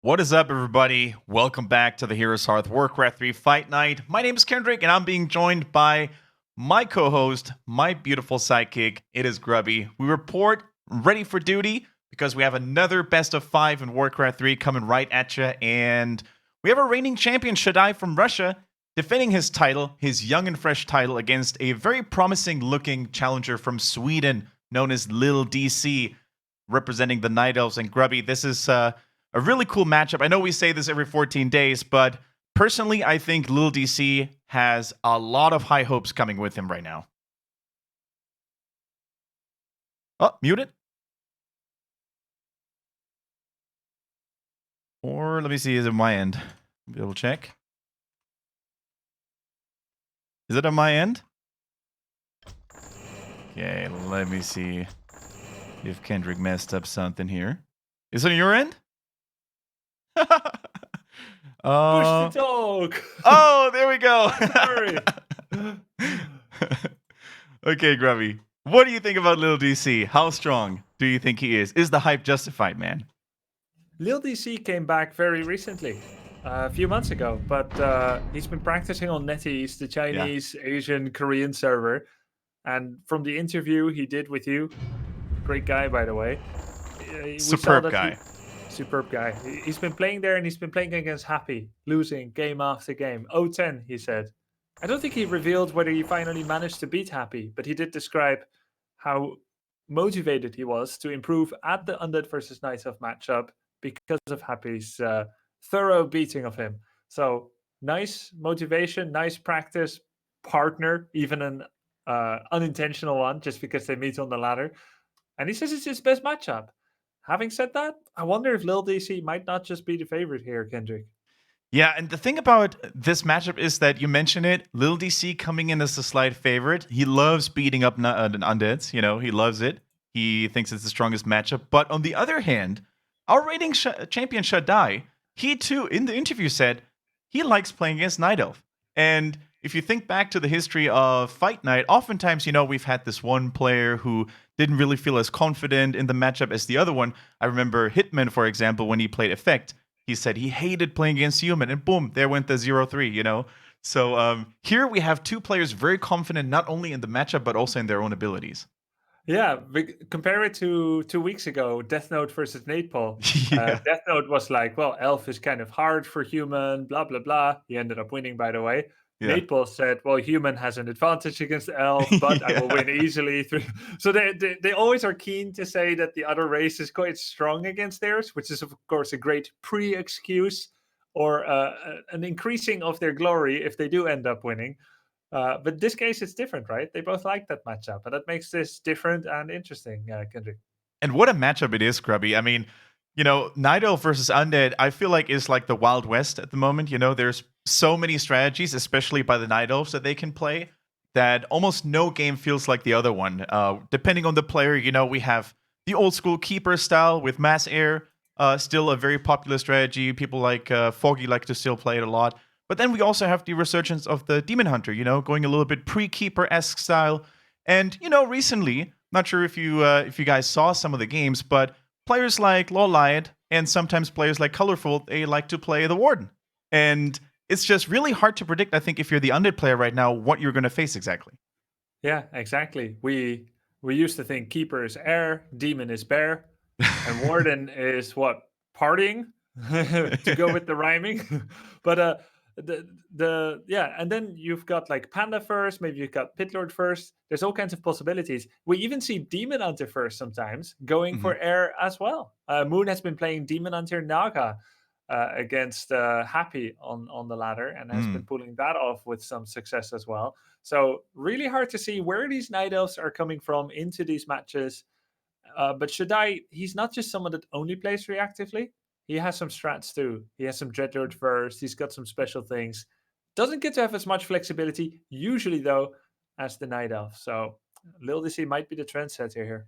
What is up, everybody? Welcome back to the HeroesHearth Warcraft 3 Fight Night. My name is Kendric, and I'm being joined by my co-host, my beautiful sidekick. It is Grubby. We report ready for duty because we have another best of 5 in Warcraft 3 coming right at you, and we have a reigning champion, ShaDai from Russia, defending his title, his young and fresh title, against a very promising-looking challenger from Sweden known as LiiLD.C, representing the Night Elves. And Grubby, this is a really cool matchup. I know we say this every 14 days, but personally, I think LiiLD.C has a lot of high hopes coming with him right now. Oh, muted. Or let me see, is it my end? We'll check. Is it on my end? Okay, let me see if Kendric messed up something here. Is it on your end? Push the talk. Oh, there we go. Sorry. Okay, Grubby. What do you think about LiiLD.C? How strong do you think he is? Is the hype justified, man? LiiLD.C came back very recently, a few months ago, but he's been practicing on NetEase, the Chinese, Asian, Korean server. And from the interview he did with you, great guy, by the way. Superb guy. Superb guy. He's been playing there, and he's been playing against Happy, losing game after game. 0-10, he said. I don't think he revealed whether he finally managed to beat Happy, but he did describe how motivated he was to improve at the Undead versus Nightelf matchup because of Happy's thorough beating of him. So nice motivation, nice practice partner, even an unintentional one, just because they meet on the ladder. And he says it's his best matchup. Having said that, I wonder if LiiLD.C might not just be the favorite here, Kendric. Yeah, and the thing about this matchup is that you mentioned it, LiiLD.C coming in as a slight favorite. He loves beating up undeads, you know, he loves it. He thinks it's the strongest matchup. But on the other hand, our reigning champion ShaDai, he too, in the interview, said he likes playing against Night Elf. And if you think back to the history of Fight Night, oftentimes, you know, we've had this one player who didn't really feel as confident in the matchup as the other one. I remember Hitman, for example, when he played Effect, he said he hated playing against human, and boom, there went the 0-3, you know? So here we have two players very confident, not only in the matchup, but also in their own abilities. Yeah, compare it to 2 weeks ago, Deathnote versus Natepaul. Yeah. Deathnote was like, well, Elf is kind of hard for human, blah, blah, blah. He ended up winning, by the way. Yeah. Natepaul said, well, human has an advantage against Elf, but I will win easily. So they always are keen to say that the other race is quite strong against theirs, which is, of course, a great pre-excuse or an increasing of their glory if they do end up winning. But this case, it's different, right? They both like that matchup, and that makes this different and interesting, Kendrick. And what a matchup it is, Grubby. I mean, you know, Night Elf versus Undead, I feel like is like the Wild West at the moment. You know, there's so many strategies, especially by the Night Elves, that they can play, that almost no game feels like the other one. Depending on the player, you know, we have the old school Keeper style with Mass Air, still a very popular strategy. People like Foggy like to still play it a lot. But then we also have the resurgence of the Demon Hunter, you know, going a little bit pre-Keeper-esque style. And, you know, recently, not sure if you guys saw some of the games, but players like LiiLD and sometimes players like Colorful, they like to play the Warden. And it's just really hard to predict, I think, if you're the Undead player right now, what you're going to face exactly. Yeah, exactly. We used to think Keeper is air, Demon is bear, and Warden is what? Partying? To go with the rhyming. But and then you've got like Panda first, maybe you've got Pitlord first. There's all kinds of possibilities. We even see Demon Hunter first sometimes going for air as well. Moon has been playing Demon Hunter Naga against Happy on the ladder, and has been pulling that off with some success as well. So really hard to see where these Night Elves are coming from into these matches. But ShaDai, he's not just someone that only plays reactively. He has some strats too. He has some Dreadlord first. He's got some special things. Doesn't get to have as much flexibility, usually though, as the Night Elf. So LiiLD.C might be the trendsetter here.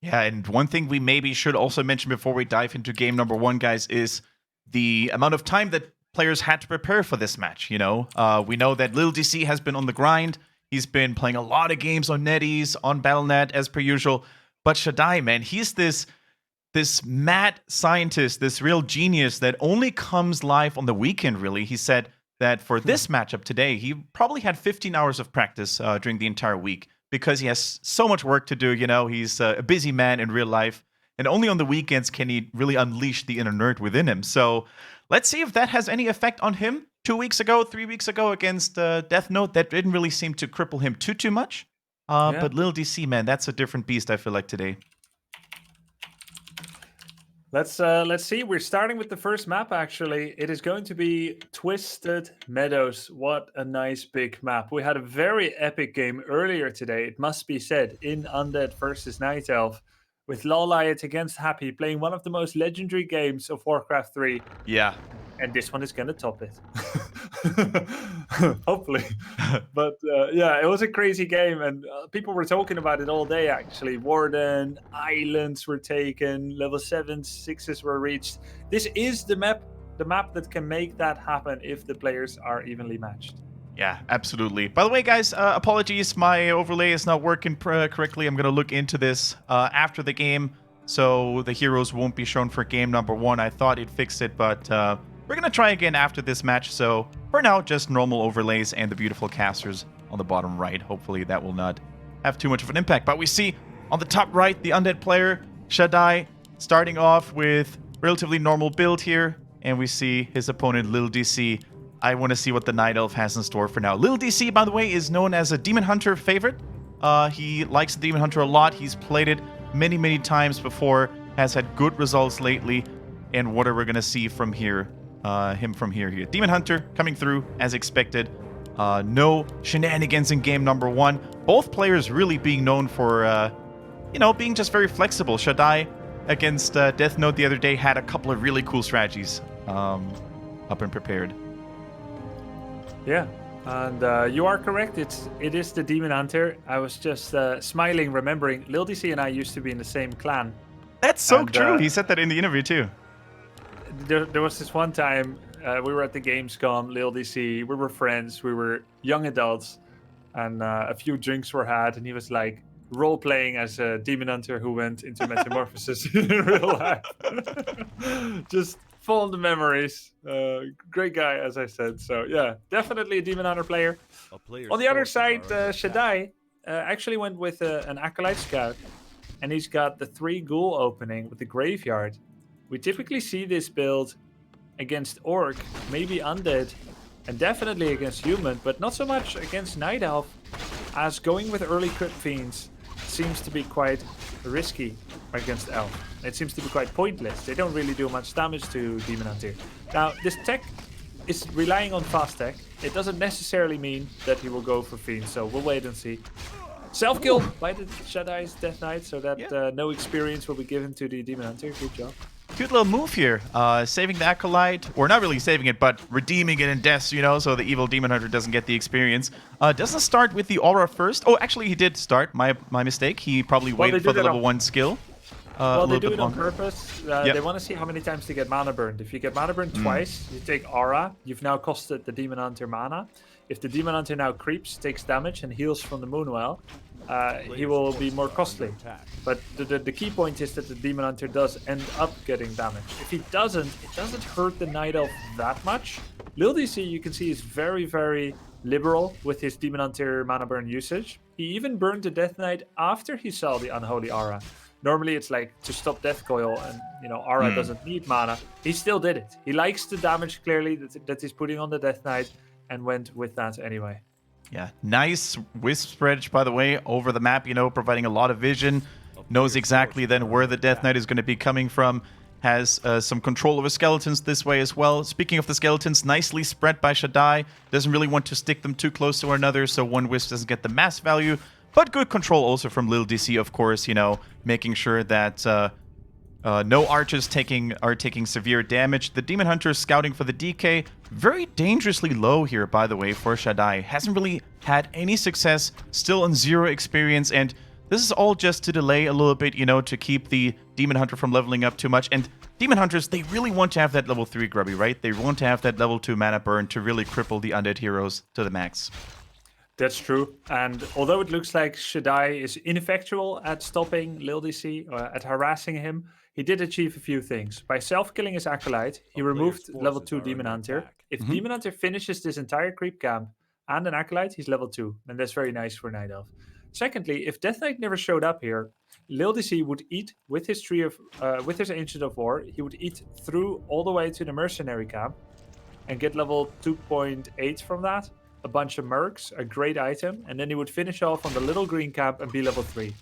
Yeah, and one thing we maybe should also mention before we dive into game number one, guys, is the amount of time that players had to prepare for this match. You know, we know that LiiLD.C has been on the grind. He's been playing a lot of games on NetEase, on Battle.net, as per usual. But ShaDai, man, he's this this mad scientist, this real genius that only comes live on the weekend, really. He said that for this matchup today, he probably had 15 hours of practice during the entire week because he has so much work to do. You know, he's a busy man in real life. And only on the weekends can he really unleash the inner nerd within him. So let's see if that has any effect on him. 2 weeks ago, 3 weeks ago against Deathnote, that didn't really seem to cripple him too much. But LiiLD.C, man, that's a different beast, I feel like, today. Let's see. We're starting with the first map, actually. It is going to be Twisted Meadows. What a nice big map. We had a very epic game earlier today, it must be said, in Undead versus Nightelf, with LiiLD against Happy, playing one of the most legendary games of Warcraft 3. Yeah. And this one is going to top it. Hopefully. But yeah, it was a crazy game. And people were talking about it all day, actually. Warden, islands were taken, level 7s, 6s were reached. This is the map that can make that happen if the players are evenly matched. Yeah, absolutely. By the way, guys, apologies. My overlay is not working correctly. I'm going to look into this after the game. So the heroes won't be shown for game number 1. I thought it fixed it, but we're going to try again after this match. So for now, just normal overlays and the beautiful casters on the bottom right. Hopefully that will not have too much of an impact. But we see on the top right, the Undead player, ShaDai, starting off with relatively normal build here. And we see his opponent, LiiLD.C. I want to see what the Nightelf has in store for now. LiiLD.C, by the way, is known as a Demon Hunter favorite. He likes the Demon Hunter a lot. He's played it many times before, has had good results lately. And what are we going to see from here? Him from here. Demon Hunter coming through as expected. No shenanigans in game number 1. Both players really being known for, being just very flexible. ShaDai against Deathnote the other day had a couple of really cool strategies up and prepared. Yeah, and you are correct. It is the Demon Hunter. I was just smiling, remembering LiiLD.C and I used to be in the same clan. That's so true. He said that in the interview too. There was this one time we were at the Gamescom, LiiLD.C. We were friends. We were young adults, and a few drinks were had, and he was like role playing as a Demon Hunter who went into metamorphosis in real life. Just full of the memories. Great guy, as I said. So yeah, definitely a Demon Hunter player. On the other side, ShaDai actually went with an Acolyte Scout, and he's got the 3 Ghoul opening with the Graveyard. We typically see this build against Orc, maybe Undead, and definitely against Human, but not so much against Night Elf, as going with early Crypt Fiends seems to be quite risky against Elf. It seems to be quite pointless. They don't really do much damage to Demon Hunter. Now, this tech is relying on fast tech. It doesn't necessarily mean that he will go for Fiends, so we'll wait and see. Self-kill by the ShaDai's Death Knight, so that no experience will be given to the Demon Hunter. Good job. Cute little move here. Saving the Acolyte, or not really saving it, but redeeming it in death, so the evil Demon Hunter doesn't get the experience. Doesn't start with the aura first. Oh, actually, he did start. My mistake. He probably waited for the level 1 skill. Well, they do it on purpose. They want to see how many times they get mana burned. If you get mana burned twice, you take aura. You've now costed the Demon Hunter mana. If the Demon Hunter now creeps, takes damage, and heals from the Moonwell, he will be more costly. But the key point is that the Demon Hunter does end up getting damage. If he doesn't, it doesn't hurt the Night Elf that much. LiiLD.C, you can see, is very liberal with his Demon Hunter mana burn usage. He even burned the Death Knight after he saw the Unholy Aura. Normally it's like to stop Death Coil, and Aura doesn't need mana. He still did it. He likes the damage, clearly, that he's putting on the Death Knight, and went with that anyway. Yeah, nice wisp spread, by the way, over the map, providing a lot of vision. Knows exactly then where the Death Knight is going to be coming from. Has some control over skeletons this way as well. Speaking of the skeletons, nicely spread by ShaDai. Doesn't really want to stick them too close to one another, so one wisp doesn't get the mass value. But good control also from LiiLD.C, of course, making sure that no archers are taking severe damage. The Demon Hunter scouting for the DK. Very dangerously low here, by the way, for ShaDai. Hasn't really had any success. Still on 0 experience. And this is all just to delay a little bit, to keep the Demon Hunter from leveling up too much. And Demon Hunters, they really want to have that level 3 Grubby, right? They want to have that level 2 mana burn to really cripple the Undead heroes to the max. That's true. And although it looks like ShaDai is ineffectual at stopping LiiLD.C or at harassing him, he did achieve a few things. By self-killing his acolyte, he removed level 2 Demon Hunter. If Demon Hunter finishes this entire creep camp and an acolyte, he's level 2. And that's very nice for Nightelf. Secondly, if Death Knight never showed up here, LiiLD.C would eat with his with his Ancient of War. He would eat through all the way to the mercenary camp and get level 2.8 from that. A bunch of mercs, a great item, and then he would finish off on the little green camp and be level 3.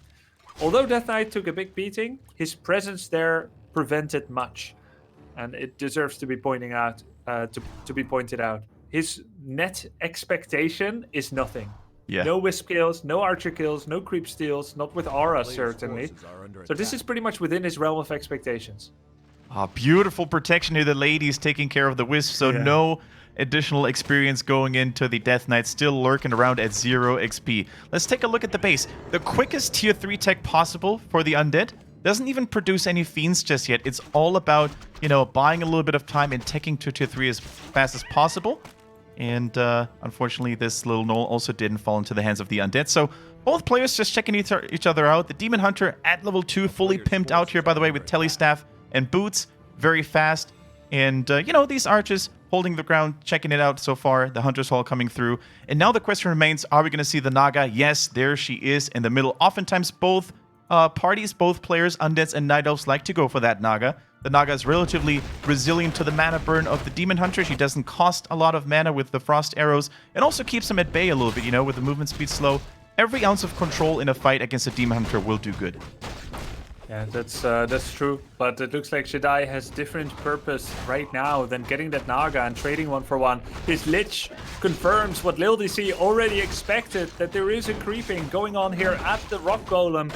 Although Death Knight took a big beating, his presence there prevented much, and it deserves to be pointing out to be pointed out. His net expectation is nothing. Yeah. No wisp kills, no archer kills, no creep steals, not with aura certainly. So this is pretty much within his realm of expectations. Beautiful protection here. The lady's taking care of the wisp, so no additional experience going into the Death Knight, still lurking around at 0 XP. Let's take a look at the base. The quickest tier 3 tech possible for the Undead. Doesn't even produce any fiends just yet. It's all about, you know, buying a little bit of time and teching to tier 3 as fast as possible. And unfortunately, this little knoll also didn't fall into the hands of the Undead. So both players just checking each other out. The Demon Hunter at level 2, fully pimped out here, by the way, with Telestaff and boots. Very fast. And, you know, these archers holding the ground, checking it out so far. The Hunter's Hall coming through. And now the question remains, are we going to see the Naga? Yes, there she is in the middle. Oftentimes, both parties, both players, Undeads and Night Elves, like to go for that Naga. The Naga is relatively resilient to the mana burn of the Demon Hunter. She doesn't cost a lot of mana with the Frost Arrows. It also keeps him at bay a little bit, you know, with the movement speed slow. Every ounce of control in a fight against a Demon Hunter will do good. Yeah, that's true. But it looks like ShaDai has different purpose right now than getting that Naga and trading 1-for-1. His Lich confirms what LiiLD.C already expected, that there is a creeping going on here at the Rock Golem.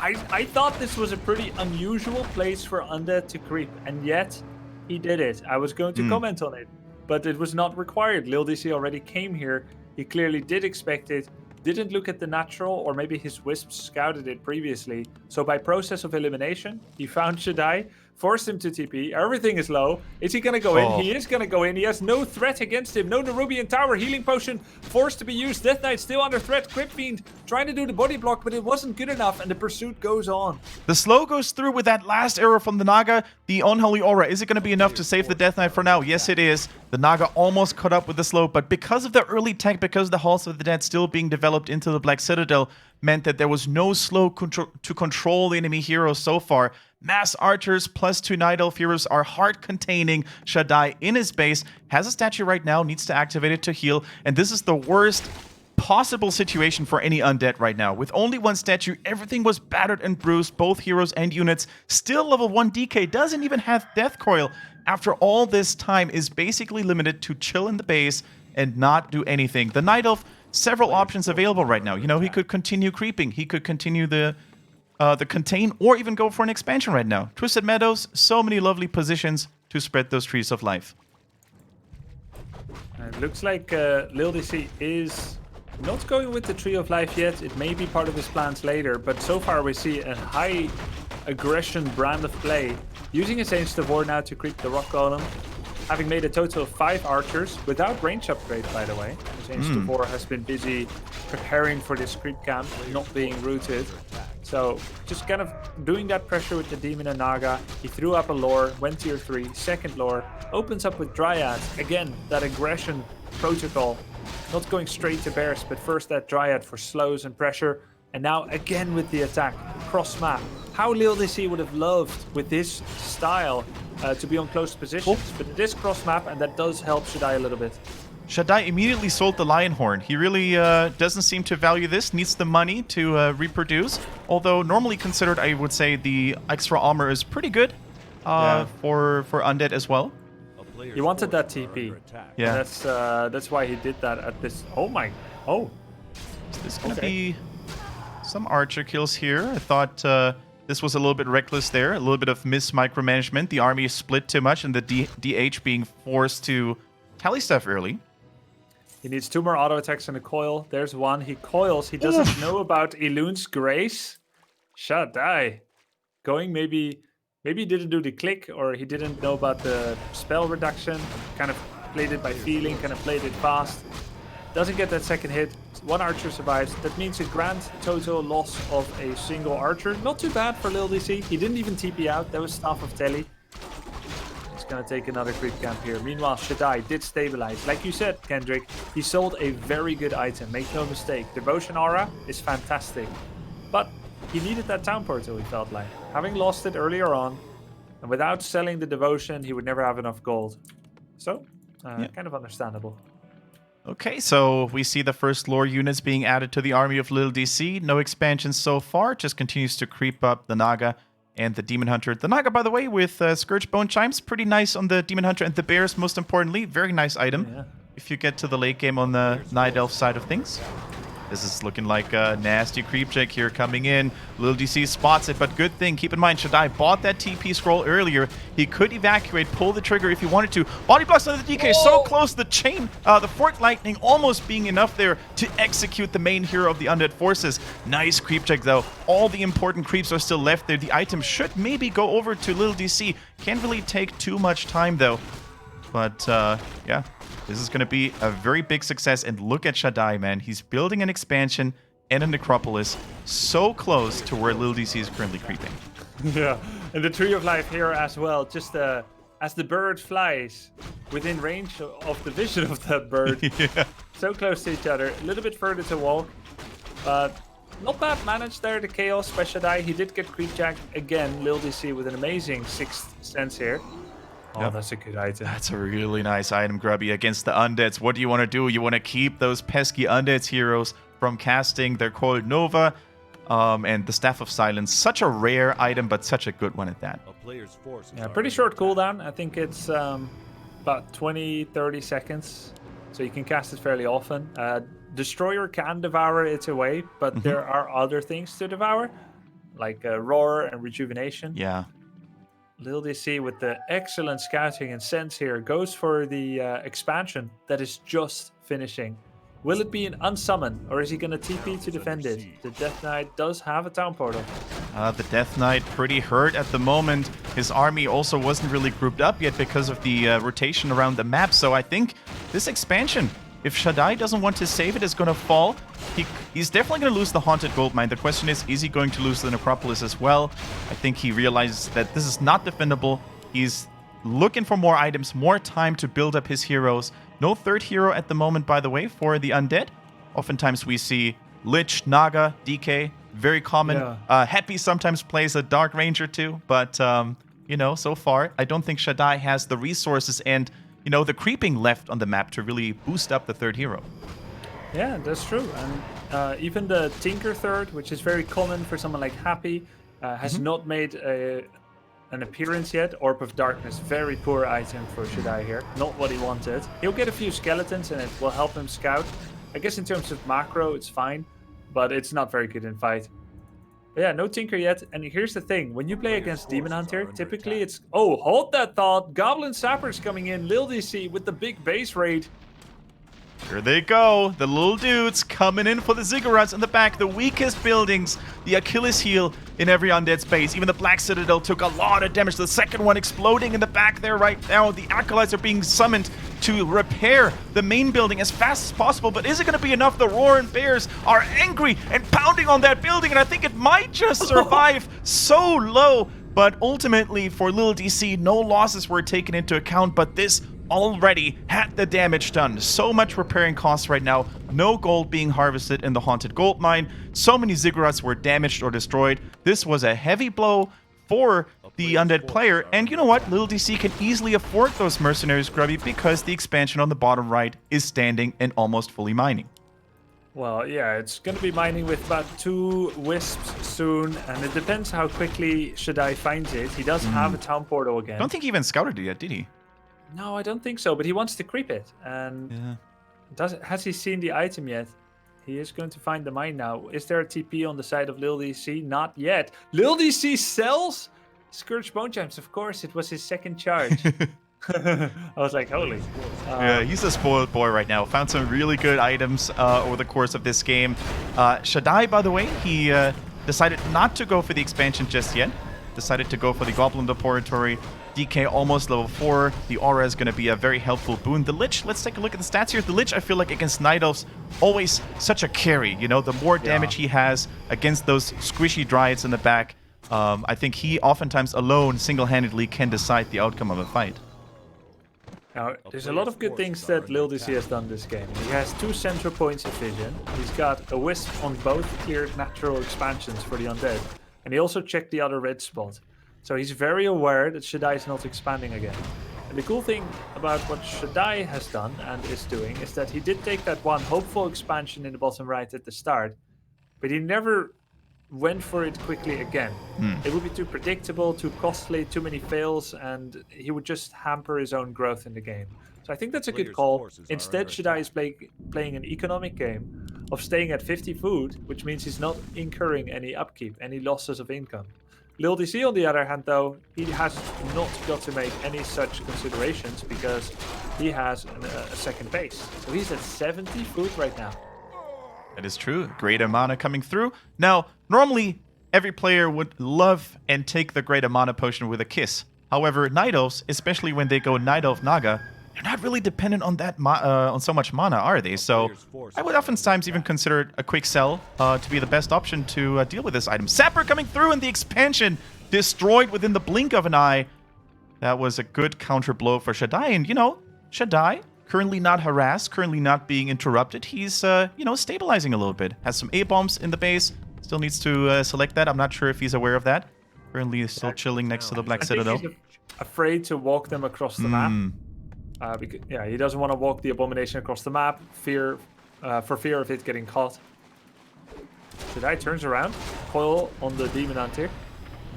I thought this was a pretty unusual place for Undead to creep, and yet he did it. I was going to comment on it, but it was not required. LiiLD.C already came here. He clearly did expect it. Didn't look at the natural, or maybe his wisps scouted it previously. So by process of elimination, he found ShaDai, forced him to TP. Everything is low. Is he going to go in? He is going to go in. He has no threat against him. No Nerubian Tower. Healing Potion forced to be used. Death Knight still under threat. Crypt Fiend trying to do the body block, but it wasn't good enough, and the pursuit goes on. The slow goes through with that last arrow from the Naga. The Unholy Aura, is it going to be enough to save the Death Knight for now? Yes, it is. The Naga almost caught up with the slow, but because of the early tech, because the Halls of the Dead still being developed into the Black Citadel, meant that there was no slow to control the enemy heroes so far. Mass Archers plus 2 Night Elf heroes are hard containing ShaDai in his base. Has a statue right now, needs to activate it to heal, and this is the worst possible situation for any Undead right now. With only one statue, everything was battered and bruised, both heroes and units. Still level 1 DK, doesn't even have Death Coil. After all this time, is basically limited to chill in the base and not do anything. The Night Elf, several options available right now. You know, he could continue creeping, he could continue the contain, or even go for an expansion right now. Twisted Meadows, so many lovely positions to spread those trees of life. It looks like LiiLD.C is not going with the Tree of Life yet. It may be part of his plans later, but so far we see a high aggression brand of play, using his Ancient of War now to creep the Rock Golem, having made a total of 5 archers without range upgrade, by the way. His Ancient of War has been busy preparing for this creep camp, not being rooted. So just kind of doing that pressure with the Demon and Naga. He threw up a lore, went tier 3, second lore, opens up with Dryad. Again, that aggression protocol, not going straight to bears, but first that Dryad for slows and pressure. And now again with the attack, cross map. How LiiLD.C would have loved with this style to be on close positions, but it is cross map, and that does help ShaDai a little bit. ShaDai immediately sold the Lion Horn. He really doesn't seem to value this, needs the money to reproduce. Although normally considered, I would say the extra armor is pretty good for Undead as well. He wanted that TP. Yeah, that's why he did that at this. Oh my! Oh, is this gonna be some archer kills here? I thought this was a little bit reckless there, a little bit of micromanagement. The army is split too much, and the DH being forced to tally stuff early. He needs 2 more auto attacks and a coil. There's one. He coils. He doesn't know about Elun's Grace. ShaDai going maybe he didn't do the click, or he didn't know about the spell reduction. Kind of played it by feeling. Kind of played it fast. Doesn't get that second hit. One archer survives. That means a grand total loss of a single archer. Not too bad for LiiLD.C. He didn't even TP out. That was Staff of Telly. He's going to take another creep camp here. Meanwhile, ShaDai did stabilize. Like you said, Kendric, he sold a very good item. Make no mistake. Devotion Aura is fantastic. But he needed that town portal, he felt like. Having lost it earlier on, and without selling the Devotion, he would never have enough gold. So, kind of understandable. Okay, so we see the first lore units being added to the army of LiiLD.C. No expansions so far, just continues to creep up the Naga and the Demon Hunter. The Naga, by the way, with Scourge Bone Chimes, pretty nice on the Demon Hunter, and the Bears, most importantly, very nice item if you get to the late game on the Nightelf side of things. This is looking like a nasty creep check here coming in. LiiLD.C spots it, but good thing. Keep in mind, ShaDai bought that TP scroll earlier. He could evacuate, pull the trigger if he wanted to. Body blocks on the DK, so close. The chain, the Fork Lightning almost being enough there to execute the main hero of the Undead forces. Nice creep check, though. All the important creeps are still left there. The item should maybe go over to LiiLD.C. Can't really take too much time, though. But, yeah. This is going to be a very big success. And look at ShaDai, man. He's building an expansion and a necropolis so close to where LiiLD.C is currently creeping. Yeah, and the Tree of Life here as well. Just as the bird flies within range of the vision of that bird. Yeah. So close to each other. A little bit further to walk. But not bad managed there, the Chaos by ShaDai. He did get creep jack again. LiiLD.C with an amazing 6th sense here. Oh, that's a good item. That's a really nice item, Grubby, against the Undeads. What do you want to do? You want to keep those pesky Undeads heroes from casting their Coiled Nova and the Staff of Cylance. Such a rare item, but such a good one at that. Yeah, pretty short cooldown. I think it's about 20-30 seconds. So you can cast it fairly often. Destroyer can devour it away, but there are other things to devour, like Roar and Rejuvenation. Yeah. LiiLD.C with the excellent scouting and sense here goes for the expansion that is just finishing. Will it be an unsummon, or is he going to TP to defend it? The Death Knight does have a town portal. The Death Knight pretty hurt at the moment. His army also wasn't really grouped up yet because of the rotation around the map. So I think this expansion, if ShaDai doesn't want to save it, is going to fall. He's definitely going to lose the Haunted Goldmine. The question is he going to lose the Necropolis as well? I think he realizes that this is not defendable. He's looking for more items, more time to build up his heroes. No third hero at the moment, by the way, for the Undead. Oftentimes we see Lich, Naga, DK, very common. Happy sometimes plays a Dark Ranger too, but, you know, so far, I don't think ShaDai has the resources and, you know, the creeping left on the map to really boost up the third hero. Yeah, that's true. And even the Tinker third, which is very common for someone like Happy, has not made an appearance yet. Orb of Darkness, very poor item for ShaDai here. Not what he wanted. He'll get a few skeletons and it will help him scout. I guess in terms of macro, it's fine, but it's not very good in fight. But yeah, no Tinker yet. And here's the thing. When you play against Demon Hunter, typically it's... Oh, hold that thought. Goblin Sappers coming in. LiiLD.C with the big base raid. Here they go, the little dudes coming in for the ziggurats in the back, the weakest buildings, the Achilles heel in every Undead space. Even the Black Citadel took a lot of damage. The second one exploding in the back there right now. The Acolytes are being summoned to repair the main building as fast as possible, but is it going to be enough? The Roaring Bears are angry and pounding on that building, and I think it might just survive so low. But ultimately, for LiiLD.C, no losses were taken into account, but this already had the damage done. So much repairing costs right now. No gold being harvested in the Haunted Gold Mine. So many ziggurats were damaged or destroyed. This was a heavy blow for the Undead player. And you know what? LiiLD.C can easily afford those mercenaries, Grubby, because the expansion on the bottom right is standing and almost fully mining. Well, yeah, it's going to be mining with about 2 wisps soon, and it depends how quickly ShaDai finds it. He does have a town portal again. I don't think he even scouted it yet, did he? No, I don't think so, but he wants to creep it. And has he seen the item yet? He is going to find the mine now. Is there a TP on the side of LiiLD.C? Not yet. LiiLD.C sells Scourge Bone Chimes. Of course, it was his second charge. I was like, holy. Yeah, he's a spoiled boy right now. Found some really good items over the course of this game. ShaDai, by the way, he decided not to go for the expansion just yet. Decided to go for the Goblin Laboratory. DK almost level 4. The Aura is going to be a very helpful boon. The Lich, let's take a look at the stats here. The Lich, I feel like against Night Elves, always such a carry. You know, the more damage he has against those squishy Dryads in the back, I think he oftentimes alone, single-handedly, can decide the outcome of a fight. Now, there's a lot of good things that LiiLD.C has done this game. He has 2 central points of vision. He's got a wisp on both cleared natural expansions for the Undead. And he also checked the other red spot. So he's very aware that ShaDai is not expanding again. And the cool thing about what ShaDai has done and is doing is that he did take that one hopeful expansion in the bottom right at the start, but he never went for it quickly again. It would be too predictable, too costly, too many fails, and he would just hamper his own growth in the game. So I think that's a good call. Instead, ShaDai is playing an economic game of staying at 50 food, which means he's not incurring any upkeep, any losses of income. LiiLD.C, on the other hand, though, he has not got to make any such considerations because he has a second base. So he's at 70 food right now. That is true. Greater mana coming through. Now, normally, every player would love and take the Greater Mana Potion with a kiss. However, Night Elves, especially when they go Night Elf Naga, they're not really dependent on that on so much mana, are they? So I would oftentimes even consider it a quick sell to be the best option to deal with this item. Sapper coming through in the expansion, destroyed within the blink of an eye. That was a good counter blow for ShaDai. And, you know, ShaDai, currently not harassed, currently not being interrupted. He's, you know, stabilizing a little bit. Has some A-bombs in the base. Still needs to select that. I'm not sure if he's aware of that. Currently still chilling next to the Black Citadel. He's afraid to walk them across the map. Because, yeah, he doesn't want to walk the Abomination across the map, for fear of it getting caught. ShaDai turns around, coil on the Demon Hunter.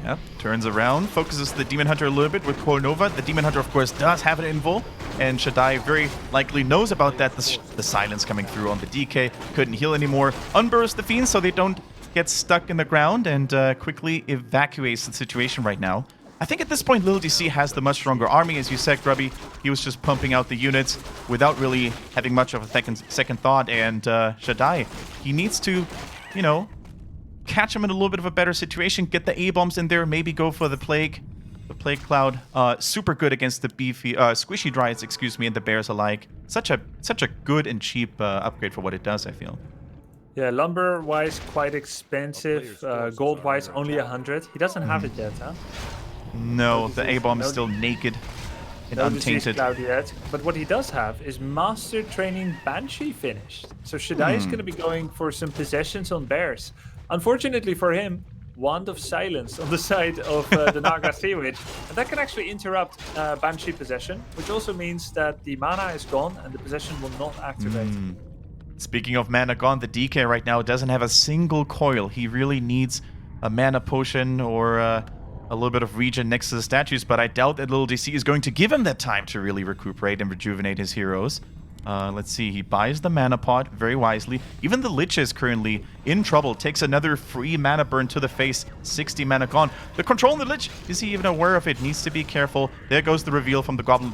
Yeah, turns around, focuses the Demon Hunter a little bit with Coil Nova. The Demon Hunter, of course, does have an invul, and ShaDai very likely knows about that. The Cylance coming through on the DK, couldn't heal anymore. Unburst the Fiends so they don't get stuck in the ground, and quickly evacuates the situation right now. I think at this point, LiiLD.C has the much stronger army. As you said, Grubby, he was just pumping out the units without really having much of a second thought. And ShaDai, he needs to, you know, catch him in a little bit of a better situation, get the A-bombs in there, maybe go for the Plague Cloud. Super good against the beefy, squishy Dryads, excuse me, and the bears alike. Such a good and cheap upgrade for what it does, I feel. Yeah, lumber-wise, quite expensive. Gold-wise, only 100. He doesn't have it yet, huh? No, the A-bomb is still naked and untainted. Yet. But what he does have is Master Training Banshee finished. So ShaDai is going to be going for some possessions on bears. Unfortunately for him, Wand of Silence on the side of the Naga Sea Witch. And that can actually interrupt Banshee possession, which also means that the mana is gone and the possession will not activate. Speaking of mana gone, the DK right now doesn't have a single coil. He really needs a mana potion or a little bit of regen next to the statues, but I doubt that LiiLD.C is going to give him that time to really recuperate and rejuvenate his heroes. Let's see, he buys the mana pot very wisely. Even the Lich is currently in trouble. Takes another free mana burn to the face. 60 mana gone. The control on the Lich, is he even aware of it? Needs to be careful. There goes the reveal from the Goblin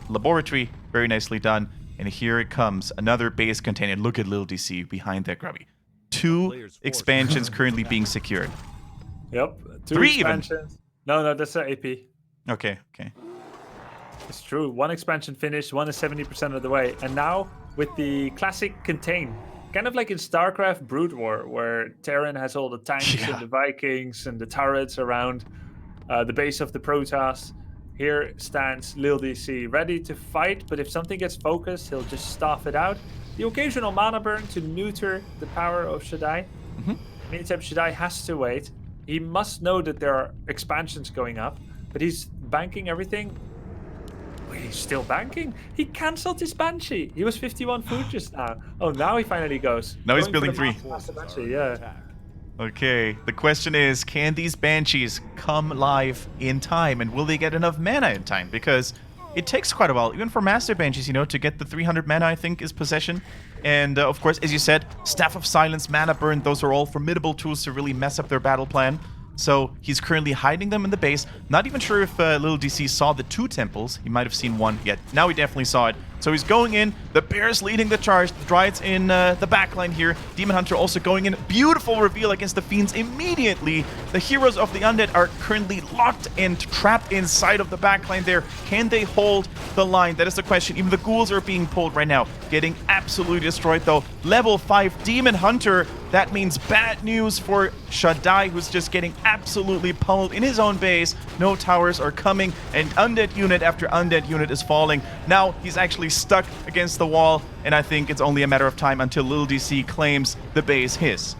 Laboratory. Very nicely done. And here it comes. Another base container. Look at LiiLD.C behind that, Grubby. 2 expansions currently being secured. Yep. 2 3 expansions. even. No, that's an AP. Okay. It's true. 1 expansion finished, 1 is 70% of the way. And now with the classic contain. Kind of like in StarCraft Brood War, where Terran has all the tanks and the Vikings and the turrets around the base of the Protoss. Here stands LiiLD.C, ready to fight, but if something gets focused, he'll just staff it out. The occasional mana burn to neuter the power of ShaDai. Meantime, ShaDai has to wait. He must know that there are expansions going up, but he's banking everything. Wait, he's still banking? He cancelled his Banshee. He was 51 food just now. Oh, now he finally goes. Now he's building 3. Master Banshee, yeah. Okay, the question is, can these Banshees come live in time, and will they get enough mana in time? Because it takes quite a while, even for Master Banshees, you know, to get the 300 mana, I think, is possession. And, of course, as you said, Staff of Silence, Mana Burn, those are all formidable tools to really mess up their battle plan. So he's currently hiding them in the base. Not even sure if LiiLD.C saw the 2 temples. He might have seen one. Yeah, now he definitely saw it. So he's going in. The Bear's leading the charge. The Dryad's in the backline here. Demon Hunter also going in. Beautiful reveal against the Fiends immediately. The heroes of the Undead are currently locked and trapped inside of the backline there. Can they hold the line? That is the question. Even the ghouls are being pulled right now. Getting absolutely destroyed though. Level 5 Demon Hunter. That means bad news for ShaDai, who's just getting absolutely pummeled in his own base. No towers are coming, and Undead unit after Undead unit is falling. Now he's actually stuck against the wall, and I think it's only a matter of time until LiiLD.C claims the base his.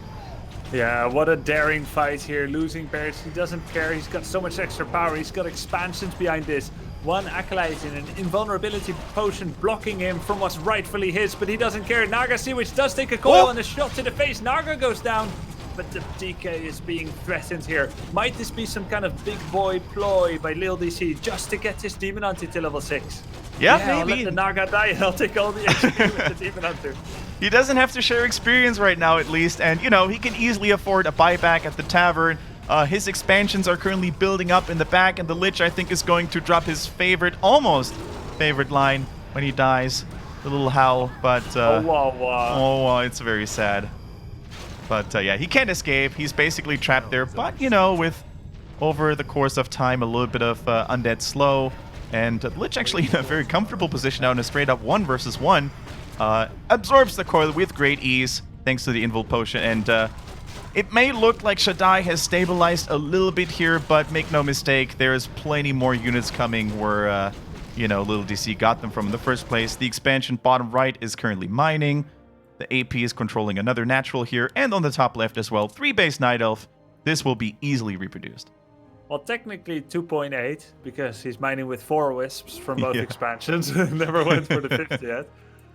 Yeah, what a daring fight here. Losing Bears, he doesn't care. He's got so much extra power. He's got expansions behind this. One Acolyte in an invulnerability potion blocking him from what's rightfully his, but he doesn't care. Naga Seawitch does take a coil and a shot to the face. Naga goes down, but the DK is being threatened here. Might this be some kind of big boy ploy by LiiLD.C just to get this Demon Hunter to level 6? Yeah, I'll let maybe. the Naga die and I'll take all the XP with the Demon Hunter. He doesn't have to share experience right now, at least, and, you know, he can easily afford a buyback at the tavern. His expansions are currently building up in the back, and the Lich, I think, is going to drop his favorite, almost favorite line when he dies. The little howl, but... it's very sad. But, yeah, he can't escape. He's basically trapped there, but, you know, with, over the course of time, a little bit of Undead slow, and the Lich actually in a very comfortable position now in a straight-up 1 versus 1. Absorbs the coil with great ease, thanks to the Invul Potion, and... it may look like ShaDai has stabilized a little bit here, but make no mistake, there's plenty more units coming where, you know, LiiLD.C got them from in the first place. The expansion bottom right is currently mining. The AP is controlling another natural here, and on the top left as well, 3 base Nightelf. This will be easily reproduced. Well, technically 2.8, because he's mining with 4 wisps from both expansions. Never went for the 5th yet.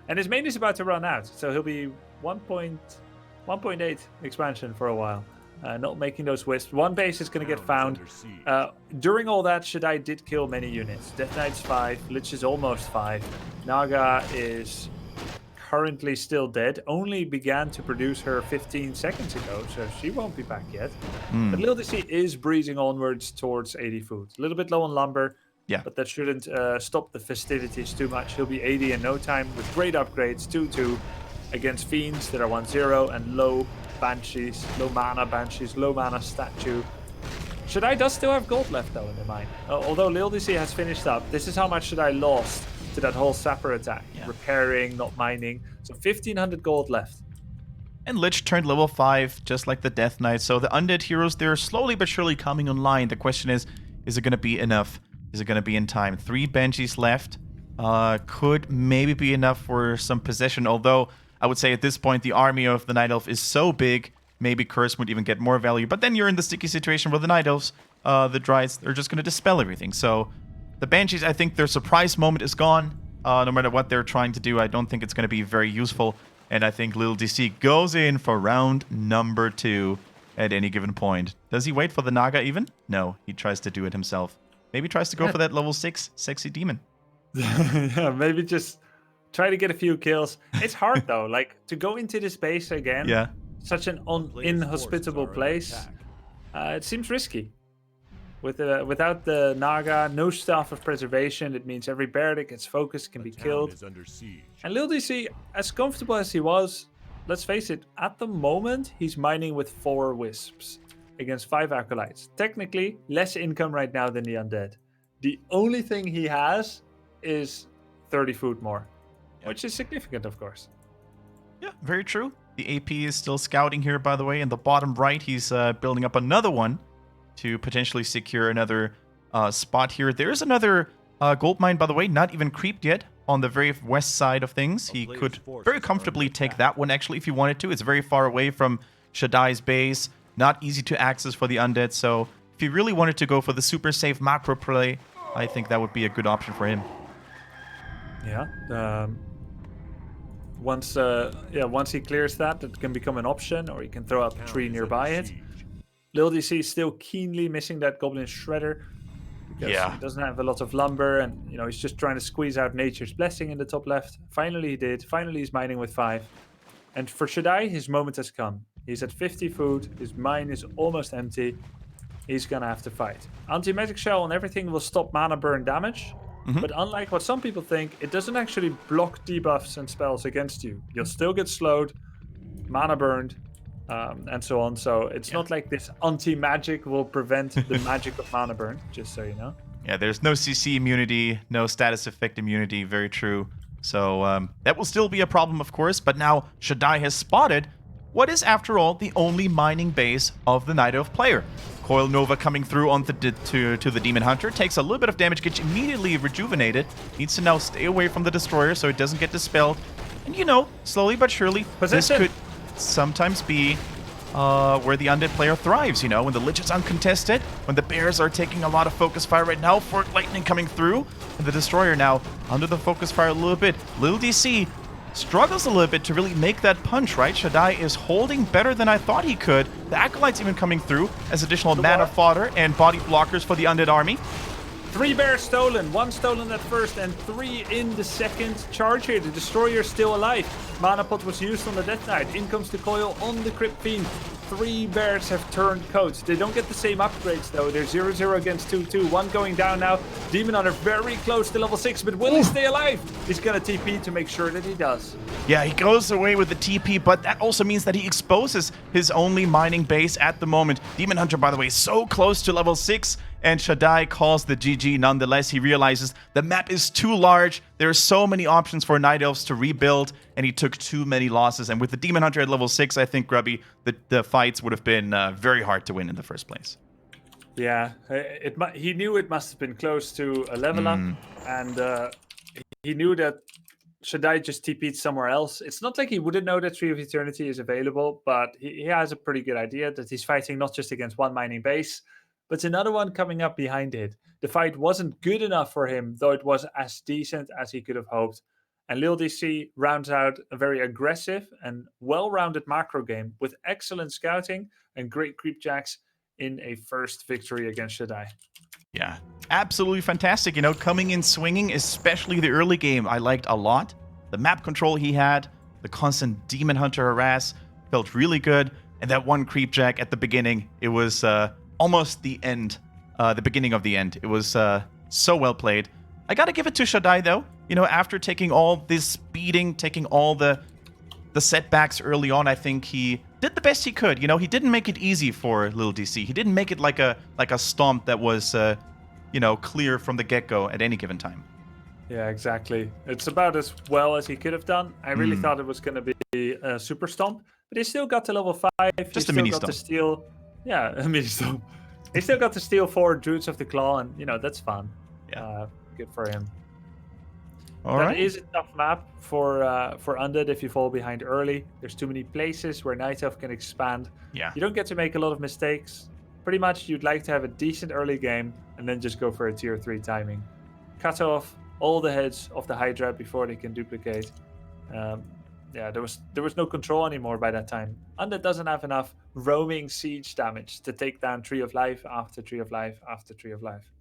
And his main is about to run out, so he'll be 1.8 expansion for a while. Not making those wisps. 1 base is going to get found. During all that, ShaDai did kill many units. Death Knight's 5, Lich is almost 5. Naga is currently still dead. Only began to produce her 15 seconds ago, so she won't be back yet. But LiiLD.C is breezing onwards towards 80 food. A little bit low on lumber, but that shouldn't stop the festivities too much. He'll be 80 in no time with great upgrades, 2-2. Against Fiends that are 1-0 and low Banshees, low mana Banshees, low mana Statue. ShaDai does still have gold left though in the mine. Although LiiLD.C has finished up, this is how much ShaDai lost to that whole Sapper attack. Repairing, not mining. So 1500 gold left. And Lich turned level 5, just like the Death Knight. So the Undead heroes, they're slowly but surely coming online. The question is it going to be enough? Is it going to be in time? 3 Banshees left. Could maybe be enough for some possession, although... I would say at this point, the army of the Night Elf is so big, maybe Curse would even get more value. But then you're in the sticky situation where the Night Elves, the Dryads, are just going to dispel everything. So the Banshees, I think their surprise moment is gone. No matter what they're trying to do, I don't think it's going to be very useful. And I think LiiLD.C goes in for round number 2 at any given point. Does he wait for the Naga even? No, he tries to do it himself. Maybe tries to go for that level 6 sexy demon. Yeah, maybe just... try to get a few kills. It's hard though, like to go into this base again. Yeah. Such an inhospitable place. It seems risky. Without the Naga, no Staff of Preservation. It means every bear that gets focused can be killed. And LiiLD.C, as comfortable as he was, let's face it, at the moment he's mining with 4 wisps against 5 acolytes. Technically, less income right now than the Undead. The only thing he has is 30 food more. Which is significant, of course. Yeah, very true. The AP is still scouting here, by the way. In the bottom right, he's building up another one to potentially secure another spot here. There's another gold mine, by the way, not even creeped yet on the very west side of things. He could very comfortably take that one, actually, if he wanted to. It's very far away from ShaDai's base. Not easy to access for the Undead. So if he really wanted to go for the super safe macro play, I think that would be a good option for him. Yeah. Once he clears that, it can become an option, or he can throw out a tree nearby it. LiiLD.C is still keenly missing that Goblin Shredder because he doesn't have a lot of lumber, and he's just trying to squeeze out Nature's Blessing in the top left. Finally, he did. Finally, he's mining with 5. And for ShaDai, his moment has come. He's at 50 food. His mine is almost empty. he's gonna have to fight. Anti-magic shell and everything will stop mana burn damage, but unlike what some people think, it doesn't actually block debuffs and spells against you. You'll still get slowed, mana burned, and so on. So it's not like this anti-magic will prevent the magic of mana burn, just so you know. Yeah, there's no CC immunity, no status effect immunity, very true. So that will still be a problem, of course, but now ShaDai has spotted what is, after all, the only mining base of the Nightelf player. Coil Nova coming through onto to the Demon Hunter, takes a little bit of damage, gets immediately rejuvenated, needs to now stay away from the Destroyer so it doesn't get dispelled. And you know, slowly but surely, this could sometimes be where the Undead player thrives, you know, when the Lich is uncontested, when the Bears are taking a lot of focus fire right now, Fork Lightning coming through, and the Destroyer now under the focus fire a little bit. LiiLD.C struggles a little bit to really make that punch, right? ShaDai is holding better than I thought he could. The Acolyte's even coming through as additional mana fodder and body blockers for the Undead army. 3 bears stolen, 1 stolen at first and 3 in the second charge here. The Destroyer still alive. Mana pot was used on the Death Knight. In comes the coil on the Crypt Fiend. 3 bears have turned coats. They don't get the same upgrades though. They're 0-0 against 2-2. 1 going down now. Demon Hunter very close to level 6, but will he stay alive? He's gonna TP to make sure that he does. Yeah, he goes away with the TP, but that also means that he exposes his only mining base at the moment. Demon Hunter, by the way, so close to level 6, and ShaDai calls the GG nonetheless. He realizes the map is too large. There are so many options for Night Elves to rebuild, and he took too many losses. And with the Demon Hunter at level 6, I think, Grubby, the fights would have been very hard to win in the first place. Yeah, he knew it must have been close to a level up, and he knew that ShaDai just TP'd somewhere else. It's not like he wouldn't know that Tree of Eternity is available, but he has a pretty good idea that he's fighting not just against one mining base, but another one coming up behind it. The fight wasn't good enough for him, though it was as decent as he could have hoped. And LiiLD.C rounds out a very aggressive and well-rounded macro game with excellent scouting and great creep jacks in a first victory against ShaDai. Yeah, absolutely fantastic. You know, coming in swinging, especially the early game, I liked a lot. The map control he had, the constant Demon Hunter harass, felt really good. And that one creep jack at the beginning, it was almost the end, the beginning of the end. It was so well played. I gotta give it to ShaDai, though. You know, after taking all this beating, taking all the setbacks early on, I think he did the best he could. You know, he didn't make it easy for LiiLD.C. He didn't make it like a stomp that was, you know, clear from the get-go at any given time. Yeah, exactly. It's about as well as he could have done. I really thought it was going to be a super stomp, but he still got to level 5. Just a mini stomp. To steal, yeah, a mini stomp. He still got to steal 4 Druids of the Claw, and, you know, that's fun. Yeah. Good for him. All that right. is a tough map for Undead if you fall behind early. There's too many places where Nightelf can expand. Yeah. You don't get to make a lot of mistakes. Pretty much, you'd like to have a decent early game and then just go for a tier 3 timing. Cut off all the heads of the Hydra before they can duplicate. Yeah, there was no control anymore by that time. Undead doesn't have enough roaming siege damage to take down Tree of Life after Tree of Life after Tree of Life.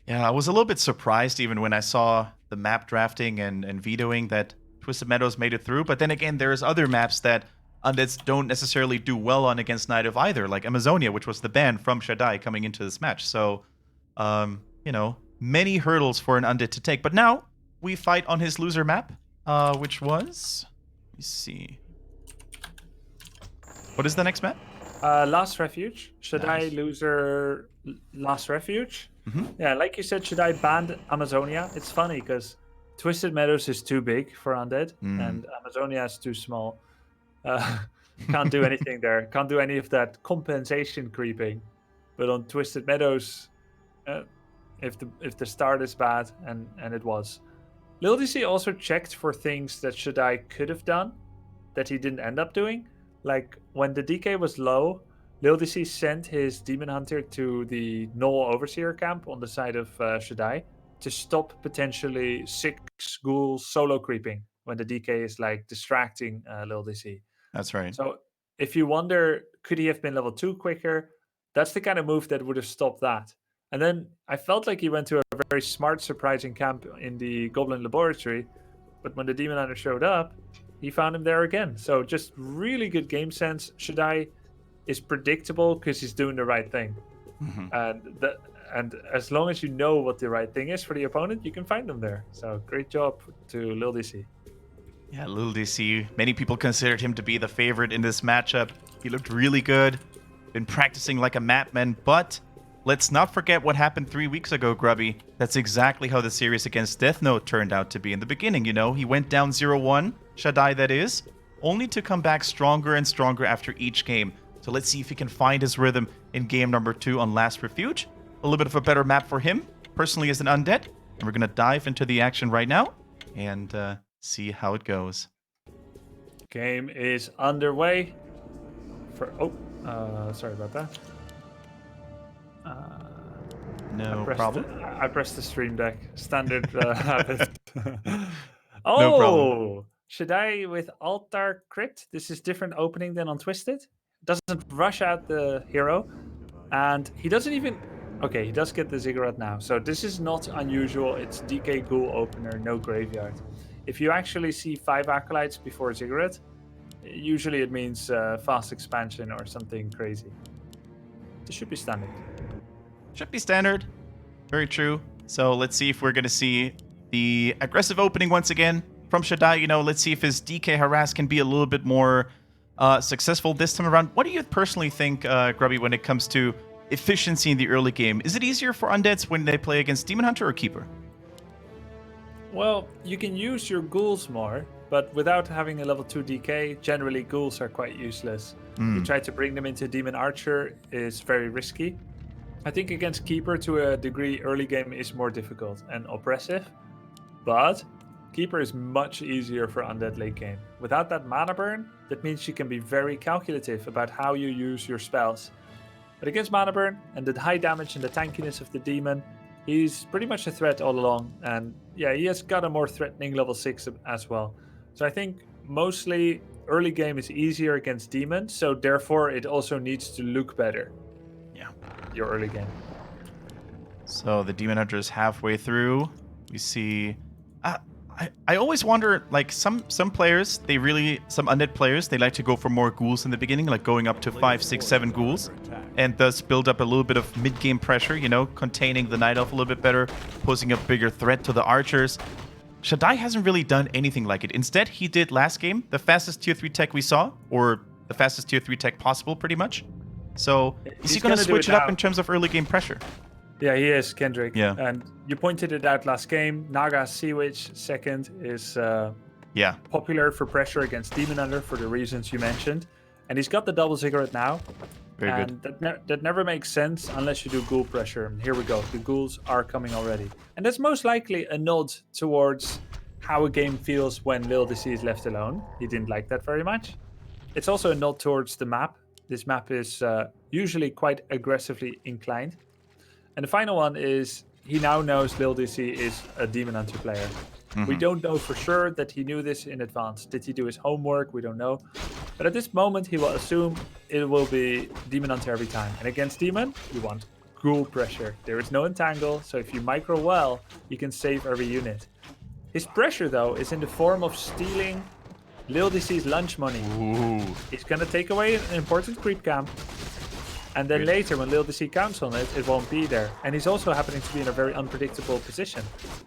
Yeah, I was a little bit surprised even when I saw the map drafting and vetoing that Twisted Meadows made it through. But then again, there's other maps that Undeads don't necessarily do well on against Night of either, like Amazonia, which was the ban from ShaDai coming into this match. So, you know, many hurdles for an Undead to take. But now we fight on his loser map, which was... Let me see. What is the next map? Last Refuge. ShaDai Nice. loser Last Refuge. Yeah, like you said, ShaDai banned Amazonia. It's funny because Twisted Meadows is too big for Undead, and Amazonia is too small. Can't do anything there. Can't do any of that compensation creeping. But on Twisted Meadows, if the start is bad, and it was. LiiLD.C also checked for things that ShaDai could have done that he didn't end up doing. Like when the DK was low, LiiLD.C sent his Demon Hunter to the Null Overseer camp on the side of ShaDai to stop potentially 6 ghouls solo creeping when the DK is like distracting LiiLD.C. That's right. So if you wonder, could he have been level 2 quicker? That's the kind of move that would have stopped that. And then I felt like he went to a very smart, surprising camp in the Goblin Laboratory. But when the Demon Hunter showed up, he found him there again. So just really good game sense. ShaDai is predictable because he's doing the right thing. And as long as you know what the right thing is for the opponent, you can find them there. So great job to LiiLD.C. Yeah, LiiLD.C. Many people considered him to be the favorite in this matchup. He looked really good. Been practicing like a madman, but let's not forget what happened 3 weeks ago, Grubby. That's exactly how the series against Deathnote turned out to be in the beginning, you know? He went down 0-1, ShaDai that is, only to come back stronger and stronger after each game. So let's see if he can find his rhythm in game number 2 on Last Refuge. A little bit of a better map for him, personally as an Undead. And we're going to dive into the action right now and see how it goes. Game is underway. Sorry about that. No problem. I pressed the stream deck. Standard habit. No problem. ShaDai with Altar Crypt. This is different opening than on Twisted. Doesn't rush out the hero. And he doesn't even... Okay, he does get the Ziggurat now. So this is not unusual. It's DK Ghoul opener, no graveyard. If you actually see 5 Acolytes before Ziggurat, usually it means fast expansion or something crazy. This should be standard. Should be standard. Very true. So let's see if we're going to see the aggressive opening once again from ShaDai. You know, let's see if his DK harass can be a little bit more successful this time around. What do you personally think, Grubby, when it comes to efficiency in the early game? Is it easier for Undeads when they play against Demon Hunter or Keeper? Well, you can use your ghouls more, but without having a level 2 DK, generally ghouls are quite useless. You try to bring them into Demon Archer is very risky. I think against Keeper to a degree early game is more difficult and oppressive, but Keeper is much easier for Undead late game. Without that mana burn, that means you can be very calculative about how you use your spells. But against mana burn and the high damage and the tankiness of the demon, he's pretty much a threat all along. And yeah, he has got a more threatening level 6 as well. So I think mostly early game is easier against demons, so therefore it also needs to look better. Yeah. Your early game. So the Demon Hunter is halfway through. We see... I always wonder, like, some players, some Undead players, they like to go for more ghouls in the beginning, like going up to 5, 6, 7 ghouls, and thus build up a little bit of mid-game pressure, you know, containing the Nightelf a little bit better, posing a bigger threat to the archers. ShaDai hasn't really done anything like it. Instead, he did last game the fastest tier 3 tech we saw, or the fastest tier 3 tech possible, pretty much. So, is he going to switch it up in terms of early game pressure? Yeah, he is, Kendric. Yeah. And you pointed it out last game. Naga Sea Witch second is popular for pressure against Demon Hunter for the reasons you mentioned. And he's got the double Ziggurat now. Very good. That never makes sense unless you do ghoul pressure. And here we go. The ghouls are coming already. And that's most likely a nod towards how a game feels when LiiLD.C is left alone. He didn't like that very much. It's also a nod towards the map. This map is usually quite aggressively inclined. And the final one is he now knows LiiLD.C is a Demon Hunter player. We don't know for sure that he knew this in advance. Did he do his homework? We don't know. But at this moment, he will assume it will be Demon Hunter every time. And against Demon, you want ghoul pressure. There is no entangle, so if you micro well, you can save every unit. His pressure, though, is in the form of stealing LiiLD.C's lunch money. Ooh. He's going to take away an important creep camp. And then later, when LiiLD.C counts on it, it won't be there. And he's also happening to be in a very unpredictable position.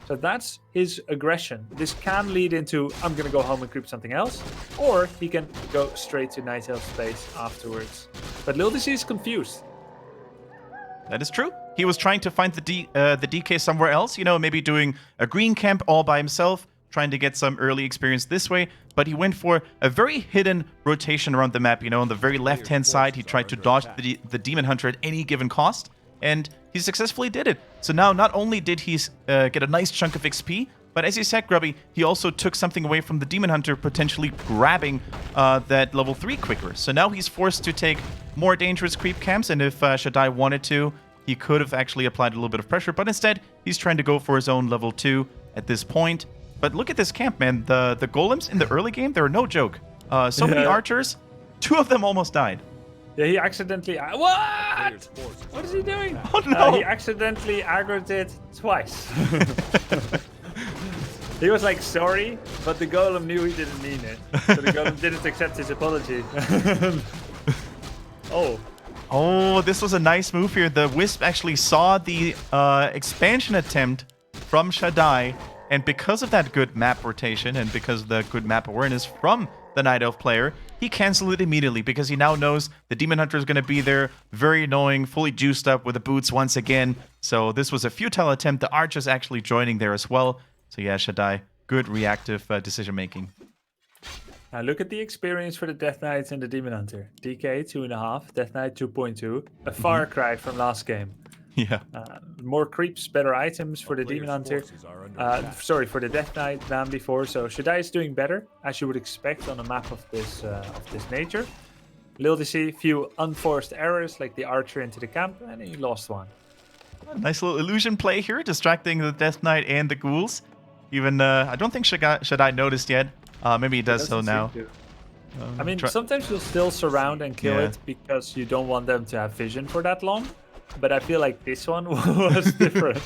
So that's his aggression. This can lead into, I'm going to go home and creep something else. Or he can go straight to Nightelf space afterwards. But LiiLD.C is confused. That is true. He was trying to find the DK somewhere else. You know, maybe doing a green camp all by himself, trying to get some early experience this way, but he went for a very hidden rotation around the map. You know, on the very left-hand side, he tried to dodge the Demon Hunter at any given cost, and he successfully did it. So now, not only did he get a nice chunk of XP, but as you said, Grubby, he also took something away from the Demon Hunter, potentially grabbing that level 3 quicker. So now he's forced to take more dangerous creep camps, and if ShaDai wanted to, he could have actually applied a little bit of pressure, but instead, he's trying to go for his own level 2 at this point. But look at this camp, man. The golems in the early game, they're no joke. So many archers, 2 of them almost died. Yeah, he accidentally... What? What is he doing? Oh, no. He accidentally aggroed it twice. He was like, sorry, but the golem knew he didn't mean it. So the golem didn't accept his apology. Oh. Oh, this was a nice move here. The Wisp actually saw the expansion attempt from ShaDai, and because of that good map rotation and because of the good map awareness from the Night Elf player, he canceled it immediately because he now knows the Demon Hunter is going to be there, very annoying, fully juiced up with the boots once again. So this was a futile attempt. The Archer's actually joining there as well. So yeah, ShaDai, good reactive decision making. Now look at the experience for the Death Knights and the Demon Hunter. DK 2.5, Death Knight 2.2. A far cry from last game. Yeah. More creeps, better items for the Demon Hunter. Sorry, for the Death Knight than before. So ShaDai is doing better, as you would expect on a map of this nature. LiiLD.C, few unforced errors like the Archer into the camp, and he lost one. Nice little illusion play here, distracting the Death Knight and the ghouls. Even I don't think ShaDai noticed yet. Maybe he does so now. I mean, sometimes you'll still surround and kill it because you don't want them to have vision for that long. But I feel like this one was different.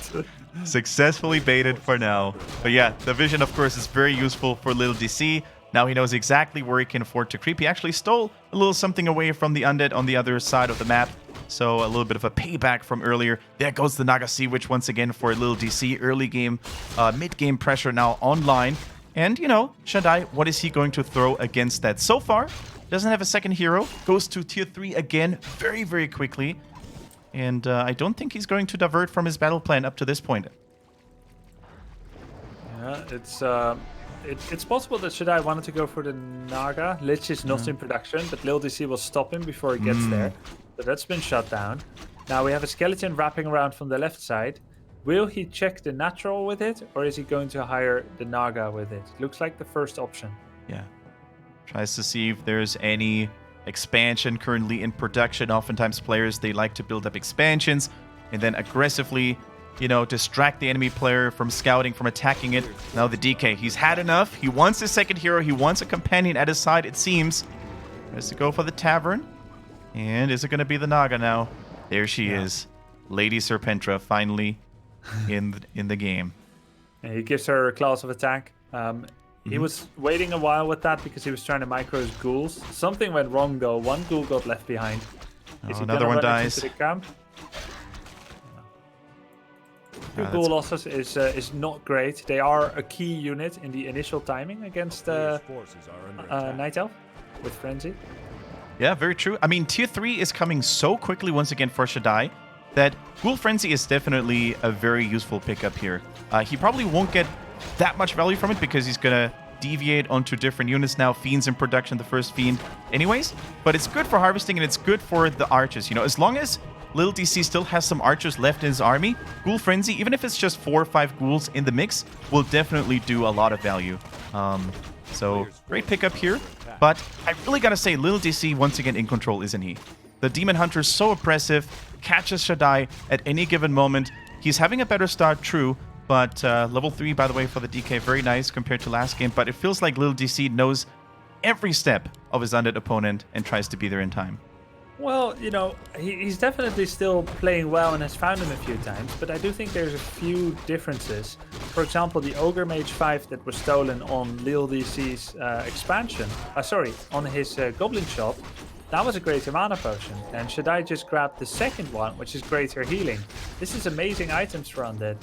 Successfully baited for now. But yeah, the vision, of course, is very useful for LiiLD.C. Now he knows exactly where he can afford to creep. He actually stole a little something away from the Undead on the other side of the map. So a little bit of a payback from earlier. There goes the Naga Sea Witch once again for LiiLD.C. Early game, mid-game pressure now online. And, you know, ShaDai, what is he going to throw against that? So far, doesn't have a second hero. Goes to tier 3 again very, very quickly. And I don't think he's going to divert from his battle plan up to this point. Yeah, it's possible that ShaDai wanted to go for the Naga. Lich is not in production, but LiiLD.C will stop him before he gets there. So that's been shut down. Now we have a skeleton wrapping around from the left side. Will he check the natural with it, or is he going to hire the Naga with it? Looks like the first option. Yeah. Tries to see if there's any expansion currently in production. Oftentimes players, they like to build up expansions and then aggressively, you know, distract the enemy player from scouting, from attacking it. Now the DK, he's had enough. He wants a second hero. He wants a companion at his side, it seems. Tries to go for the Tavern. And is it going to be the Naga now? There she is. Lady Serpentra finally in the game. And he gives her a class of attack. He was waiting a while with that because he was trying to micro his ghouls. Something went wrong though. One ghoul got left behind. Oh, another one dies. Into the camp? Ghoul losses is not great. They are a key unit in the initial timing against Nightelf with Frenzy. Yeah, very true. I mean, tier 3 is coming so quickly once again for ShaDai that Ghoul Frenzy is definitely a very useful pickup here. He probably won't get that much value from it because he's going to deviate onto different units now. Fiend's in production, the first Fiend anyways. But it's good for harvesting and it's good for the archers. You know, as long as LiiLD.C still has some archers left in his army, Ghoul Frenzy, even if it's just 4 or 5 ghouls in the mix, will definitely do a lot of value. So, great pickup here. But I really gotta say, LiiLD.C once again in control, isn't he? The Demon Hunter is so oppressive, catches ShaDai at any given moment. He's having a better start, true, but level 3, by the way, for the DK, very nice compared to last game. But it feels like LiiLD.C knows every step of his Undead opponent and tries to be there in time. Well, you know, he's definitely still playing well and has found him a few times, but I do think there's a few differences. For example, the Ogre Mage 5 that was stolen on LiiLD.C's expansion, on his Goblin shop, that was a greater mana potion. And ShaDai just grabbed the second one, which is greater healing. This is amazing items for Undead.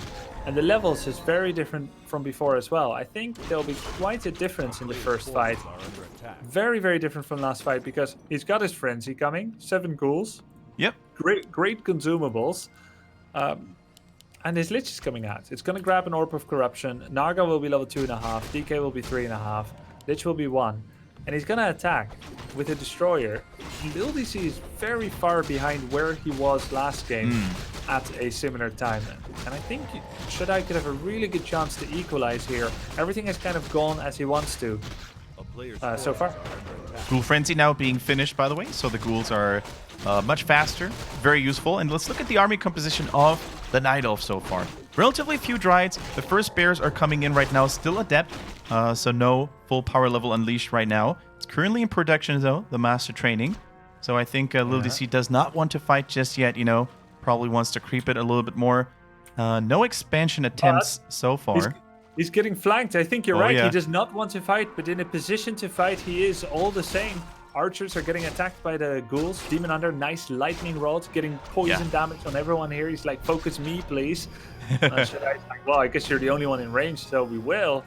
And the levels is very different from before as well. I think there'll be quite a difference in the first fight. Very, very different from last fight because he's got his Frenzy coming. 7 ghouls. Yep. Great consumables. And his Lich is coming out. It's going to grab an Orb of Corruption. Naga will be level 2.5. DK will be 3.5. Lich will be 1. And he's going to attack with a Destroyer. LiiLD.C is very far behind where he was last game at a similar time. And I think ShaDai could have a really good chance to equalize here. Everything has kind of gone as he wants to so far. Ghoul Frenzy now being finished, by the way, so the ghouls are much faster, very useful. And let's look at the army composition of the Night Elf so far. Relatively few Dryads. The first Bears are coming in right now, still Adept, so no full power level unleashed right now. It's currently in production, though, the Master Training. So I think LiiLD.C does not want to fight just yet, you know. Probably wants to creep it a little bit more. No expansion attempts so far. He's getting flanked. I think you're right. Yeah. He does not want to fight, but in a position to fight, he is all the same. archers are getting attacked by the ghouls. Demon Hunter, nice lightning rod, getting poison damage on everyone here. He's like, focus me, please. ShaDai's like, well, I guess you're the only one in range, so we will.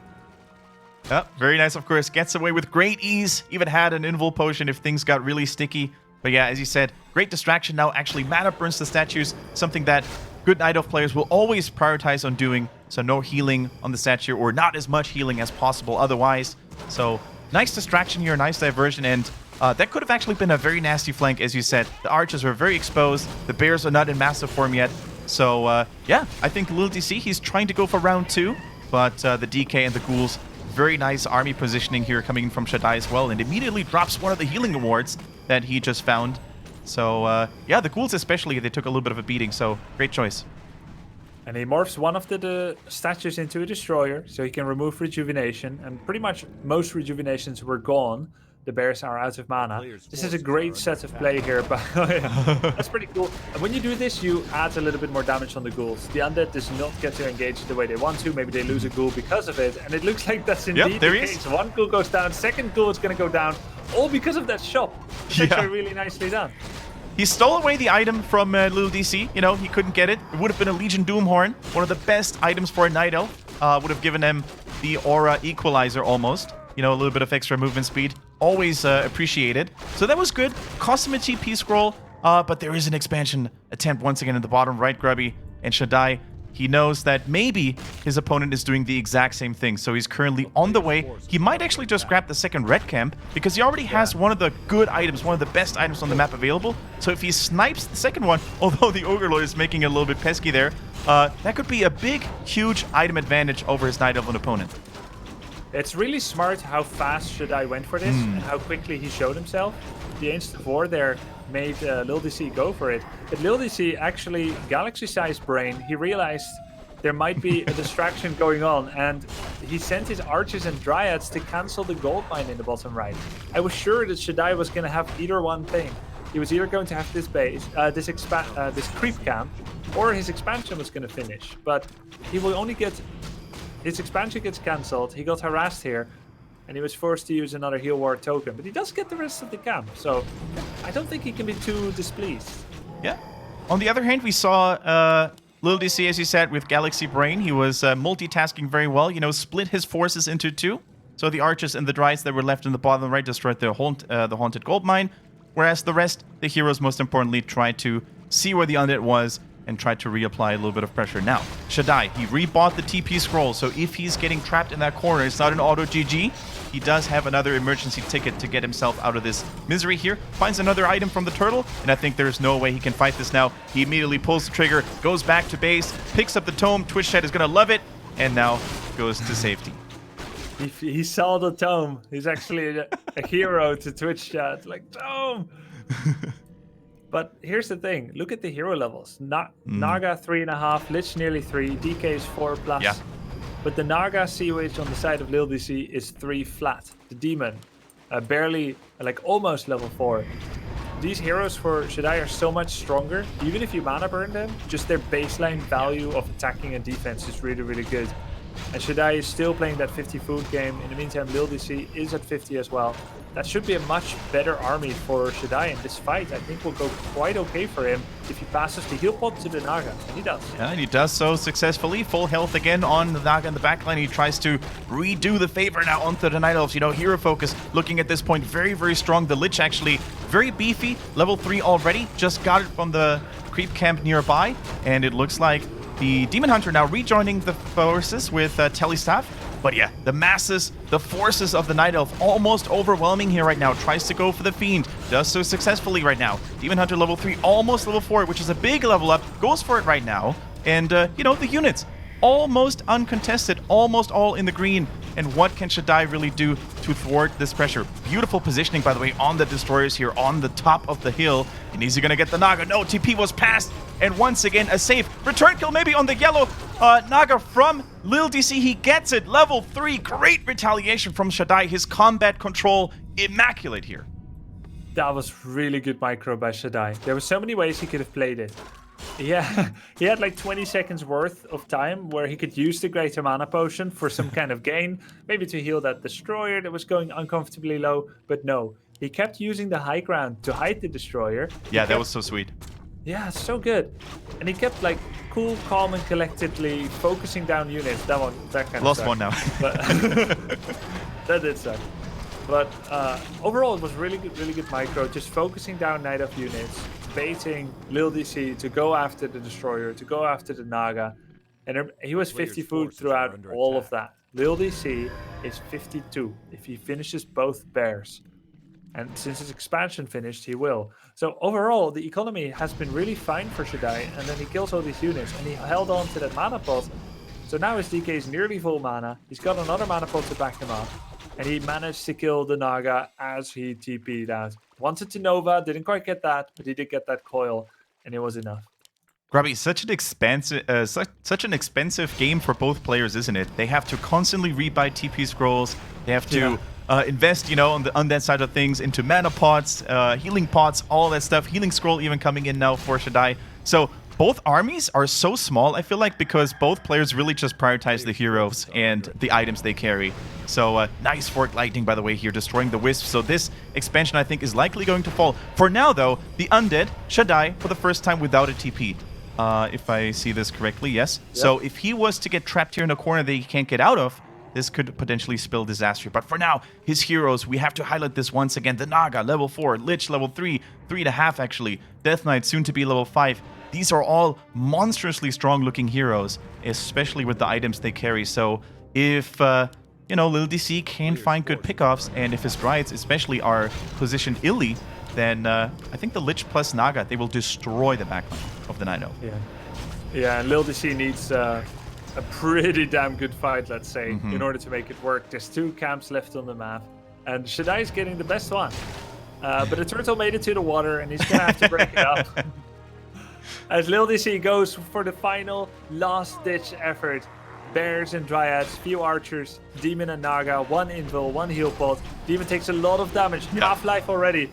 Very nice, of course. Gets away with great ease. Even had an invul potion if things got really sticky. But yeah, as you said, great distraction now. Actually, mana burns the statues, something that good Night Elf players will always prioritize on doing. So no healing on the statue, or not as much healing as possible otherwise. So nice distraction here, nice diversion, and that could have actually been a very nasty flank, as you said. The archers are very exposed. The bears are not in massive form yet. So yeah, I think LiiLD.C, he's trying to go for round 2, but the DK and the ghouls, very nice army positioning here coming in from ShaDai as well, and immediately drops one of the healing awards that he just found. So yeah, the ghouls especially, they took a little bit of a beating, so great choice. And he morphs one of the statues into a destroyer, so he can remove rejuvenation, and pretty much most rejuvenations were gone. The bears are out of mana. This is a great set of play here, but that's pretty cool. And when you do this, you add a little bit more damage on the ghouls. The undead does not get to engage the way they want to. Maybe they lose a ghoul because of it, and it looks like that's indeed the case. One ghoul goes down, second ghoul is going to go down, all because of that shop. It's actually really nicely done. He stole away the item from LiiLD.C. You know, he couldn't get it. It would have been a Legion Doomhorn, one of the best items for a Night Elf. Would have given him the aura equalizer almost. You know, a little bit of extra movement speed. Always appreciated. So that was good. Cost him a TP scroll, but there is an expansion attempt once again in the bottom right, Grubby. And ShaDai, he knows that maybe his opponent is doing the exact same thing. So he's currently on the way. He might actually just grab the second red camp because he already has one of the good items, one of the best items on the map available. So if he snipes the second one, although the Ogre Lord is making it a little bit pesky there, that could be a big, huge item advantage over his Night Elven opponent. It's really smart how fast ShaDai went for this and how quickly he showed himself. The Ancient of War there made LiiLD.C go for it. But LiiLD.C actually, galaxy-sized brain, he realized there might be a distraction going on, and he sent his archers and dryads to cancel the gold mine in the bottom right. I was sure that ShaDai was going to have either one thing. He was either going to have this base, this creep camp, or his expansion was going to finish. But he will only get... His expansion gets cancelled, he got harassed here, and he was forced to use another heal ward token. But he does get the rest of the camp, so I don't think he can be too displeased. Yeah. On the other hand, we saw LiiLD.C, as you said, with Galaxy Brain. He was multitasking very well, you know, split his forces into two. So the archers and the dryads that were left in the bottom right destroyed the haunted gold mine, whereas the rest, the heroes most importantly, tried to see where the undead was and tried to reapply a little bit of pressure. Now, ShaDai, he rebought the TP scroll, so if he's getting trapped in that corner, it's not an auto GG. He does have another emergency ticket to get himself out of this misery here. Finds another item from the turtle, and I think there's no way he can fight this now. He immediately pulls the trigger, goes back to base, picks up the tome. Twitch chat is going to love it, and now goes to safety. He saw the tome. He's actually a hero to Twitch chat. Like, tome! But here's the thing. Look at the hero levels. Naga 3.5, Lich nearly 3, DK is 4+. Yeah. But the Naga COH on the side of LiiLD.C is 3 flat. The Demon, barely, like almost level 4. These heroes for ShaDai are so much stronger. Even if you mana burn them, just their baseline value of attacking and defense is really, really good. And ShaDai is still playing that 50 food game. In the meantime, LiiLD.C is at 50 as well. That should be a much better army for ShaDai in this fight. I think will go quite okay for him if he passes the heal pod to the Naga, and he does. Yeah, and he does so successfully. Full health again on the Naga in the backline. He tries to redo the favor now onto the Night Elves. You know, hero focus looking at this point very, very strong. The Lich actually very beefy, level 3 already. Just got it from the creep camp nearby, and it looks like the Demon Hunter now rejoining the forces with Telestaff. But yeah, the masses, the forces of the Night Elf almost overwhelming here right now. Tries to go for the Fiend. Does so successfully right now. Demon Hunter level 3, almost level 4, which is a big level up. Goes for it right now. And, you know, the units, almost uncontested, almost all in the green. And what can ShaDai really do to thwart this pressure? Beautiful positioning, by the way, on the destroyers here on the top of the hill. And is he going to get the Naga? No, TP was passed. And once again, a safe return kill maybe on the yellow Naga from LiiLD.C. He gets it. Level 3. Great retaliation from ShaDai. His combat control immaculate here. That was really good micro by ShaDai. There were so many ways he could have played it. Yeah, he had like 20 seconds worth of time where he could use the Greater Mana Potion for some kind of gain, maybe to heal that Destroyer that was going uncomfortably low, but no. He kept using the high ground to hide the destroyer. Yeah, that was so sweet. Yeah, so good. And he kept like cool, calm, and collectedly focusing down units. That kind Lost of one now. But that did suck. But overall, it was really good micro. Just focusing down Nightelf units, baiting LiiLD.C to go after the destroyer, to go after the Naga. And he was 50 food throughout all of that. LiiLD.C is 52 if he finishes both bears. And since his expansion finished, he will. So overall, the economy has been really fine for ShaDai, and then he kills all these units, and he held on to that mana pot. So now his DK is nearly full mana. He's got another mana pot to back him up, and he managed to kill the Naga as he TP'd out. Wanted to Nova, didn't quite get that, but he did get that coil, and it was enough. Grubby, such an expensive game for both players, isn't it? They have to constantly rebuy TP scrolls. They have to invest, you know, on that side of things into mana pots, healing pots, all that stuff. Healing scroll even coming in now for ShaDai. So both armies are so small, I feel like, because both players really just prioritize the heroes and the items they carry. So nice Fork Lightning, by the way, here, destroying the Wisp. So this expansion, I think, is likely going to fall. For now, though, the Undead, ShaDai, for the first time without a TP. If I see this correctly, yes. Yep. So if he was to get trapped here in a corner that he can't get out of, this could potentially spell disaster. But for now, his heroes, we have to highlight this once again. The Naga, level 4. Lich, level 3. 3.5, actually. Death Knight, soon to be level 5. These are all monstrously strong-looking heroes, especially with the items they carry. So if, you know, LiiLD.C can find good pickoffs, and if his Dryads especially are positioned illy, then I think the Lich plus Naga, they will destroy the backline of the Nightelf. Yeah, and LiiLD.C needs a pretty damn good fight, let's say, in order to make it work. There's 2 camps left on the map, and ShaDai is getting the best one. But the turtle made it to the water, and he's going to have to break it up. As LiiLD.C goes for the final last-ditch effort. Bears and Dryads, few archers, Demon and Naga, 1 invul, 1 heal pot. Demon takes a lot of damage, half-life already.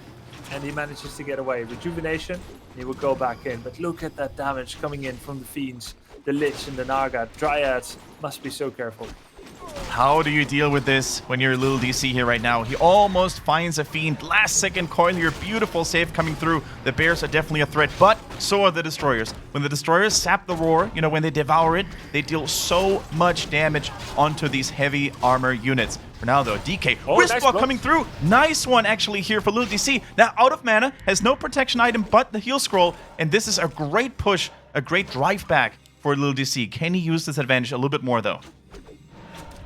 And he manages to get away. Rejuvenation, he will go back in. But look at that damage coming in from the Fiends, the Lich and the Naga. Dryads must be so careful. How do you deal with this when you're LiiLD.C here right now? He almost finds a Fiend. Last second coil here. Beautiful save coming through. The Bears are definitely a threat, but so are the Destroyers. When the Destroyers sap the Roar, you know, when they devour it, they deal so much damage onto these heavy armor units. For now, though, DK. Wisp nice coming through. Nice one, actually, here for LiiLD.C. Now, out of mana, has no protection item but the heal scroll, and this is a great push, a great drive back for LiiLD.C. Can he use this advantage a little bit more, though?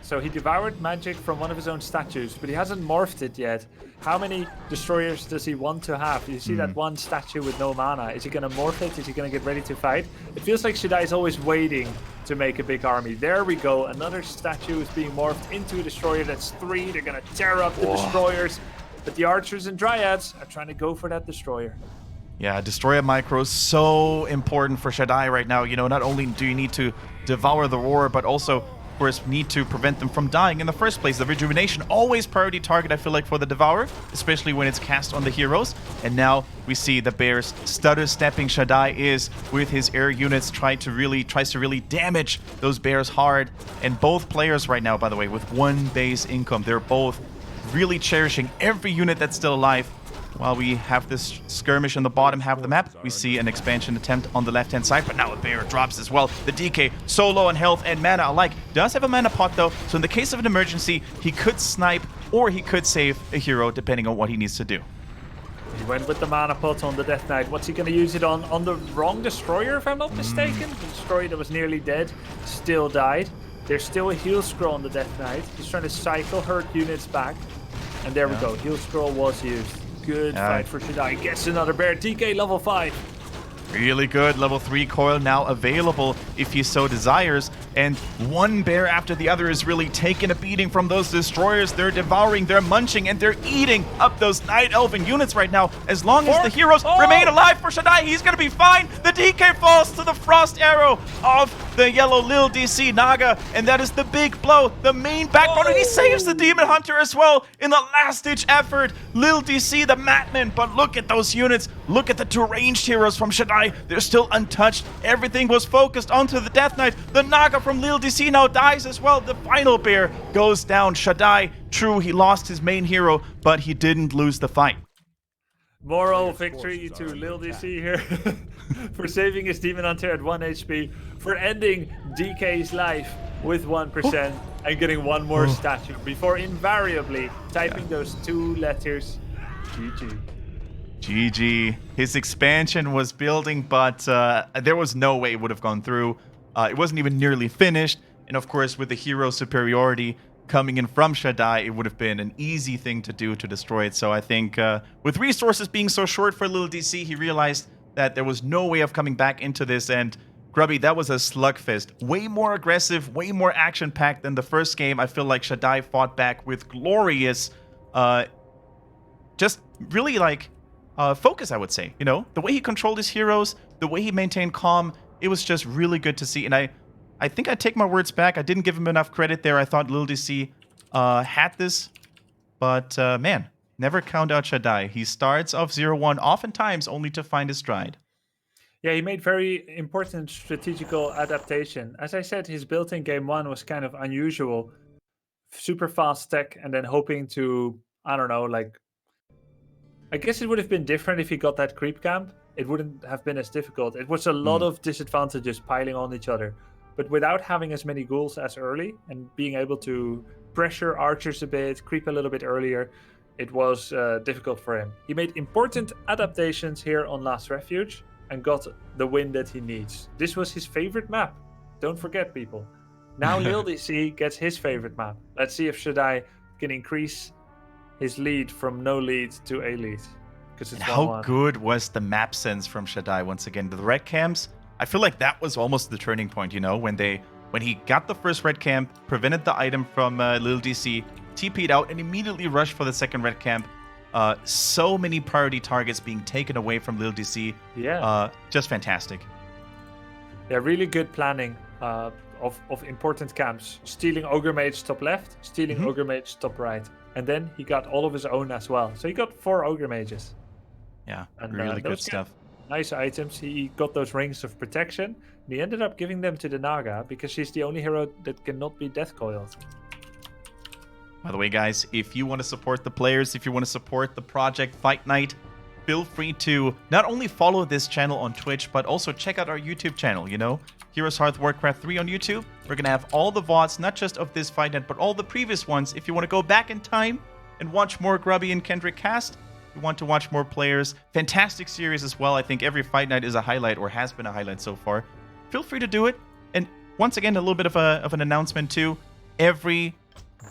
So he devoured magic from one of his own statues, but he hasn't morphed it yet. How many destroyers does he want to have? You see that one statue with no mana. Is he going to morph it? Is he going to get ready to fight? It feels like ShaDai is always waiting to make a big army. There we go. Another statue is being morphed into a destroyer. That's 3. They're going to tear up the destroyers. But the archers and Dryads are trying to go for that destroyer. Yeah, Destroyer micro is so important for ShaDai right now. You know, not only do you need to devour the Roar, but also, of course, need to prevent them from dying in the first place. The Rejuvenation, always priority target, I feel like, for the Devourer, especially when it's cast on the heroes. And now we see the Bears stutter-stepping. ShaDai is, with his air units, tries to really damage those Bears hard. And both players right now, by the way, with 1 base income, they're both really cherishing every unit that's still alive. While we have this skirmish on the bottom half of the map, we see an expansion attempt on the left-hand side, but now a Bear drops as well. The DK, so low on health and mana alike, does have a mana pot though, so in the case of an emergency, he could snipe or he could save a hero, depending on what he needs to do. He went with the mana pot on the Death Knight. What's he going to use it on? On the wrong destroyer, if I'm not mistaken? The destroyer that was nearly dead still died. There's still a heal scroll on the Death Knight. He's trying to cycle hurt units back. And there we go, heal scroll was used. Good fight for ShaDai. Gets another Bear. DK level 5. Really good. Level 3 coil now available if he so desires. And 1 Bear after the other is really taking a beating from those destroyers. They're devouring, they're munching, and they're eating up those Night Elven units right now. As long as the heroes remain alive for ShaDai, he's going to be fine. The DK falls to the Frost Arrow of the yellow LiiLD.C Naga, and that is the big blow, the main backbone, and he saves the Demon Hunter as well in the last-ditch effort. LiiLD.C, the Madman, but look at those units. Look at the two ranged heroes from ShaDai. They're still untouched. Everything was focused onto the Death Knight. The Naga from LiiLD.C now dies as well. The final bear goes down. ShaDai, true, he lost his main hero, but he didn't lose the fight. Moral victory to LiiLD.C here for saving his Demon Hunter at 1 HP, for ending DK's life with 1% and getting one more statue before invariably typing those 2 letters GG. GG. His expansion was building, but there was no way it would have gone through. It wasn't even nearly finished. And of course, with the hero superiority coming in from ShaDai, it would have been an easy thing to do to destroy it. So I think with resources being so short for LiiLD.C, he realized that there was no way of coming back into this. And Grubby, that was a slugfest. Way more aggressive, way more action-packed than the first game. I feel like ShaDai fought back with glorious, just really like focus, I would say. You know, the way he controlled his heroes, the way he maintained calm, it was just really good to see. And I think I take my words back. I didn't give him enough credit there. I thought LiiLD.C had this. But, man, never count out ShaDai. He starts off 0-1, oftentimes only to find his stride. Yeah, he made very important strategical adaptation. As I said, his build in game 1 was kind of unusual. Super fast tech, and then hoping to, I don't know, like... I guess it would have been different if he got that creep camp. It wouldn't have been as difficult. It was a lot of disadvantages piling on each other. But without having as many ghouls as early and being able to pressure archers a bit, creep a little bit earlier, it was difficult for him. He made important adaptations here on Last Refuge and got the win that he needs. This was his favorite map. Don't forget, people. Now LiiLD.C gets his favorite map. Let's see if ShaDai can increase his lead from no lead to a lead. Because it's how good was the map sense from ShaDai once again? The red camps, I feel like that was almost the turning point, you know, when he got the first red camp, prevented the item from LiiLD.C, TP'd out, and immediately rushed for the second red camp. So many priority targets being taken away from LiiLD.C. Yeah. Just fantastic. Yeah, really good planning of important camps. Stealing Ogre Mage top left, stealing Ogre Mage top right. And then he got all of his own as well. So he got 4 Ogre Mages. Yeah, and, really good stuff. Nice items. He got those rings of protection. And he ended up giving them to the Naga because she's the only hero that cannot be death coiled. By the way, guys, if you want to support the players, if you want to support the project Fight Night, feel free to not only follow this channel on Twitch, but also check out our YouTube channel, you know? HeroesHearth Warcraft 3 on YouTube. We're going to have all the VODs, not just of this Fight Night, but all the previous ones. If you want to go back in time and watch more Grubby and Kendric cast, you want to watch more players. Fantastic series as well. I think every Fight Night is a highlight or has been a highlight so far. Feel free to do it. And once again, a little bit of an announcement too. Every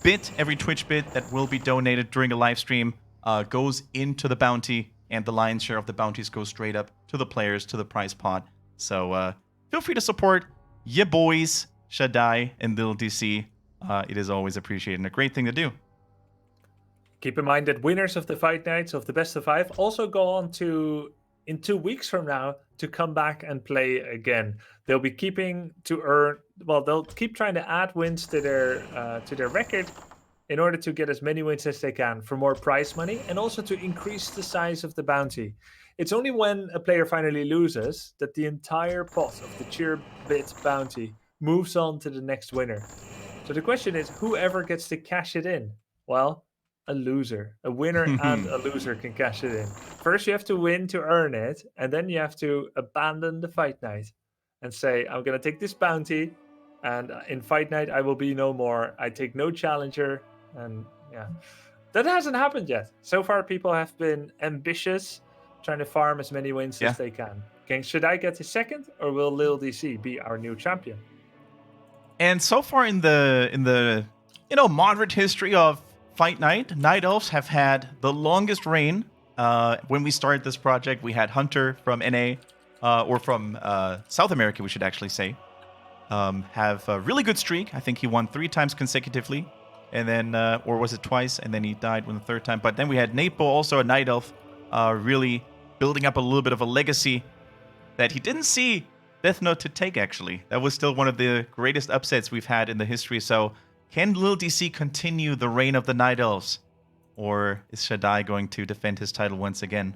Twitch bit that will be donated during a live stream goes into the bounty, and the lion's share of the bounties goes straight up to the players, to the prize pot. So feel free to support your boys, ShaDai and LiiLD.C. It is always appreciated and a great thing to do. Keep in mind that winners of the Fight Nights of the best of 5 also go on to, in 2 weeks from now, to come back and play again. They'll be keeping to earn, well, they'll keep trying to add wins to their record in order to get as many wins as they can for more prize money and also to increase the size of the bounty. It's only when a player finally loses that the entire pot of the cheer bit bounty moves on to the next winner. So the question is, whoever gets to cash it in? Well, a loser. A winner and a loser can cash it in. First, you have to win to earn it, and then you have to abandon the Fight Night and say, I'm going to take this bounty, and in Fight Night, I will be no more. I take no challenger, and yeah. That hasn't happened yet. So far, people have been ambitious, trying to farm as many wins as they can. Should I get a second, or will LiiLD.C be our new champion? And so far in the moderate history of Fight Night, Night Elves have had the longest reign. When we started this project, we had Hunter from NA, or from South America, we should actually say, have a really good streak. I think he won 3 times consecutively, and then, or was it twice, and then he died when the 3rd time. But then we had Natepo, also a Night Elf, really building up a little bit of a legacy that he didn't see Deathnote to take, actually. That was still one of the greatest upsets we've had in the history. So can LiiLD.C continue the reign of the Night Elves? Or is ShaDai going to defend his title once again?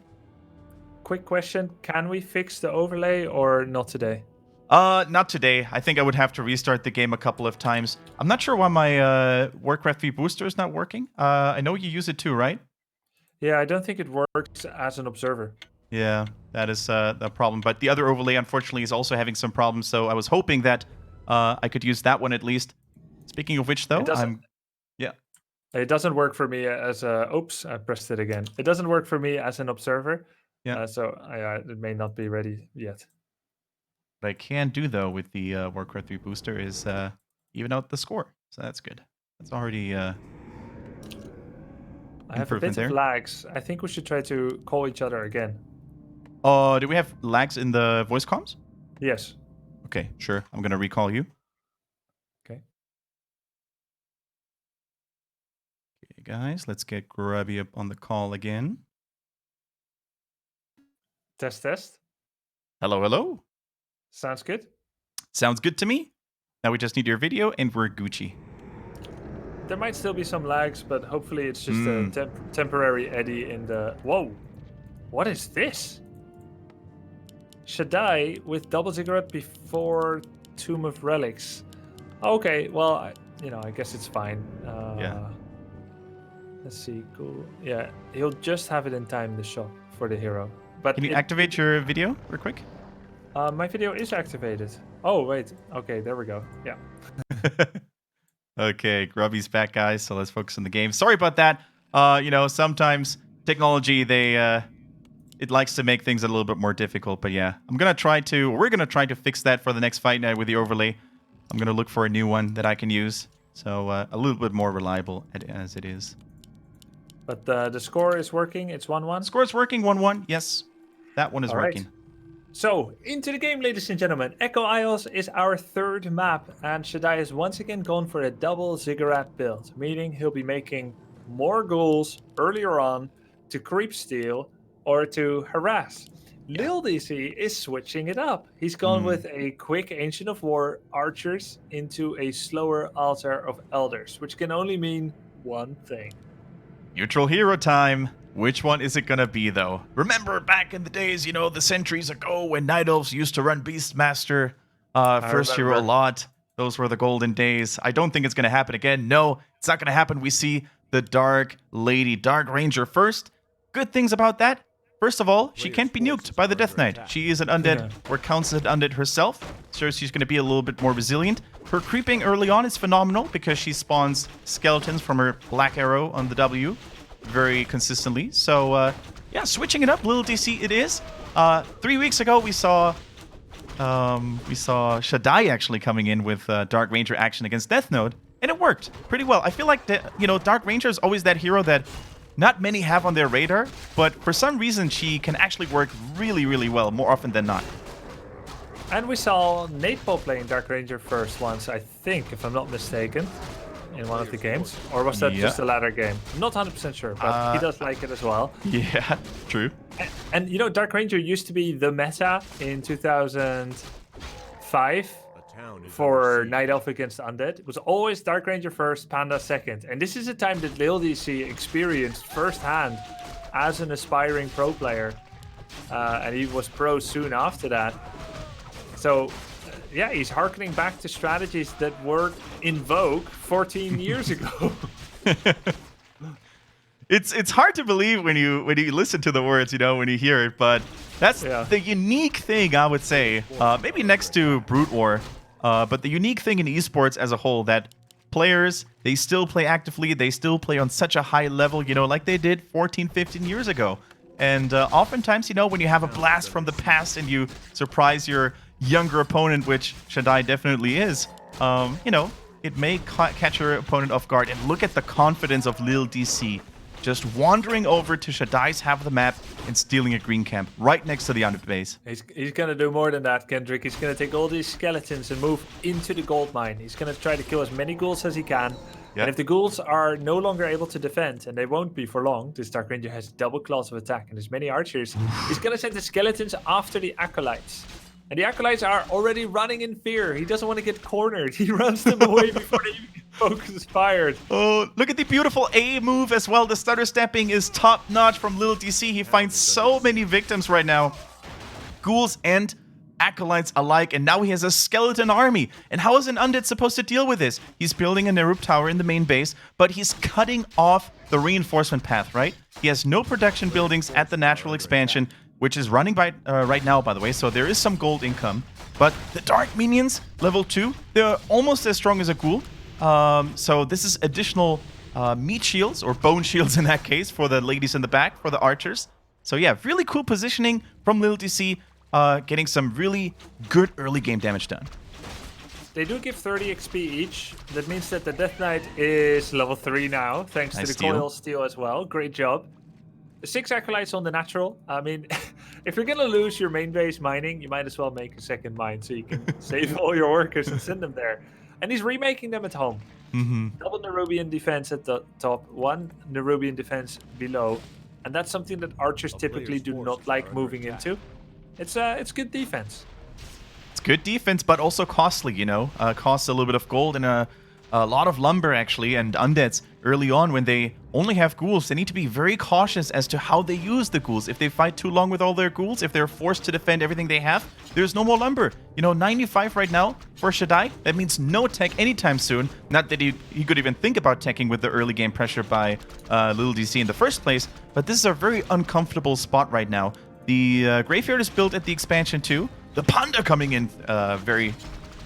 Quick question. Can we fix the overlay or not today? Not today. I think I would have to restart the game a couple of times. I'm not sure why my Warcraft V booster is not working. I know you use it too, right? Yeah, I don't think it works as an observer. Yeah, that is the problem. But the other overlay, unfortunately, is also having some problems. So I was hoping that I could use that one at least. Speaking of which, though, yeah. It doesn't work for me as a... Oops, I pressed it again. It doesn't work for me as an observer. Yeah. So it may not be ready yet. What I can do, though, with the Warcraft 3 booster is even out the score. So that's good. That's already I have a bit of lags. I think we should try to call each other again. Oh, do we have lags in the voice comms? Yes. Okay, sure. I'm going to recall you. Okay. Okay, guys, let's get Grubby up on the call again. Test, test. Hello, hello. Sounds good. Sounds good to me. Now we just need your video and we're Gucci. There might still be some lags, but hopefully it's just a temporary eddy in the... Whoa! What is this? ShaDai with double ziggurat before Tomb of Relics. Okay, well, I guess it's fine. Yeah. Let's see, cool. Yeah, he'll just have it in time, the shot for the hero. But can you activate your video real quick? My video is activated. Oh, wait. Okay, there we go. Yeah. Okay, Grubby's back, guys, so let's focus on the game. Sorry about that. Sometimes technology, it likes to make things a little bit more difficult, but yeah. we're gonna try to fix that for the next fight night with the overlay. I'm gonna look for a new one that I can use, so a little bit more reliable as it is. But the score is working, it's 1-1? Score's working, 1-1, yes. That one is working. Right. So, into the game, ladies and gentlemen. Echo Isles is our third map, and ShaDai has once again gone for a double ziggurat build, meaning he'll be making more ghouls earlier on to creep steal or to harass. LiiLD.C is switching it up. He's gone with a quick Ancient of War archers into a slower Altar of Elders, which can only mean one thing. Neutral hero time. Which one is it gonna be, though? Remember back in the days, the centuries ago when Night Elves used to run Beastmaster first hero a lot. Those were the golden days. I don't think it's gonna happen again. No, it's not gonna happen. We see the Dark Lady, Dark Ranger first. Good things about that. First of all, she can't be nuked by the Death Knight. She is an undead, or counts as an undead herself, so she's going to be a little bit more resilient. Her creeping early on is phenomenal because she spawns skeletons from her Black Arrow on the W very consistently. So, yeah, switching it up, LiiLD.C it is. 3 weeks ago, we saw ShaDai actually coming in with Dark Ranger action against Deathnote, and it worked pretty well. I feel like, Dark Ranger is always that hero that not many have on their radar, but for some reason she can actually work really, really well, more often than not. And we saw Nightelf playing Dark Ranger first once, I think, if I'm not mistaken, in one of the games. Or was that just a latter game? I'm not 100% sure, but he does like it as well. Yeah, true. And Dark Ranger used to be the meta in 2005. For Nightelf against Undead. It was always Dark Ranger first, Panda second. And this is a time that LiiLD.C experienced firsthand as an aspiring pro player. And he was pro soon after that. So, yeah, he's harkening back to strategies that were in vogue 14 years ago. It's hard to believe when you listen to the words, when you hear it, but that's the unique thing, I would say. Maybe next to Brute War. But the unique thing in esports as a whole, that players, they still play actively, they still play on such a high level, like they did 14, 15 years ago. And oftentimes, when you have a blast from the past and you surprise your younger opponent, which ShaDai definitely is, it may catch your opponent off guard. And look at the confidence of LiiLD.C. Just wandering over to ShaDai's half of the map and stealing a green camp right next to the Undead base. He's going to do more than that, Kendric. He's going to take all these skeletons and move into the gold mine. He's going to try to kill as many ghouls as he can. Yep. And if the ghouls are no longer able to defend, and they won't be for long, this Dark Ranger has double claws of attack and there's many archers, he's going to send the skeletons after the acolytes. And the Acolytes are already running in fear. He doesn't want to get cornered. He runs them away before they even get focus fired. Oh, look at the beautiful A move as well. The stutter stepping is top-notch from LiiLD.C. He finds so many victims right now. Ghouls and Acolytes alike, and now he has a skeleton army. And how is an Undead supposed to deal with this? He's building a Nerub tower in the main base, but he's cutting off the reinforcement path, right? He has no production buildings at the natural expansion, which is running by right now, by the way, so there is some gold income. But the Dark Minions, level 2, they're almost as strong as a Ghoul. So this is additional meat shields, or bone shields in that case, for the ladies in the back, for the archers. So yeah, really cool positioning from LiiLD.C, getting some really good early game damage done. They do give 30 XP each. That means that the Death Knight is level 3 now, thanks to the coil steal as well. Great job. 6 Acolytes on the natural. I mean, if you're going to lose your main base mining, you might as well make a second mine so you can save all your workers and send them there. And he's remaking them at home. Double Nerubian defense at the top, 1 Nerubian defense below. And that's something that archers typically do not like moving into. It's good defense. It's good defense, but also costly, you know. Costs a little bit of gold and a lot of lumber, actually. And Undeads, early on, when they only have ghouls, they need to be very cautious as to how they use the ghouls. If they fight too long with all their ghouls, if they're forced to defend everything they have, there's no more lumber. You know, 95 right now for ShaDai. That means no tech anytime soon. Not that he could even think about teching with the early game pressure by LiiLD.C in the first place, but this is a very uncomfortable spot right now. The Graveyard is built at the expansion too. The Panda coming in very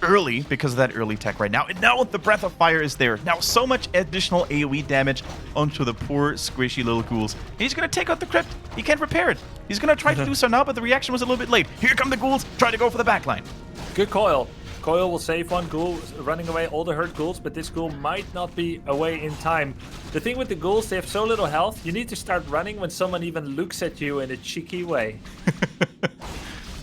early because of that early tech right now. And now the Breath of Fire is there. Now so much additional AoE damage onto the poor squishy little ghouls. And he's going to take out the crypt. He can't repair it. He's going to try to do so now, but the reaction was a little bit late. Here come the ghouls. Try to go for the backline. Good coil. Coil will save one ghoul, running away all the hurt ghouls, but this ghoul might not be away in time. The thing with the ghouls, they have so little health, you need to start running when someone even looks at you in a cheeky way.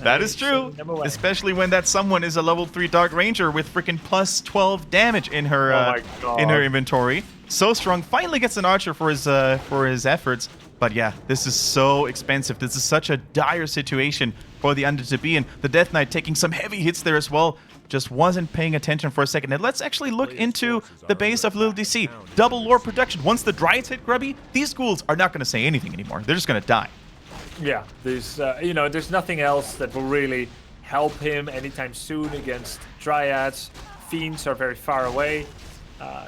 That is true, especially when that someone is a level 3 Dark Ranger with freaking plus 12 damage in her inventory. So strong. Finally gets an archer for his efforts. But yeah, this is so expensive. This is such a dire situation for the Undead to be in. The Death Knight taking some heavy hits there as well. Just wasn't paying attention for a second. And let's actually look into the base of LiiLD.C. Double lore production. Once the Dryads hit Grubby, these ghouls are not going to say anything anymore. They're just going to die. Yeah, there's there's nothing else that will really help him anytime soon against Dryads. Fiends are very far away.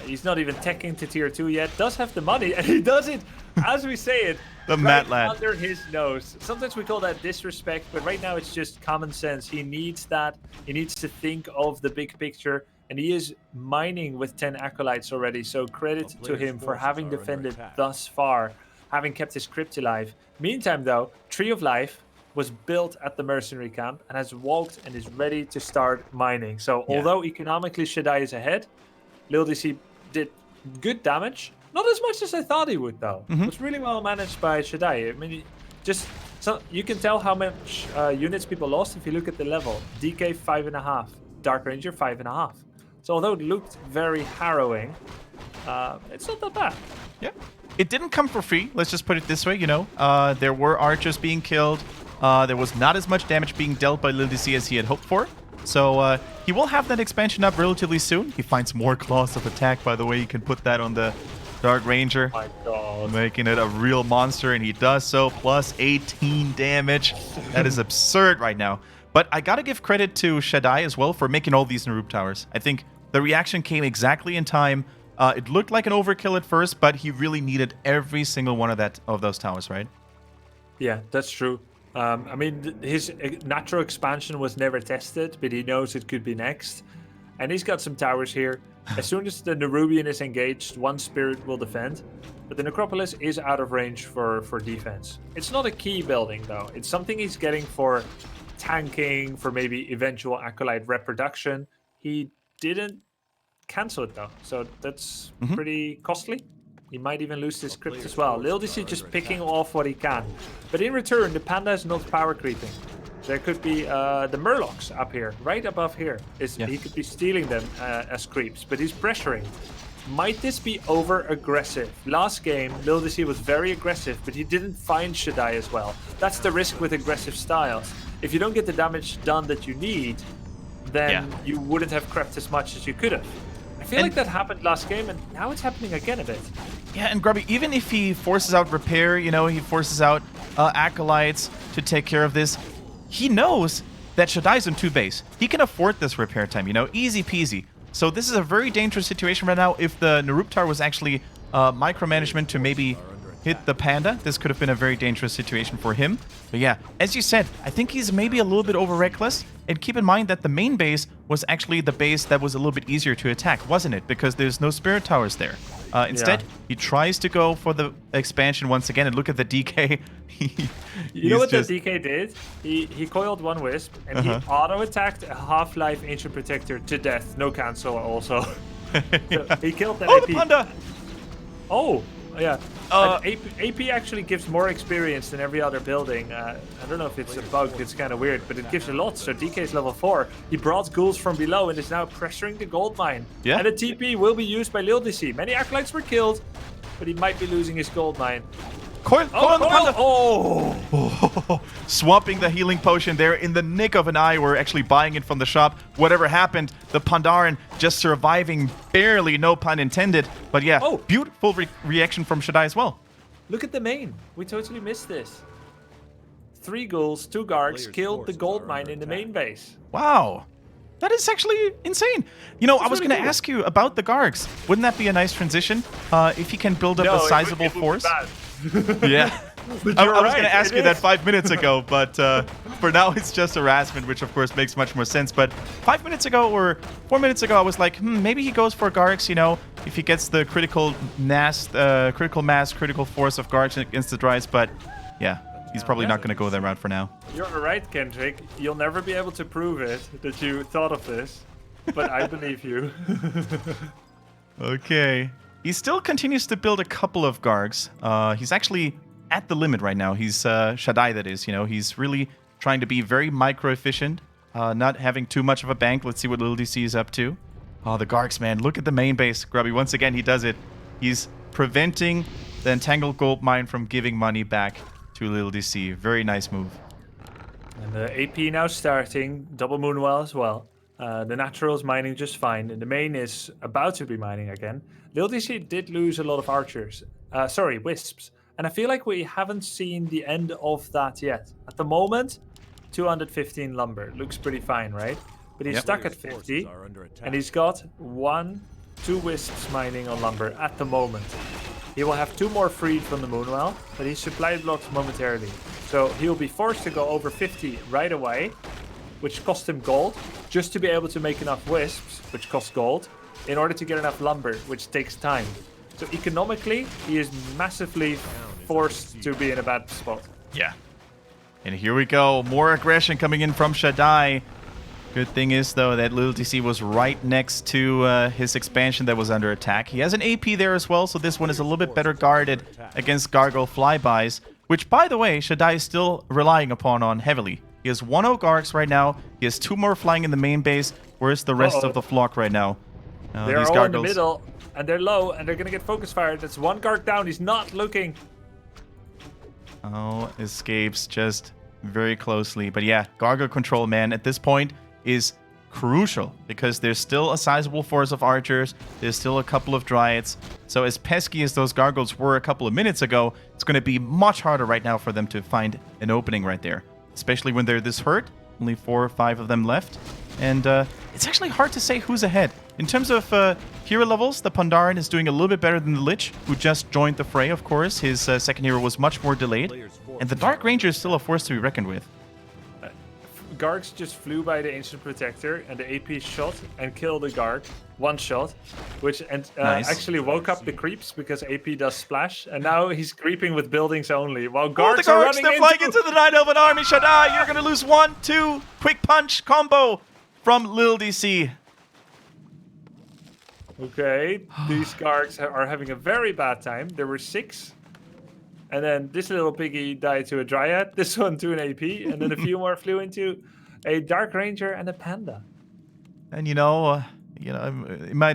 He's not even teching to tier 2 yet. Does have the money, and he does it, as we say it, the right Mad Lad under his nose. Sometimes we call that disrespect, but right now it's just common sense. He needs that. He needs to think of the big picture, and he is mining with 10 Acolytes already, so credit to him for having defended thus far, having kept his crypt alive. Meantime, though, Tree of Life was built at the mercenary camp and has walked and is ready to start mining. So although economically ShaDai is ahead, LiiLD.C did good damage. Not as much as I thought he would, though. It was really well managed by ShaDai. I mean, you can tell how much units people lost if you look at the level. DK 5.5, Dark Ranger 5.5. So although it looked very harrowing, it's not that bad. Yeah. It didn't come for free, let's just put it this way, you know. There were archers being killed. There was not as much damage being dealt by LiiLD.C as he had hoped for. So he will have that expansion up relatively soon. He finds more claws of attack, by the way. You can put that on the Dark Ranger. Oh my God. Making it a real monster, and he does so. Plus 18 damage. That is absurd right now. But I gotta give credit to ShaDai as well for making all these Nerub towers. I think the reaction came exactly in time. It looked like an overkill at first, but he really needed every single one of those towers, right? Yeah, that's true. I mean, his natural expansion was never tested, but he knows it could be next. And he's got some towers here. As soon as the Nerubian is engaged, one spirit will defend. But the Necropolis is out of range for defense. It's not a key building, though. It's something he's getting for tanking, for maybe eventual Acolyte reproduction. He didn't cancel it, though. So that's pretty costly. He might even lose this crypt as well. LiiLD.C just picking off what he can. But in return, the Panda is not power creeping. There could be the Murlocs up here, right above here. He could be stealing them as creeps, but he's pressuring. Might this be over-aggressive? Last game, LiiLD.C was very aggressive, but he didn't find ShaDai as well. That's the risk with aggressive styles. if you don't get the damage done that you need, then you wouldn't have crept as much as you could have. I feel like that happened last game, and now it's happening again a bit. Yeah, and Grubby, even if he forces out repair, you know, he forces out acolytes to take care of this, he knows that ShaDai's on 2 base. He can afford this repair time, you know, easy peasy. So this is a very dangerous situation right now. If the Naruptar was actually micromanagement to maybe hit the Panda, this could have been a very dangerous situation for him. But yeah, as you said, I think he's maybe a little bit over reckless. And keep in mind that the main base was actually the base that was a little bit easier to attack, wasn't it? Because there's no spirit towers there. Instead, he tries to go for the expansion once again, and look at the DK. You know what the DK did? He coiled 1 Wisp, and he auto-attacked a Half-Life Ancient Protector to death. No cancel also. So he killed that AP. The Panda! Oh, yeah. AP actually gives more experience than every other building. I don't know if it's a bug, it's kind of weird, but it gives a lot. So DK's level 4. He brought ghouls from below and is now pressuring the gold mine. Yeah. And the TP will be used by LiiLD.C. Many acolytes were killed, but he might be losing his gold mine. Coil on the Panda! Oh! Swapping the healing potion there in the nick of an eye. We're actually buying it from the shop. Whatever happened, the Pandaren just surviving barely, no pun intended. But yeah, beautiful reaction from ShaDai as well. Look at the main. We totally missed this. 3 ghouls, 2 Gargs killed the gold mine in the main base. Wow. That is actually insane. You know, I was going to ask you about the Gargs. Wouldn't that be a nice transition? If he can build up a sizable force. Yeah. I was going to ask you that 5 minutes ago, but for now it's just harassment, which of course makes much more sense. But 5 minutes ago or 4 minutes ago, I was like, maybe he goes for Gargs, you know, if he gets the critical mass, critical force of Gargs against the Dries. But yeah, he's probably not going to go that route for now. You're right, Kendric. You'll never be able to prove it that you thought of this, but I believe you. Okay. He still continues to build a couple of Gargs. He's actually at the limit right now. He's ShaDai, that is. You know, he's really trying to be very micro-efficient, not having too much of a bank. Let's see what LiiLD.C is up to. Oh, the Gargs, man. Look at the main base. Grubby, once again, he does it. He's preventing the Entangled Gold Mine from giving money back to LiiLD.C. Very nice move. And the AP now starting. Double Moonwell as well. The Natural's mining just fine. And the main is about to be mining again. LiiLD.C did lose a lot of archers. Wisps. And I feel like we haven't seen the end of that yet. At the moment, 215 lumber. Looks pretty fine, right? But he's stuck at 50. And he's got 2 wisps mining on lumber at the moment. He will have 2 more freed from the Moonwell, but he's supply blocked momentarily. So he'll be forced to go over 50 right away, which cost him gold, just to be able to make enough wisps, which costs gold, in order to get enough lumber, which takes time. So economically, he is massively forced to be in a bad spot. Yeah. And here we go. More aggression coming in from ShaDai. Good thing is, though, that LiiLD.C was right next to his expansion that was under attack. He has an AP there as well, so this one is a little bit better guarded against Gargoyle flybys, which, by the way, ShaDai is still relying upon heavily. He has 1 Gargs right now. He has 2 more flying in the main base. Where's the rest of the flock right now? They're all Gargoyles in the middle, and they're low, and they're going to get focus fire. That's 1 Garg down. He's not looking. Oh, escapes just very closely. But yeah, Gargoyle control, man, at this point is crucial because there's still a sizable force of archers. There's still a couple of dryads. So as pesky as those gargoyles were a couple of minutes ago, it's going to be much harder right now for them to find an opening right there, especially when they're this hurt. Only 4 or 5 of them left. And it's actually hard to say who's ahead. In terms of hero levels, the Pandaren is doing a little bit better than the Lich, who just joined the fray, of course. His second hero was much more delayed. And the Dark Ranger is still a force to be reckoned with. Gargs just flew by the Ancient Protector, and the AP shot and killed the Garg. 1 shot, which nice. Actually woke up the creeps because AP does splash, and now he's creeping with buildings only. While Gargs are running they're flying into the Nightelf army. ShaDai, you're going to lose 1, 2, quick punch combo from LiiLD.C. Okay, these Gargs are having a very bad time. There were 6. And then this little piggy died to a Dryad, this one to an AP, and then a few more flew into a Dark Ranger and a Panda. And in my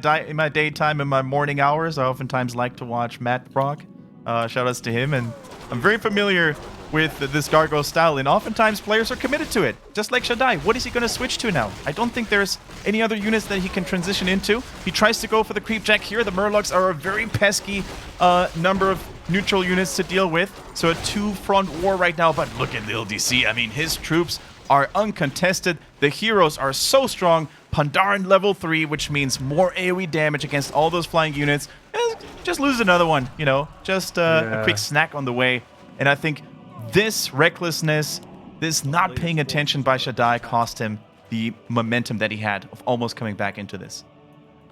daytime, in my morning hours, I oftentimes like to watch Matt Frog. Shout outs to him, and I'm very familiar with this Gargoyle style, and oftentimes players are committed to it. Just like ShaDai, what is he going to switch to now? I don't think there's any other units that he can transition into. He tries to go for the Creep Jack here. The Murlocs are a very pesky number of neutral units to deal with. So a two-front war right now, but look at LiiLD.C. I mean, his troops are uncontested. The heroes are so strong. Pandaren level 3, which means more AoE damage against all those flying units. Just lose another one, you know, just a quick snack on the way. And I think this recklessness, this not paying attention by ShaDai cost him the momentum that he had of almost coming back into this.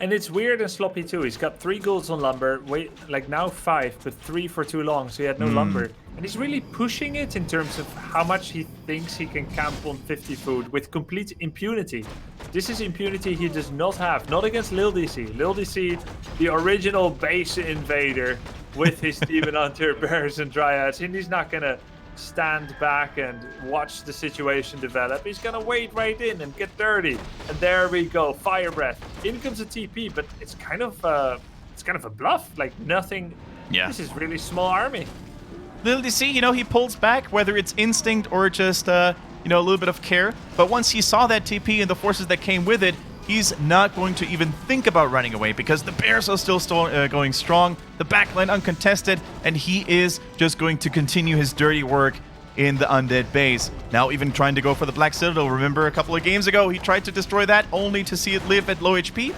And it's weird and sloppy too. He's got 3 golds on lumber, like now 5, but 3 for too long, so he had no lumber. And he's really pushing it in terms of how much he thinks he can camp on 50 food with complete impunity. This is impunity he does not have, not against LiiLD.C. LiiLD.C, the original base invader with his Demon Hunter, Bears and Dryads, and he's not gonna stand back and watch the situation develop. He's gonna wade right in and get dirty. And there we go, Fire Breath. In comes a TP, but it's kind of a bluff. Like nothing. Yeah. This is really small army. LiiLD.C, you know, he pulls back, whether it's instinct or just, you know, a little bit of care. But once he saw that TP and the forces that came with it, he's not going to even think about running away because the Bears are still going strong, the backline uncontested, and he is just going to continue his dirty work in the Undead base. Now even trying to go for the Black Citadel. Remember a couple of games ago, he tried to destroy that only to see it live at low HP.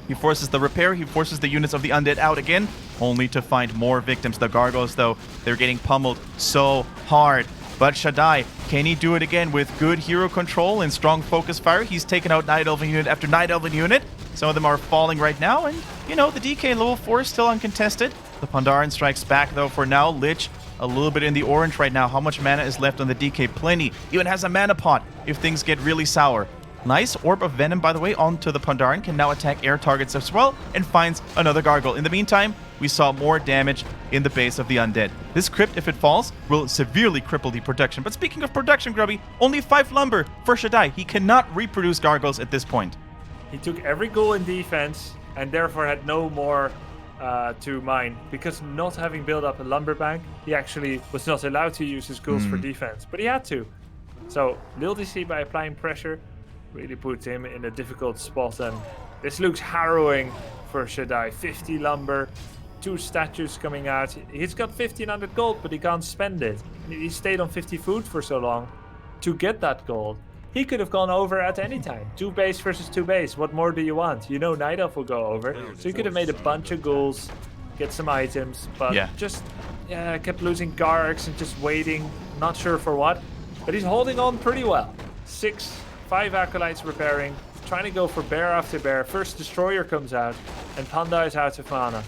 He forces the repair, he forces the units of the Undead out again, only to find more victims. The Gargoyles, though, they're getting pummeled so hard. But ShaDai, can he do it again with good hero control and strong focus fire? He's taken out Night Elven unit after Night Elven unit. Some of them are falling right now, and, you know, the DK level 4 is still uncontested. The Pandaren strikes back, though, for now. Lich, a little bit in the orange right now. How much mana is left on the DK? Plenty. Even has a mana pot if things get really sour. Nice Orb of Venom, by the way, onto the Pandaren. Can now attack air targets as well and finds another Gargoyle. In the meantime, we saw more damage in the base of the Undead. This crypt, if it falls, will severely cripple the production. But speaking of production, Grubby, only 5 lumber for ShaDai. He cannot reproduce Gargoyles at this point. He took every goal in defense and therefore had no more to mine. Because not having built up a lumber bank, he actually was not allowed to use his ghouls for defense. But he had to. So LiiLD.C, by applying pressure, really puts him in a difficult spot, and this looks harrowing for ShaDai. 50 lumber, 2 statues coming out. He's got 1500 gold, but he can't spend it. He stayed on 50 food for so long to get that gold. He could have gone over at any time. 2 base versus 2 base. What more do you want? You know Nightelf will go over. So he could have made a bunch of ghouls, get some items, but just kept losing Gargs and just waiting. Not sure for what. But he's holding on pretty well. 5 Acolytes repairing, trying to go for bear after bear. First Destroyer comes out, and Panda is out of mana.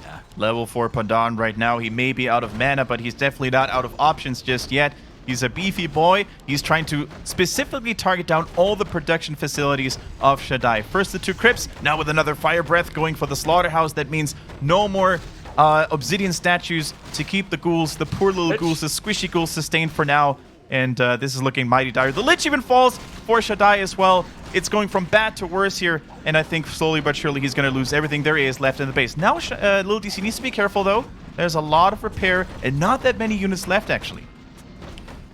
Yeah. Level 4 Pandaren right now. He may be out of mana, but he's definitely not out of options just yet. He's a beefy boy. He's trying to specifically target down all the production facilities of ShaDai. First the 2 crypts, now with another Fire Breath going for the Slaughterhouse. That means no more obsidian statues to keep the ghouls, the poor little ghouls, the squishy ghouls sustained for now. And this is looking mighty dire. The Lich even falls for ShaDai as well. It's going from bad to worse here. And I think slowly but surely he's going to lose everything there is left in the base. Now LiiLD.C needs to be careful though. There's a lot of repair and not that many units left actually.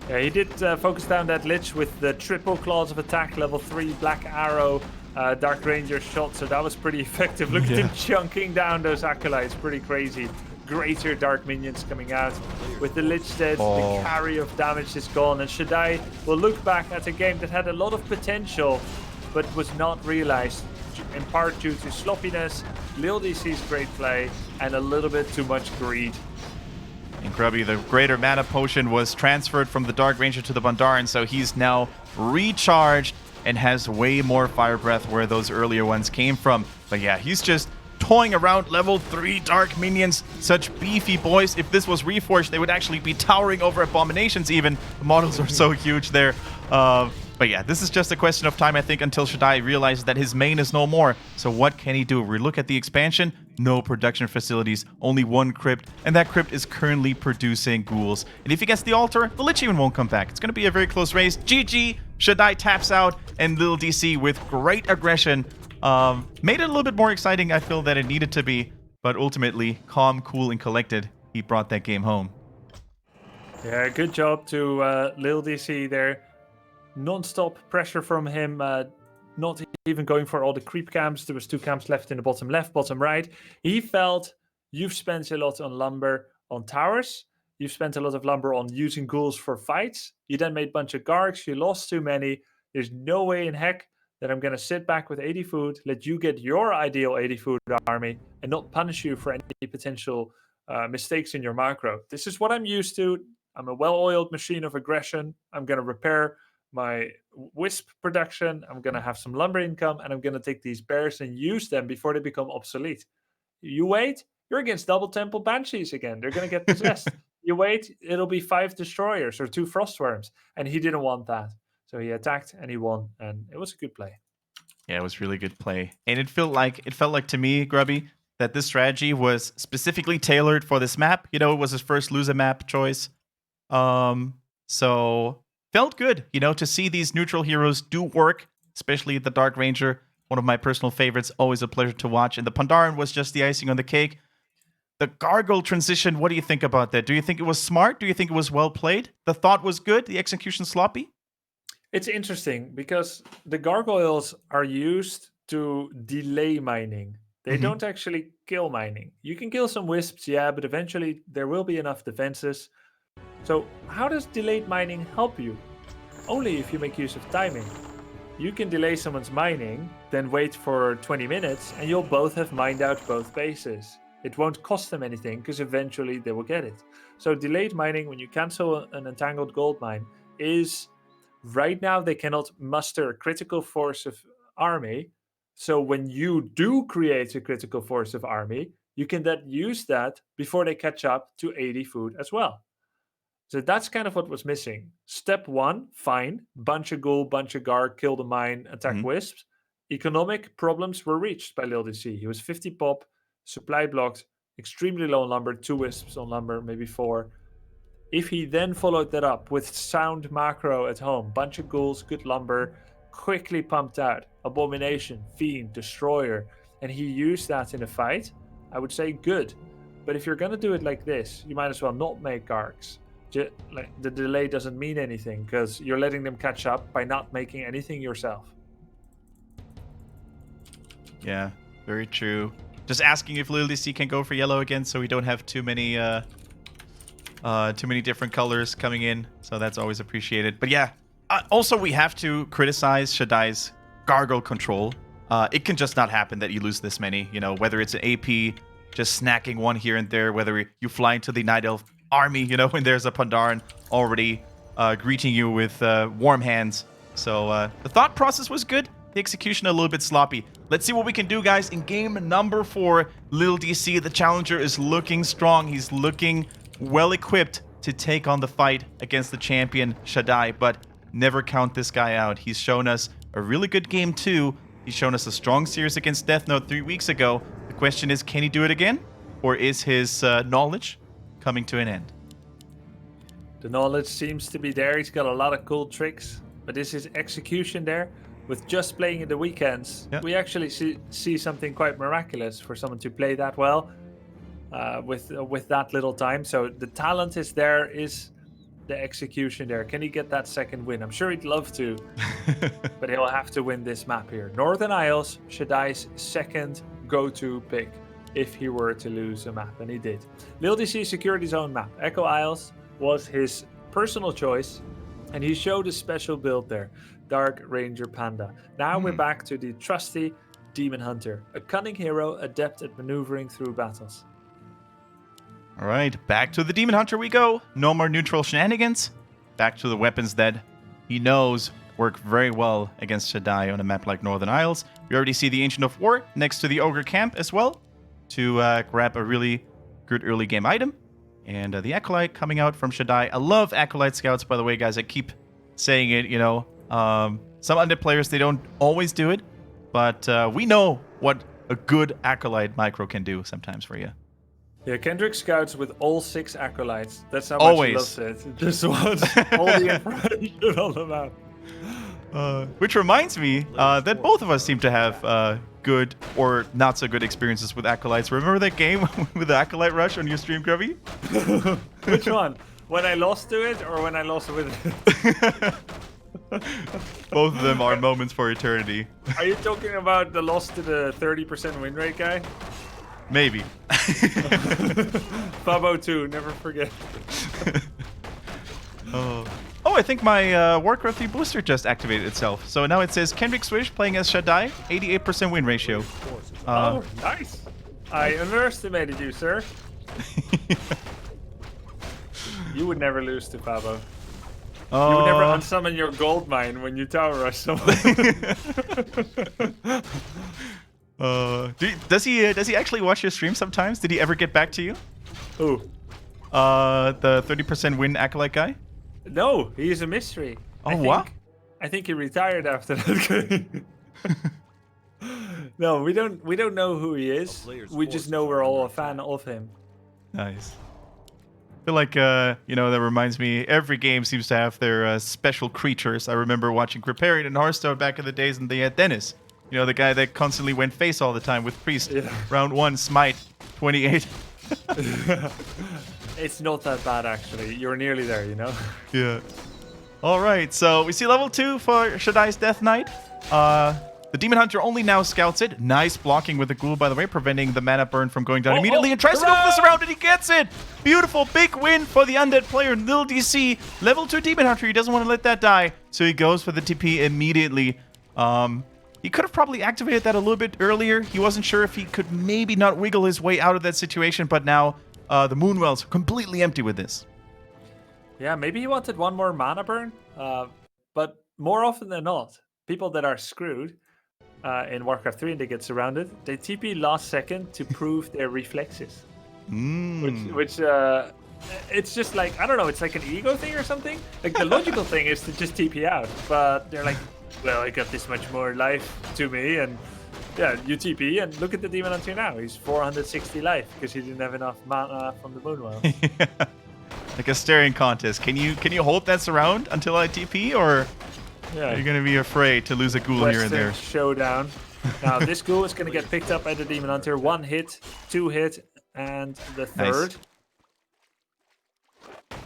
Yeah, he did focus down that Lich with the triple claws of attack, level 3 Black Arrow, Dark Ranger shot. So that was pretty effective. Look at him chunking down those Acolytes. Pretty crazy. Greater dark minions coming out. With the Lich dead, the carry of damage is gone, and ShaDai will look back at a game that had a lot of potential but was not realized, in part due to sloppiness, LiiLD.C's great play, and a little bit too much greed. And Grubby, the greater mana potion was transferred from the Dark Ranger to the Pandaren, so he's now recharged and has way more Fire Breath where those earlier ones came from. But yeah, he's just toying around level 3 dark minions, such beefy boys. If this was Reforged, they would actually be towering over abominations even. The models are so huge there. But yeah, this is just a question of time, I think, until ShaDai realizes that his main is no more. So what can he do? We look at the expansion, no production facilities, only 1 crypt, and that crypt is currently producing ghouls. And if he gets the altar, the Lich even won't come back. It's going to be a very close race. GG, ShaDai taps out, and LiiLD.C with great aggression made it a little bit more exciting, I feel, that it needed to be, but ultimately, calm, cool, and collected, he brought that game home. Yeah, good job to LiiLD.C there. Non-stop pressure from him, not even going for all the creep camps. There was 2 camps left in the bottom left, bottom right. He felt you've spent a lot on lumber on towers. You've spent a lot of lumber on using ghouls for fights. You then made a bunch of gargs. You lost too many. There's no way in heck that I'm going to sit back with 80 food, let you get your ideal 80 food army, and not punish you for any potential mistakes in your macro. This is what I'm used to. I'm a well-oiled machine of aggression. I'm going to repair my wisp production. I'm going to have some lumber income, and I'm going to take these bears and use them before they become obsolete. You wait, you're against double temple banshees again. They're going to get possessed. You wait, it'll be 5 destroyers or 2 frostworms, and he didn't want that. So he attacked and he won, and it was a good play. Yeah, it was really good play. And it felt like to me, Grubby, that this strategy was specifically tailored for this map. You know, it was his first loser map choice. So felt good, you know, to see these neutral heroes do work, especially the Dark Ranger, one of my personal favorites, always a pleasure to watch. And the Pandaren was just the icing on the cake. The Gargoyle transition, what do you think about that? Do you think it was smart? Do you think it was well played? The thought was good, the execution sloppy? It's interesting because the gargoyles are used to delay mining. They don't actually kill mining. You can kill some wisps, yeah, but eventually there will be enough defenses. So how does delayed mining help you? Only if you make use of timing. You can delay someone's mining, then wait for 20 minutes, and you'll both have mined out both bases. It won't cost them anything because eventually they will get it. So delayed mining, when you cancel an entangled gold mine, is... Right now, they cannot muster a critical force of army. So when you do create a critical force of army, you can then use that before they catch up to 80 food as well. So that's kind of what was missing. Step 1, fine. Bunch of ghoul, bunch of guard, kill the mine, attack wisps. Economic problems were reached by LiiLD.C. He was 50 pop, supply blocked, extremely low on lumber, 2 wisps on lumber, maybe 4. If he then followed that up with sound macro at home, bunch of ghouls, good lumber, quickly pumped out, Abomination, Fiend, Destroyer, and he used that in a fight, I would say good. But if you're going to do it like this, you might as well not make gargs. Like, the delay doesn't mean anything because you're letting them catch up by not making anything yourself. Yeah, very true. Just asking if LiiLD.C can go for yellow again so we don't have too many different colors coming in, so that's always appreciated. But yeah, also we have to criticize ShaDai's gargoyle control. It can just not happen that you lose this many, you know, whether it's an AP just snacking one here and there, whether you fly into the Nightelf army, you know, when there's a Pandaren already greeting you with warm hands. So the thought process was good, the execution a little bit sloppy. Let's see what we can do, guys, in game number 4. LiiLD.C, the challenger, is looking strong. He's looking well equipped to take on the fight against the champion ShaDai, but never count this guy out. He's shown us a really good game too. He's shown us a strong series against Deathnote 3 weeks ago. The question is, can he do it again? Or is his knowledge coming to an end? The knowledge seems to be there. He's got a lot of cool tricks, but is his execution there? With just playing in the weekends, we actually see something quite miraculous for someone to play that well. With that little time. So the talent is there, is the execution there. Can he get that second win? I'm sure he'd love to, but he'll have to win this map here. Northern Isles, ShaDai's second go-to pick if he were to lose a map, and he did. LiiLD.C secured his own map. Echo Isles was his personal choice, and he showed a special build there. Dark Ranger Panda. Now we're back to the trusty Demon Hunter, a cunning hero adept at maneuvering through battles. All right, back to the Demon Hunter we go. No more neutral shenanigans. Back to the weapons that he knows work very well against ShaDai on a map like Northern Isles. We already see the Ancient of War next to the Ogre Camp as well to grab a really good early game item. And the Acolyte coming out from ShaDai. I love Acolyte Scouts, by the way, guys. I keep saying it, you know. Some Undead players, they don't always do it. But we know what a good Acolyte micro can do sometimes for you. Yeah, Kendric scouts with all 6 acolytes. That's how Always. much he loves it. Just wants all the information on the map. Which reminds me that both of us seem to have good or not so good experiences with acolytes. Remember that game with the Acolyte Rush on your stream, Grubby? Which one? When I lost to it or when I lost with it? Both of them are moments for eternity. Are you talking about the loss to the 30% win rate guy? Maybe. Fabo 2, never forget. Oh, I think my Warcraft 3 booster just activated itself. So now it says Kendric Swedish playing as ShaDai, 88% win ratio. Oh, nice. I underestimated you, sir. You would never lose to Fabo. You would never unsummon your gold mine when you tower rush someone. Does he actually watch your stream sometimes? Did he ever get back to you? Who? The 30% win acolyte guy? No, he's a mystery. Oh, what? I think he retired after that game. No, we don't know who he is. We just know we're all a fan of him. Nice. I feel like, that reminds me, every game seems to have their special creatures. I remember watching Griparian and Hearthstone back in the days, and they had Dennis. You know, the guy that constantly went face all the time with Priest. Yeah. Round 1, Smite, 28. It's not that bad, actually. You're nearly there, you know? Yeah. All right, so we see level 2 for ShaDai's Death Knight. The Demon Hunter only now scouts it. Nice blocking with the Ghoul, by the way, preventing the mana burn from going down immediately. And tries to go for this round, and he gets it! Beautiful, big win for the Undead player, LiiLD.C. Level 2 Demon Hunter, he doesn't want to let that die, so he goes for the TP immediately. He could have probably activated that a little bit earlier. He wasn't sure if he could maybe not wiggle his way out of that situation, but now the Moonwell's completely empty with this. Yeah, maybe he wanted one more mana burn, but more often than not, people that are screwed in Warcraft 3 and they get surrounded, they TP last second to prove their reflexes. Which it's just like, I don't know, it's like an ego thing or something. Like the logical thing is to just TP out, but they're like, well, I got this much more life to me, and yeah, you TP, and look at the Demon Hunter now. He's 460 life because he didn't have enough mana from the Moonwell. Yeah. Like a staring contest. Can you hold that surround until I TP, or are you going to be afraid to lose a Ghoul here and there? Showdown. Now, this Ghoul is going to get picked up by the Demon Hunter. 1 hit, 2 hit, and the third. Nice.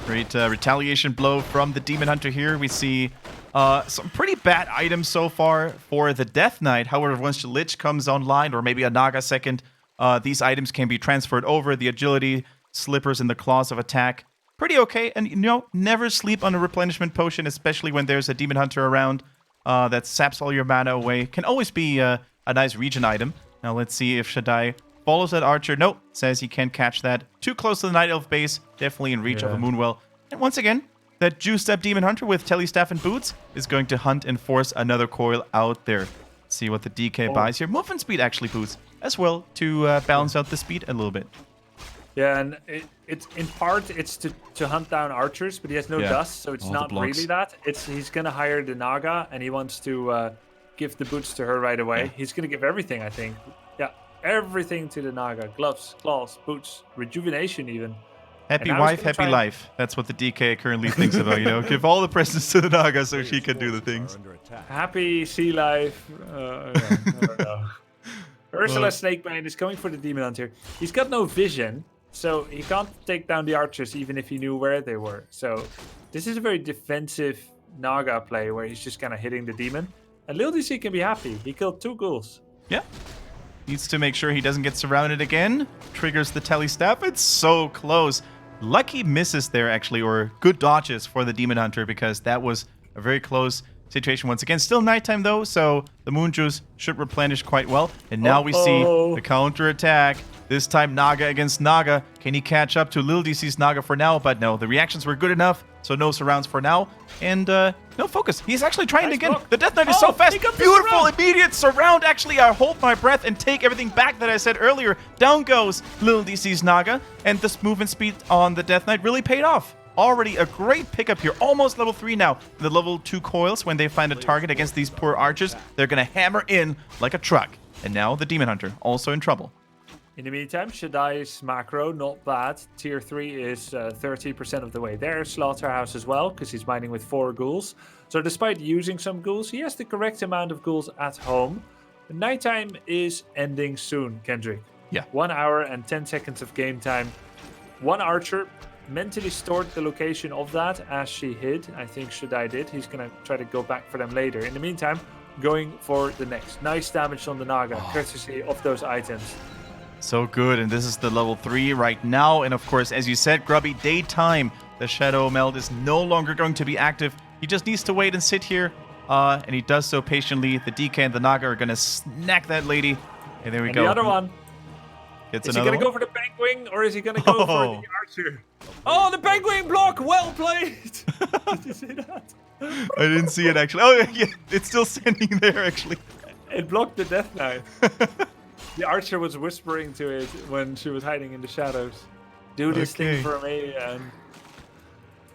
Great retaliation blow from the Demon Hunter here. We see some pretty bad items so far for the Death Knight. However, once the Lich comes online, or maybe a Naga second, these items can be transferred over. The agility, slippers, and the claws of attack. Pretty okay. And, never sleep on a replenishment potion, especially when there's a Demon Hunter around that saps all your mana away. Can always be a nice regen item. Now, let's see if ShaDai follows that archer. Nope. Says he can't catch that. Too close to the Nightelf base. Definitely in reach of a Moonwell. And once again, that juiced up Demon Hunter with Telestaff and Boots is going to hunt and force another coil out there. Let's see what the DK buys here. Movement speed actually boosts as well to balance out the speed a little bit. Yeah, and it's in part it's to hunt down archers, but he has no dust, so it's not really that. He's gonna hire the Naga, and he wants to give the boots to her right away. Yeah. He's gonna give everything, I think. Yeah, everything to the Naga: gloves, claws, boots, rejuvenation, even. Happy wife, happy life. That's what the DK currently thinks about. Give all the presents to the Naga so she can do the things. Happy sea life. I don't know. Ursula Snakebane is going for the Demon Hunter. He's got no vision, so he can't take down the archers even if he knew where they were. So this is a very defensive Naga play where he's just kind of hitting the demon. And LiiLD.C can be happy. He killed 2 ghouls. Yeah. Needs to make sure he doesn't get surrounded again. Triggers the Telestaff. It's so close. Lucky misses there, actually, or good dodges for the Demon Hunter, because that was a very close situation once again. Still nighttime, though, so the Moon Juice should replenish quite well. And now we see the counter-attack. This time, Naga against Naga. Can he catch up to LiiLD.C's Naga for now? But no, the reactions were good enough, so no surrounds for now. And no focus. He's actually trying again. Block. The Death Knight is so fast. Beautiful, immediate surround. Actually, I hold my breath and take everything back that I said earlier. Down goes LiiLD.C's Naga. And this movement speed on the Death Knight really paid off. Already a great pickup here. Almost level 3 now. The level 2 coils, when they find a target against these poor archers, they're going to hammer in like a truck. And now the Demon Hunter, also in trouble. In the meantime, ShaDai's macro, not bad. Tier 3 is 30% of the way there. Slaughterhouse as well, because he's mining with 4 ghouls. So despite using some ghouls, he has the correct amount of ghouls at home. The nighttime is ending soon, Kendrick. Yeah. 1 hour and 10 seconds of game time. 1 archer mentally stored the location of that as she hid. I think ShaDai did. He's going to try to go back for them later. In the meantime, going for the next. Nice damage on the Naga, courtesy of those items. So good, and this is the level 3 right now. And of course, as you said, Grubby, daytime, the Shadow Meld is no longer going to be active. He just needs to wait and sit here, and he does so patiently. The DK and the Naga are going to snack that lady. And there we go. The other one. Gets is he another going to go for the Penguin, or is he going to go for the Archer? Oh, the Penguin block! Well played! Did you see that? I didn't see it, actually. Oh, yeah, it's still standing there, actually. It blocked the Deathnote. The Archer was whispering to it when she was hiding in the shadows. Do this thing for me, and...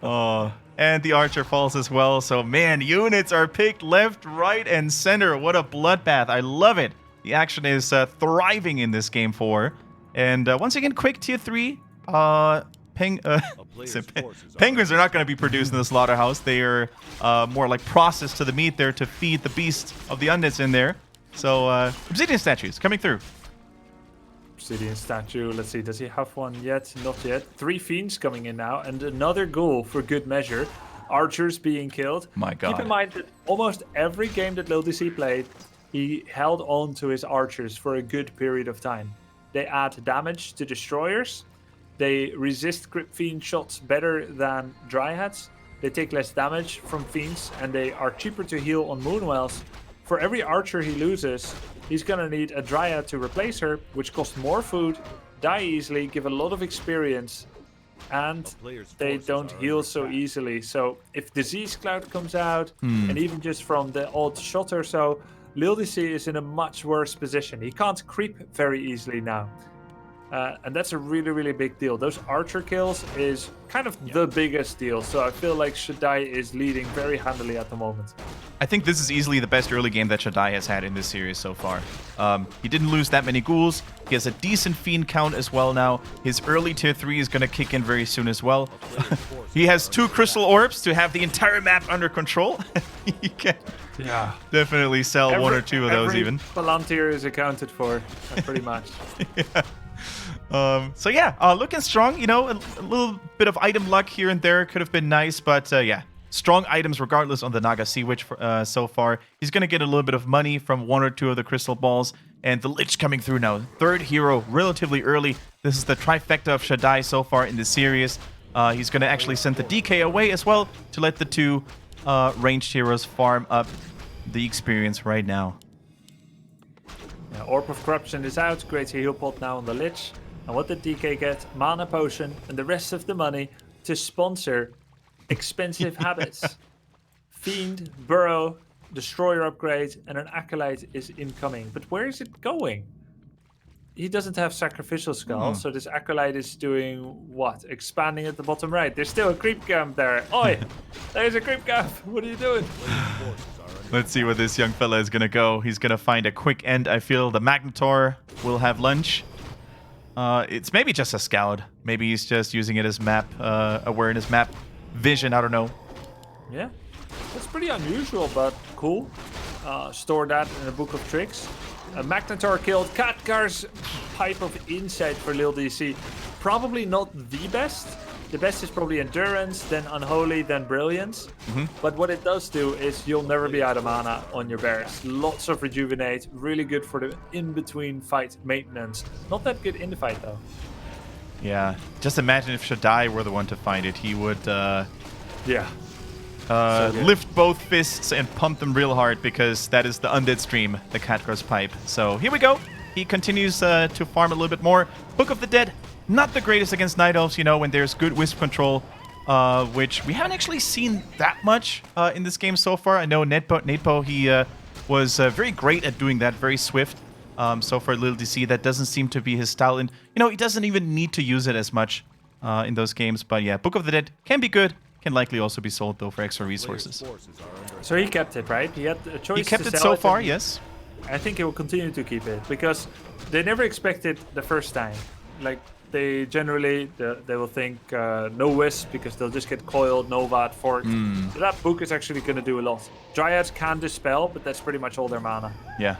Oh, and the Archer falls as well. So, man, units are picked left, right, and center. What a bloodbath. I love it. The action is thriving in this game 4. And once again, quick tier 3. Penguins are not going to be produced in the slaughterhouse. They are more like processed to the meat there to feed the beast of the undeads in there. So, obsidian statues coming through. Obsidian statue. Let's see. Does he have one yet? Not yet. 3 fiends coming in now. And another goal for good measure. Archers being killed. My God. Keep in mind that almost every game that LiiLD.C played, he held on to his archers for a good period of time. They add damage to destroyers. They resist Crypt Fiend shots better than Dryads. They take less damage from Fiends, and they are cheaper to heal on Moonwells. For every archer he loses, he's gonna need a Dryad to replace her, which costs more food, die easily, give a lot of experience, and they don't heal so easily. So if Disease Cloud comes out, and even just from the odd shot or so, LiiLD.C is in a much worse position. He can't creep very easily now. And that's a really, really big deal. Those archer kills is kind of the biggest deal. So I feel like ShaDai is leading very handily at the moment. I think this is easily the best early game that ShaDai has had in this series so far. He didn't lose that many ghouls. He has a decent fiend count as well now. His early tier 3 is going to kick in very soon as well. He has 2 crystal orbs to have the entire map under control. He can definitely sell 1 or 2 of those even. Palantir is accounted for, pretty much. So yeah, looking strong. You know, a little bit of item luck here and there could have been nice, but yeah, strong items regardless on the Naga Sea Witch so far. He's gonna get a little bit of money from 1 or 2 of the crystal balls, and the Lich coming through now. 3rd hero relatively early. This is the trifecta of ShaDai so far in the series. He's gonna actually send the DK away as well to let the 2 ranged heroes farm up the experience right now. Yeah, Orb of Corruption is out. Creates a heal pot now on the Lich. And what did DK get? Mana Potion and the rest of the money to sponsor expensive habits. Fiend, Burrow, Destroyer upgrade, and an Acolyte is incoming. But where is it going? He doesn't have Sacrificial Skull, so this Acolyte is doing what? Expanding at the bottom right. There's still a creep camp there. Oi! There's a creep camp! What are you doing? Let's see where this young fella is going to go. He's going to find a quick end. I feel the Magnetor will have lunch. It's maybe just a scout. Maybe he's just using it as map awareness, map vision. I don't know. Yeah, that's pretty unusual, but cool. Store that in a book of tricks. Magnetor killed. Khadgar's Pipe of Insight for LiiLD.C. Probably not the best. The best is probably Endurance, then Unholy, then Brilliance. But what it does do is you'll never be out of mana on your bears. Lots of Rejuvenate, really good for the in-between fight maintenance. Not that good in the fight though. Yeah, just imagine if ShaDai were the one to find it. He would lift both fists and pump them real hard, because that is the Undead stream, the Khadgar's Pipe. So here we go. He continues to farm a little bit more. Book of the Dead. Not the greatest against Night Elves, you know, when there's good Wisp control, which we haven't actually seen that much in this game so far. I know Natepo, he was very great at doing that, very swift. So for LiiLD.C, that doesn't seem to be his style. And, you know, he doesn't even need to use it as much in those games. But yeah, Book of the Dead can be good. Can likely also be sold, though, for extra resources. So he kept it, right? He had a choice. He kept it so far, yes. I think he will continue to keep it, because they never expected the first time. Like, they generally, they will think no Wisp, because they'll just get coiled, Novat, Forked. So that book is actually going to do a lot. Dryads can dispel, but that's pretty much all their mana. Yeah.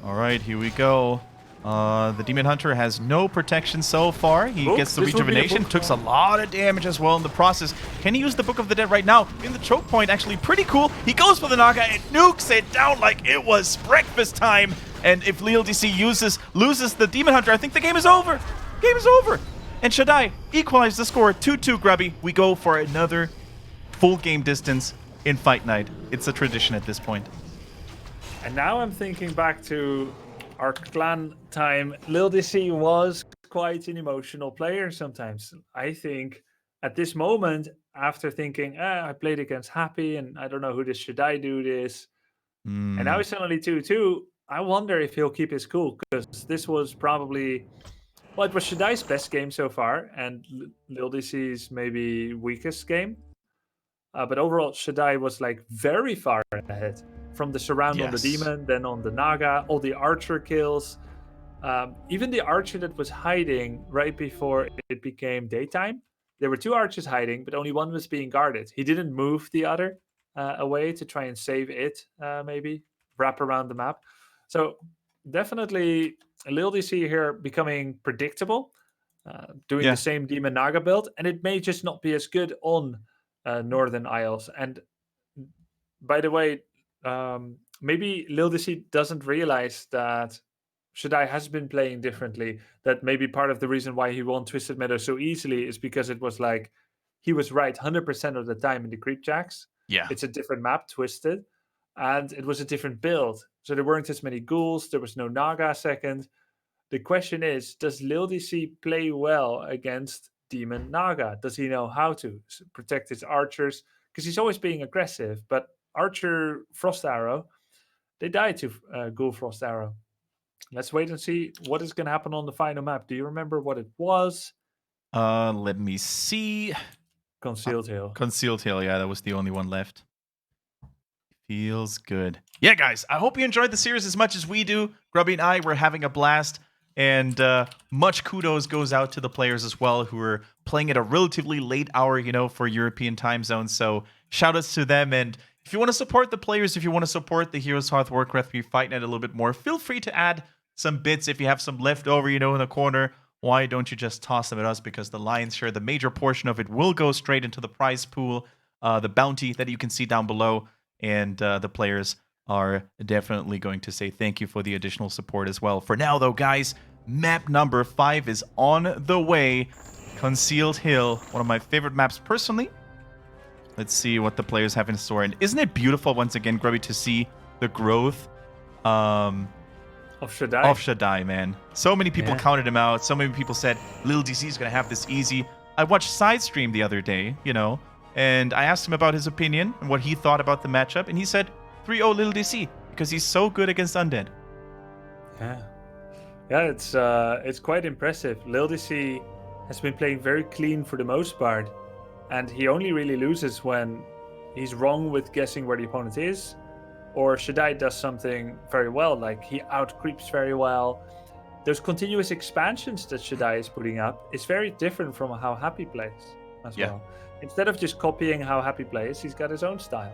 All right, here we go. The Demon Hunter has no protection so far. He Book? gets the This would be a rejuvenation, book. took a lot of damage as well in the process. Can he use the Book of the Dead right now? In the choke point, actually pretty cool. He goes for the Naga and nukes it down like it was breakfast time. And if LiiLD.C loses the Demon Hunter, I think the game is over. Game is over. And ShaDai equalized the score 2-2, Grubby. We go for another full game distance in Fight Night. It's a tradition at this point. And now I'm thinking back to our clan time. LiiLD.C was quite an emotional player sometimes. I think at this moment, after thinking, I played against Happy and I don't know who this ShaDai dude is. And now he's suddenly 2-2. I wonder if he'll keep his cool, because this was probably, well, it was ShaDai's best game so far and LiiLD.C's maybe weakest game. But overall, ShaDai was like very far ahead from the surround on the demon, then on the Naga, all the archer kills. Even the archer that was hiding right before it became daytime. There were two archers hiding, but only one was being guarded. He didn't move the other away to try and save it, maybe wrap around the map. So definitely LiiLD.C here becoming predictable, doing the same demon Naga build, and it may just not be as good on Northern Isles. And by the way, maybe LiiLD.C doesn't realize that ShaDai has been playing differently. That maybe part of the reason why he won Twisted Meadows so easily is because it was like he was right 100% of the time in the creep jacks. Yeah. It's a different map, Twisted, and it was a different build. So there weren't as many ghouls. There was no Naga second. The question is, does LiiLD.C play well against Demon Naga? Does he know how to protect his archers? Because he's always being aggressive, but Archer Frost Arrow, they died to Ghoul Frost Arrow. Let's wait and see what is going to happen on the final map. Do you remember what it was? Let me see. Concealed Hill. Concealed Hill, yeah, that was the only one left. Feels good. Yeah, guys, I hope you enjoyed the series as much as we do. Grubby and I were having a blast, and much kudos goes out to the players as well who are playing at a relatively late hour, you know, for European time zones. So shout outs to them. And if you want to support the players, if you want to support the HeroesHearth Warcraft 3 Fight Night a little bit more, feel free to add some bits if you have some left over, you know, in the corner. Why don't you just toss them at us? Because the lion's share, the major portion of it will go straight into the prize pool, the bounty that you can see down below. And the players are definitely going to say thank you for the additional support as well. For now, though, guys, map number 5 is on the way. Concealed Hill, one of my favorite maps personally. Let's see what the players have in store. And isn't it beautiful, once again, Grubby, to see the growth of ShaDai? Of ShaDai, man. So many people counted him out. So many people said, LiiLD.C is going to have this easy. I watched Side Stream the other day, you know, and I asked him about his opinion and what he thought about the matchup. And he said 3-0 LiiLD.C because he's so good against Undead. Yeah, it's quite impressive. LiiLD.C has been playing very clean for the most part. And he only really loses when he's wrong with guessing where the opponent is, or ShaDai does something very well, like he out-creeps very well. Those continuous expansions that ShaDai is putting up is very different from how Happy plays as well. Instead of just copying how Happy plays, he's got his own style.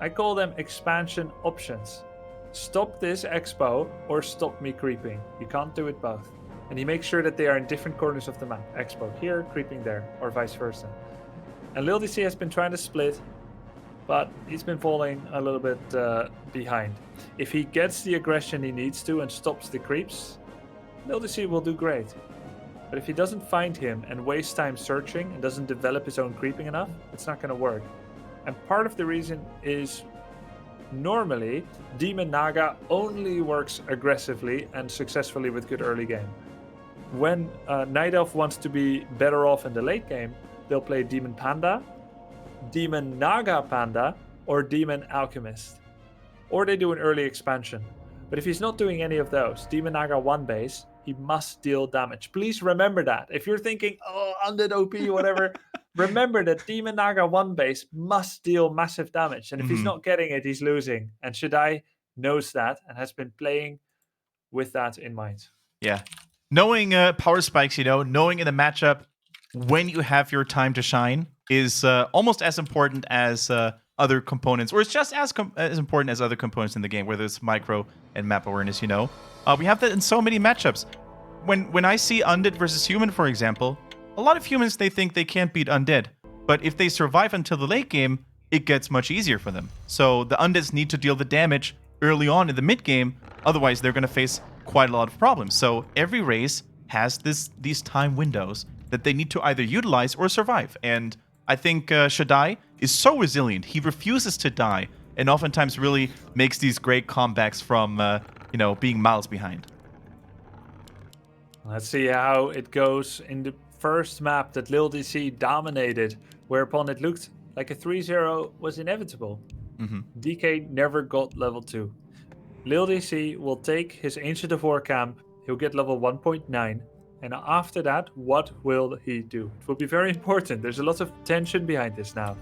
I call them expansion options. Stop this expo or stop me creeping. You can't do it both. And he makes sure that they are in different corners of the map. Expo here, creeping there, or vice versa. And LiiLD.C has been trying to split, but he's been falling a little bit behind. If he gets the aggression he needs to and stops the creeps, LiiLD.C will do great. But if he doesn't find him and waste time searching and doesn't develop his own creeping enough, it's not going to work. And part of the reason is normally Demon Naga only works aggressively and successfully with good early game. When Nightelf wants to be better off in the late game, they'll play Demon Panda, Demon Naga Panda, or Demon Alchemist. Or they do an early expansion. But if he's not doing any of those, Demon Naga 1 base, he must deal damage. Please remember that. If you're thinking, oh, Undead OP, whatever, remember that Demon Naga 1 base must deal massive damage. And if he's not getting it, he's losing. And ShaDai knows that and has been playing with that in mind. Yeah. Knowing power spikes, you know, knowing in the matchup when you have your time to shine is almost as important as other components, or it's just as important as other components in the game, whether it's micro and map awareness, you know. We have that in so many matchups. When I see Undead versus Human, for example, a lot of humans, they think they can't beat Undead. But if they survive until the late game, it gets much easier for them. So the Undeads need to deal the damage early on in the mid game, otherwise they're going to face quite a lot of problems. So every race has these time windows that they need to either utilize or survive. And I think ShaDai is so resilient. He refuses to die, and oftentimes really makes these great comebacks from you know, being miles behind. Let's see how it goes in the first map that LiiLD.C dominated, whereupon it looked like a 3-0 was inevitable. DK never got level 2. LiiLD.C will take his Ancient of War camp, he'll get level 1.9, and after that, what will he do? It will be very important. There's a lot of tension behind this now.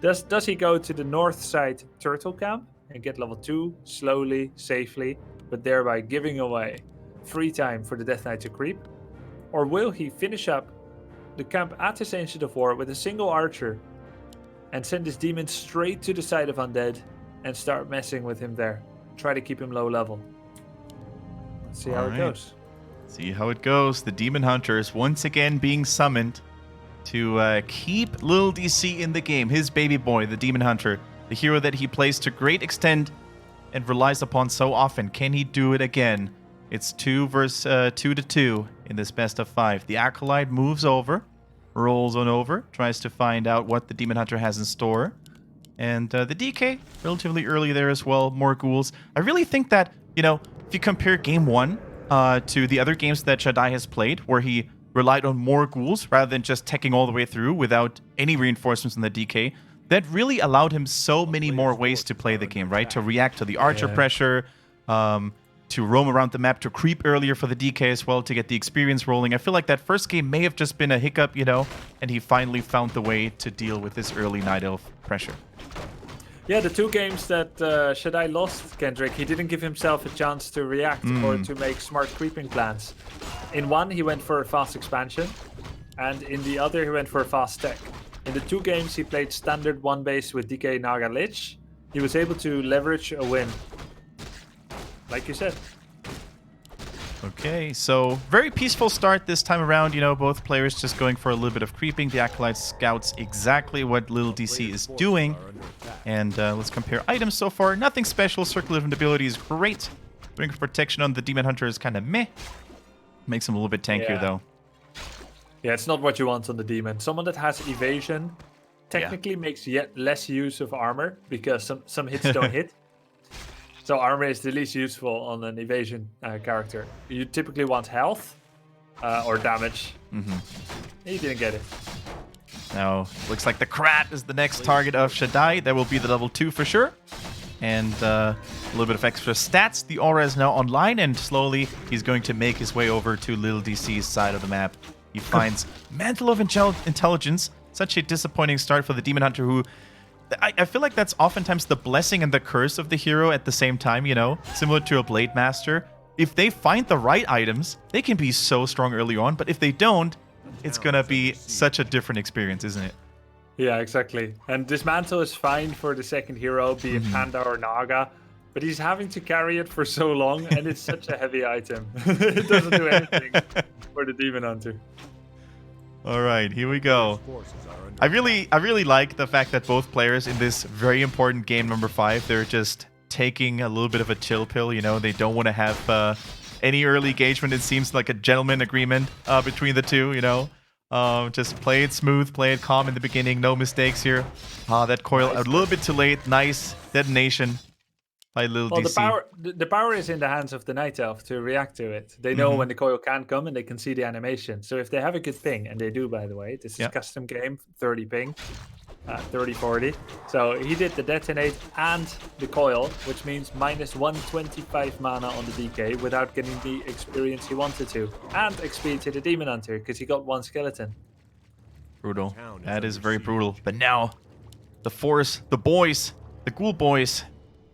Does he go to the north side turtle camp and get level 2 slowly, safely, but thereby giving away free time for the Death Knight to creep? Or will he finish up the camp at his Ancient of War with a single archer and send his demon straight to the side of Undead and start messing with him there? Try to keep him low level. Let's see how it goes. See how it goes. The Demon Hunter is once again being summoned to keep LiiLD.C in the game. His baby boy, the Demon Hunter, the hero that he plays to great extent and relies upon so often. Can he do it again? It's 2 versus 2 to 2 in this best of 5. The Acolyte moves over, rolls on over, tries to find out what the Demon Hunter has in store. And the DK, relatively early there as well, more ghouls. I really think that, you know, if you compare game 1 to the other games that ShaDai has played, where he relied on more ghouls rather than just teching all the way through without any reinforcements in the DK, that really allowed him so many more ways to play the game, right? To react to the archer pressure, to roam around the map, to creep earlier for the DK as well, to get the experience rolling. I feel like that first game may have just been a hiccup, you know, and he finally found the way to deal with this early Nightelf pressure. Yeah, the 2 games that ShaDai lost, Kendric, he didn't give himself a chance to react or to make smart creeping plans. In one, he went for a fast expansion, and in the other, he went for a fast tech. In the 2 games, he played standard 1 base with DK Naga Lich. He was able to leverage a win. Like you said. Okay, so very peaceful start this time around. You know, both players just going for a little bit of creeping. The Acolyte scouts exactly what LiiLD.C is doing. And let's compare items so far. Nothing special. Circulative ability is great. Doing protection on the Demon Hunter is kind of meh. Makes him a little bit tankier, though. Yeah, it's not what you want on the Demon. Someone that has evasion technically makes yet less use of armor, because some hits don't hit. So armor is the least useful on an evasion character. You typically want health or damage. He didn't get it. Now, looks like the Krat is the next target of ShaDai. That will be the level 2 for sure. And a little bit of extra stats. The aura is now online, and slowly he's going to make his way over to LiiLD.C's side of the map. He finds Mantle of Intelligence. Such a disappointing start for the Demon Hunter, who... I feel like that's oftentimes the blessing and the curse of the hero at the same time, you know? Similar to a Blade Master. If they find the right items, they can be so strong early on, but if they don't, it's gonna be such a different experience, isn't it? Yeah, exactly. And this mantle is fine for the second hero, be it Panda or Naga, but he's having to carry it for so long, and it's such a heavy item. It doesn't do anything for the Demon Hunter. All right, here we go. I really like the fact that both players in this very important game number 5, they're just taking a little bit of a chill pill, you know? They don't want to have any early engagement. It seems like a gentleman agreement between the two, you know? Just play it smooth, play it calm in the beginning, no mistakes here. That coil a little bit too late. Nice detonation by LiiLD.C. Well, the power is in the hands of the Nightelf to react to it. They know when the coil can come, and they can see the animation. So if they have a good ping, and they do, by the way, this is custom game, 30 ping, 30-40. So he did the detonate and the coil, which means minus 125 mana on the DK without getting the experience he wanted to. And XP to the Demon Hunter, because he got 1 skeleton. Brutal. That is very brutal. But now, the Force, the boys, the Ghoul boys,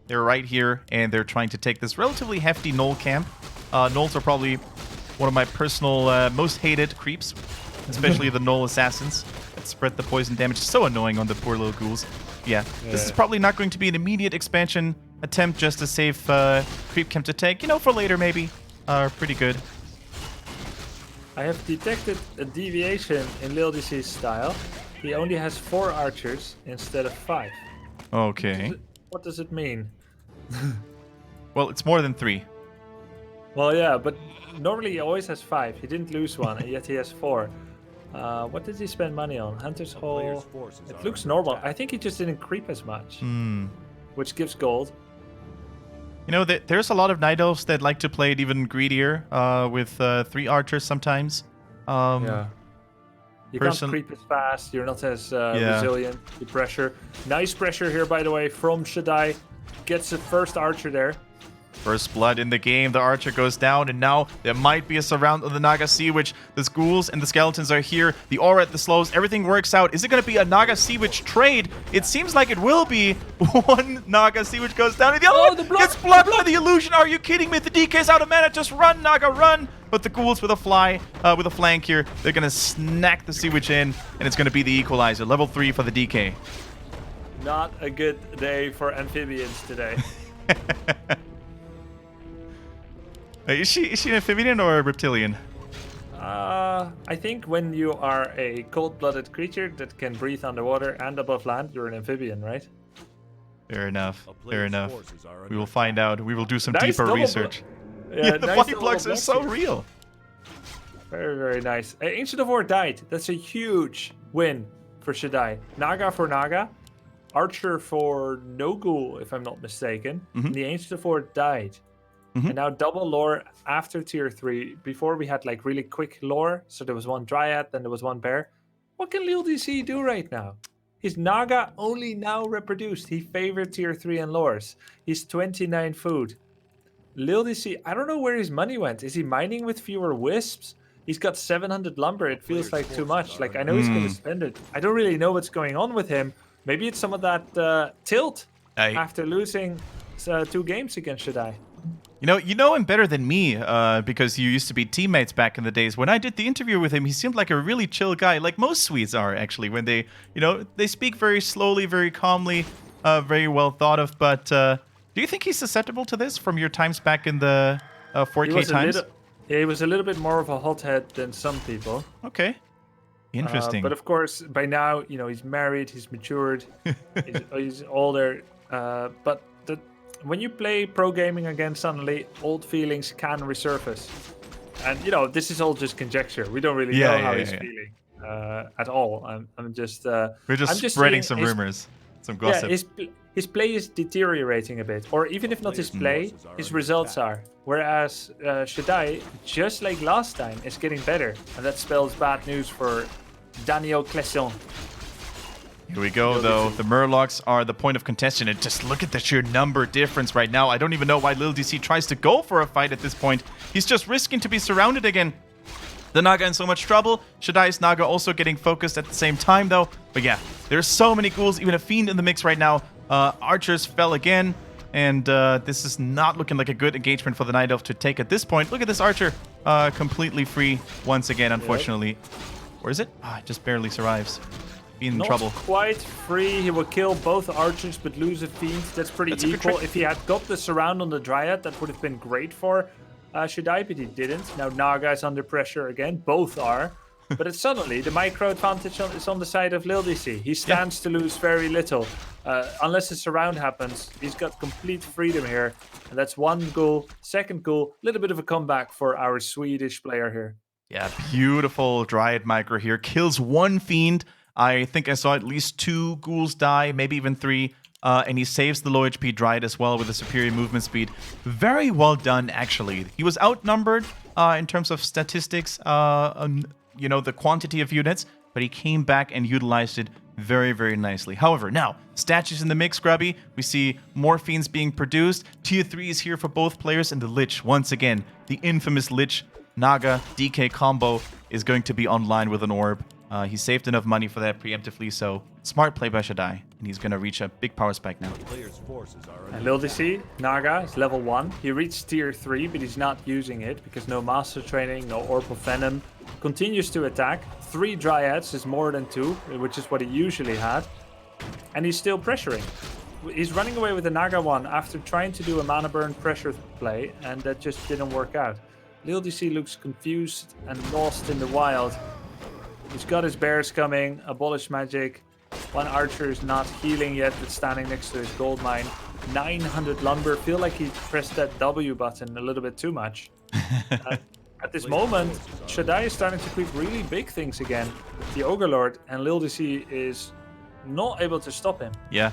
they're right here, and they're trying to take this relatively hefty Gnoll camp. Gnolls are probably one of my personal most hated creeps. especially the Null Assassins that spread the poison damage. So annoying on the poor little ghouls. Yeah, this is probably not going to be an immediate expansion attempt, just a safe creep camp to take. You know, for later maybe. Pretty good. I have detected a deviation in LiiLD.C's style. He only has 4 archers instead of 5. Okay. What does it mean? Well, it's more than 3. Well, yeah, but normally he always has 5. He didn't lose one, and yet he has 4. What did he spend money on? Hunter's Hall. It looks normal. I think he just didn't creep as much, which gives gold. You know, there's a lot of Night Elves that like to play it even greedier with 3 archers sometimes. Yeah. You can't creep as fast. You're not as resilient to pressure. Nice pressure here, by the way, from ShaDai. Gets the first archer there. First blood in the game, the archer goes down, and now there might be a surround on the Naga Sea Witch. The ghouls and the skeletons are here. The aura at the slows, everything works out. Is it going to be a Naga Sea Witch trade? It seems like it will be. One Naga Sea Witch goes down, and the other one gets blocked by the illusion. Are you kidding me? The DK's out of mana. Just run, Naga, run! But the ghouls with a flank here, they're going to snack the Sea Witch in, and it's going to be the equalizer. Level 3 for the DK. Not a good day for amphibians today. Is she an amphibian or a reptilian? I think when you are a cold-blooded creature that can breathe underwater and above land, you're an amphibian, right? Fair enough. Fair enough. We will find out. We will do some deeper double research. Yeah, the nice body double blocks are so here. real. Very, very nice. Ancient of War died. That's a huge win for ShaDai. Naga for Naga. Archer for no ghoul, if I'm not mistaken. And the Ancient of War died. And now double lore after tier 3. Before we had like really quick lore. So there was one Dryad, then there was one Bear. What can LiiLD.C do right now? His Naga only now reproduced. He favored tier 3 and lores. He's 29 food. LiiLD.C, I don't know where his money went. Is he mining with fewer wisps? He's got 700 lumber. It feels like too much. Like, I know he's going to spend it. I don't really know what's going on with him. Maybe it's some of that tilt after losing 2 games against ShaDai. You know him better than me because you used to be teammates back in the days. When I did the interview with him, he seemed like a really chill guy, like most Swedes are actually. When they, they speak very slowly, very calmly, very well thought of. But do you think he's susceptible to this from your times back in the 4K times? He was a little bit more of a hothead than some people. Okay, interesting. But of course, by now, he's married, he's matured, he's older. But when you play pro gaming again, suddenly old feelings can resurface. And, this is all just conjecture. We don't really know how he's feeling at all. I'm just... We're just spreading some rumors, some gossip. Yeah, his play is deteriorating a bit. Or even if not his play, his results are. Whereas ShaDai, just like last time, is getting better. And that spells bad news for Daniel Clesson. Here we go, though. The Murlocs are the point of contention, and just look at the sheer number difference right now. I don't even know why LiiLD.C tries to go for a fight at this point. He's just risking to be surrounded again. The Naga in so much trouble. ShaDai's Naga also getting focused at the same time, though. But yeah, there's so many ghouls, even a Fiend in the mix right now. Archers fell again, and this is not looking like a good engagement for the Night Elf to take at this point. Look at this Archer, completely free once again, unfortunately. Where is it? It just barely survives. In trouble. Not quite free. He will kill both archers but lose a Fiend. That's pretty equal. If he had got the surround on the Dryad, that would have been great for ShaDai, but he didn't. Now Naga is under pressure again. Both are. But it's suddenly the micro advantage is on the side of LiiLD.C. He stands to lose very little. Unless a surround happens, he's got complete freedom here. And that's one goal. Second goal, a little bit of a comeback for our Swedish player here. Yeah, beautiful Dryad micro here. Kills one Fiend. I think I saw at least 2 ghouls die, maybe even 3. And he saves the low HP Dryad as well with a superior movement speed. Very well done, actually. He was outnumbered in terms of statistics, the quantity of units, but he came back and utilized it very, very nicely. However, now, statues in the mix, Grubby. We see more Fiends being produced. Tier 3 is here for both players, and the Lich, once again, the infamous Lich Naga DK combo is going to be online with an orb. He saved enough money for that preemptively, so smart play by ShaDai. And he's going to reach a big power spike now. And LiiLD.C, Naga, is level 1. He reached tier 3, but he's not using it because no Master Training, no Orb of Venom. Continues to attack. 3 Dryads is more than 2, which is what he usually had. And he's still pressuring. He's running away with the Naga one after trying to do a mana burn pressure play, and that just didn't work out. LiiLD.C looks confused and lost in the wild. He's got his bears coming, abolish magic. One archer is not healing yet, but standing next to his gold mine. 900 lumber. Feel like he pressed that W button a little bit too much. At this moment, ShaDai is starting to creep really big things again. The Ogre Lord, and LiiLD.C is not able to stop him. Yeah.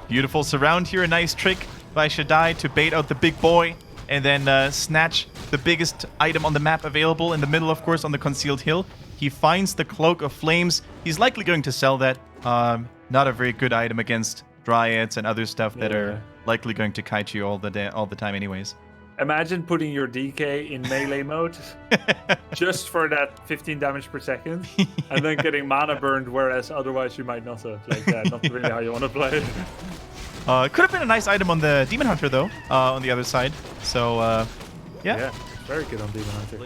Beautiful surround here. A nice trick by ShaDai to bait out the big boy and then snatch the biggest item on the map available in the middle, of course, on the concealed hill. He finds the Cloak of Flames. He's likely going to sell that. Not a very good item against Dryads and other stuff that are likely going to kite you all the time anyways. Imagine putting your DK in melee mode just for that 15 damage per second and then getting mana burned, whereas otherwise you might not have. Like, not really how you want to play it. Could have been a nice item on the Demon Hunter, though, on the other side. So, yeah, very good on Demon Hunter.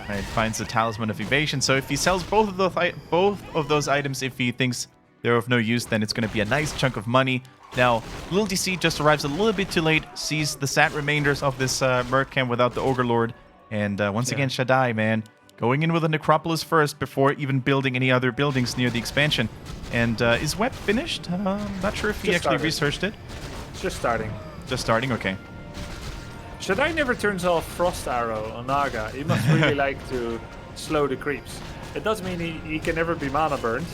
Right, finds the Talisman of Evasion. So if he sells both of those items, if he thinks they're of no use, then it's going to be a nice chunk of money. Now, LiiLD.C just arrives a little bit too late, sees the sad remainders of this Merc camp without the Ogre Lord, and once again, ShaDai, man, going in with a Necropolis first before even building any other buildings near the expansion. And is Web finished? Not sure if he actually researched it. It's just starting. Just starting? Okay. ShaDai never turns off Frost Arrow on Naga. He must really like to slow the creeps. It does mean he can never be mana burned.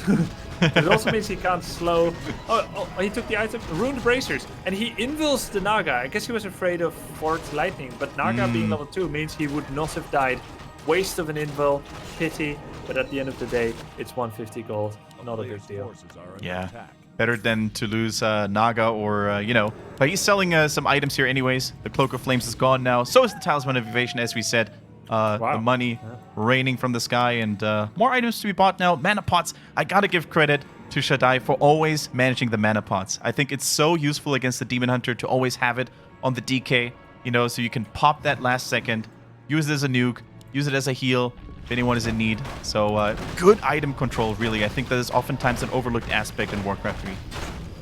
It also means he can't slow... Oh, he took the item, Ruined Bracers, and he invils the Naga. I guess he was afraid of Forked Lightning, but Naga being level 2 means he would not have died. Waste of an invul, pity, but at the end of the day, it's 150 gold. Not a big deal. Yeah. Better than to lose Naga or, you know. But he's selling some items here anyways. The Cloak of Flames is gone now. So is the Talisman of Evasion, as we said. The money raining from the sky, and more items to be bought now. Mana pots. I gotta give credit to ShaDai for always managing the mana pots. I think it's so useful against the Demon Hunter to always have it on the DK, you know, so you can pop that last second, use it as a nuke, use it as a heal if anyone is in need. So good item control, really. I think that is oftentimes an overlooked aspect in Warcraft 3.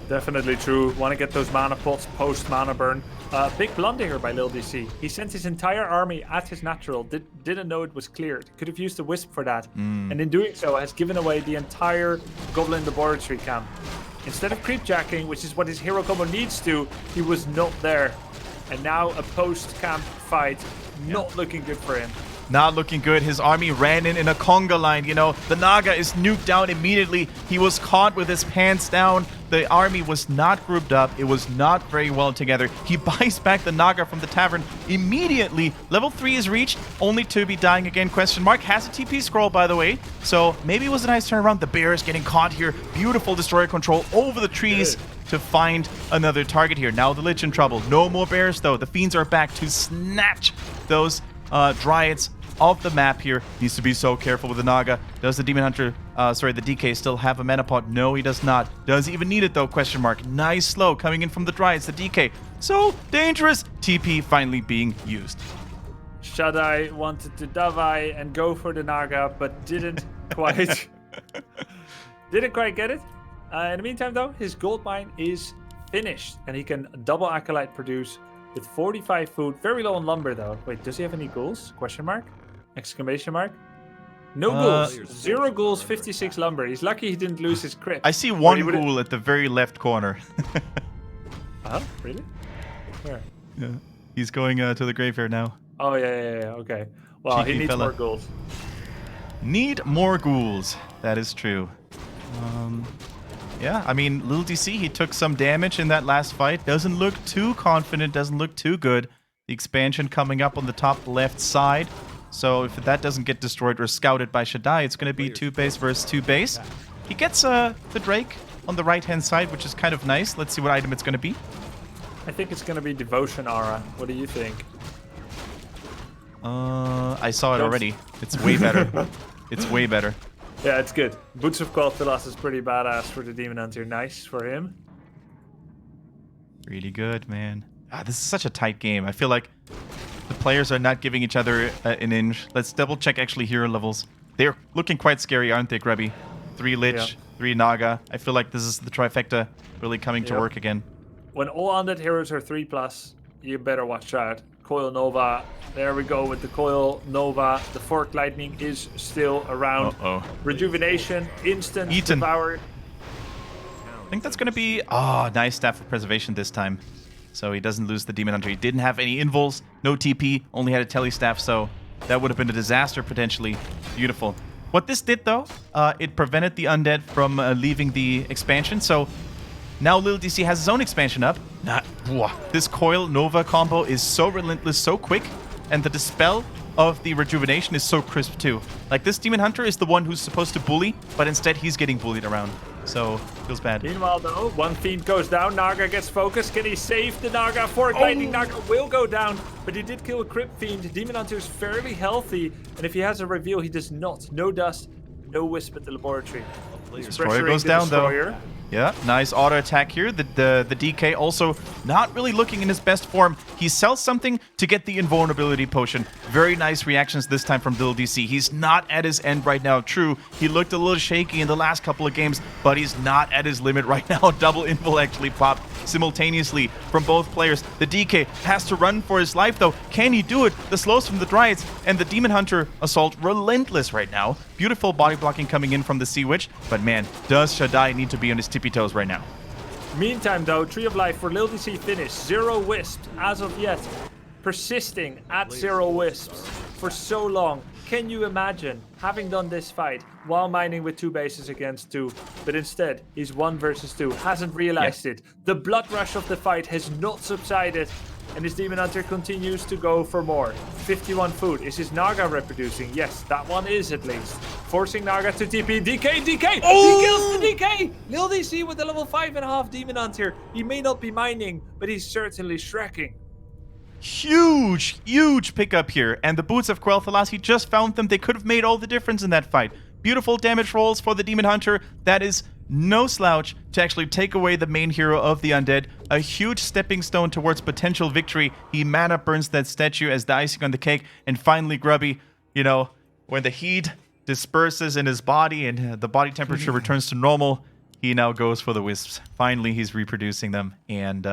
Definitely true. Want to get those mana pots post mana burn. Big blunder here by LiiLD.C. He sent his entire army at his natural. Didn't know it was cleared. Could have used a wisp for that. And in doing so has given away the entire Goblin Laboratory camp. Instead of creepjacking, which is what his hero combo needs to, he was not there. And now a post-camp fight, not looking good for him. Not looking good. His army ran in a conga line, you know. The Naga is nuked down immediately. He was caught with his pants down. The army was not grouped up. It was not very well together. He buys back the Naga from the tavern immediately. Level 3 is reached, only to be dying again, question mark. Has a TP scroll, by the way. So maybe it was a nice turnaround. The bear is getting caught here. Beautiful destroyer control over the trees to find another target here. Now the Lich in trouble. No more bears, though. The fiends are back to snatch those Dryads off the map here. Needs to be so careful with the Naga. Does the Demon Hunter, the DK still have a mana pot? No, he does not. Does he even need it though? Question mark. Nice slow coming in from the Dryads, the DK. So dangerous. TP finally being used. ShaDai wanted to Davai and go for the Naga, but didn't quite get it. In the meantime though, his gold mine is finished and he can double Acolyte produce with 45 food. Very low on lumber though. Wait, does he have any ghouls? Question mark? Exclamation mark? No ghouls. 0 ghouls, 56 lumber. He's lucky he didn't lose his crit. I see one ghoul at the very left corner. Oh, really? Where? Yeah. He's going to the graveyard now. Oh, yeah. Okay. Well, Cheeky he needs fella. more ghouls. Need more ghouls. That is true. Yeah, I mean, LiiLD.C, he took some damage in that last fight. Doesn't look too confident, doesn't look too good. The expansion coming up on the top left side. So if that doesn't get destroyed or scouted by ShaDai, it's going to be 2 base versus 2 base. He gets the Drake on the right-hand side, which is kind of nice. Let's see what item it's going to be. I think it's going to be Devotion Aura. What do you think? I saw it already. It's way better. It's way better. Yeah, it's good. Boots of Quel'Thalas is pretty badass for the Demon Hunter. Nice for him. Really good, man. This is such a tight game. I feel like the players are not giving each other an inch. Let's double check actually hero levels. They're looking quite scary, aren't they, Grubby? 3 Lich, 3 Naga. I feel like this is the trifecta really coming to work again. When all undead heroes are 3+, you better watch out. Coil Nova. There we go with the Coil Nova. The Fork Lightning is still around. Rejuvenation, instant devour. I think that's going to be... Oh, nice Staff of Preservation this time. So he doesn't lose the Demon Hunter. He didn't have any invuls, no TP, only had a Tele Staff, so that would have been a disaster potentially. Beautiful. What this did, though, it prevented the Undead from leaving the expansion, so now LiiLD.C has his own expansion up. This Coil Nova combo is so relentless, so quick, and the Dispel of the Rejuvenation is so crisp too. Like, this Demon Hunter is the one who's supposed to bully, but instead he's getting bullied around. So, feels bad. Meanwhile, though, one Fiend goes down. Naga gets focused. Can he save the Naga? Fork Lightning Naga will go down, but he did kill a Crypt Fiend. Demon Hunter is fairly healthy, and if he has a reveal, he does not. No dust, no Wisp at the laboratory. Destroyer goes down, though. Yeah, nice auto attack here. The DK also not really looking in his best form. He sells something to get the invulnerability potion. Very nice reactions this time from LiiLD.C. He's not at his end right now. True, he looked a little shaky in the last couple of games, but he's not at his limit right now. Double invul actually popped simultaneously from both players. The DK has to run for his life, though. Can he do it? The slows from the Dryads and the Demon Hunter assault relentless right now. Beautiful body blocking coming in from the Sea Witch, but man, does ShaDai need to be on his tippy toes right now. Meantime, though, Tree of Life for LiiLD.C finish. 0 wisps as of yet. Persisting at 0 wisps for so long. Can you imagine having done this fight while mining with 2 bases against 2, but instead he's 1 versus 2, hasn't realized it. The blood rush of the fight has not subsided, and his Demon Hunter continues to go for more. 51 food. Is his Naga reproducing? Yes, that one is at least. Forcing Naga to TP. DK! Oh! He kills the DK! LiiLD.C with the level 5.5 Demon Hunter. He may not be mining, but he's certainly shrekking. Huge pickup here. And the Boots of Quel'Thalas, he just found them. They could have made all the difference in that fight. Beautiful damage rolls for the Demon Hunter. That is no slouch to actually take away the main hero of the Undead. A huge stepping stone towards potential victory. He mana burns that statue as the icing on the cake. And finally, Grubby, you know, when the heat disperses in his body and the body temperature returns to normal, he now goes for the wisps. Finally, he's reproducing them. And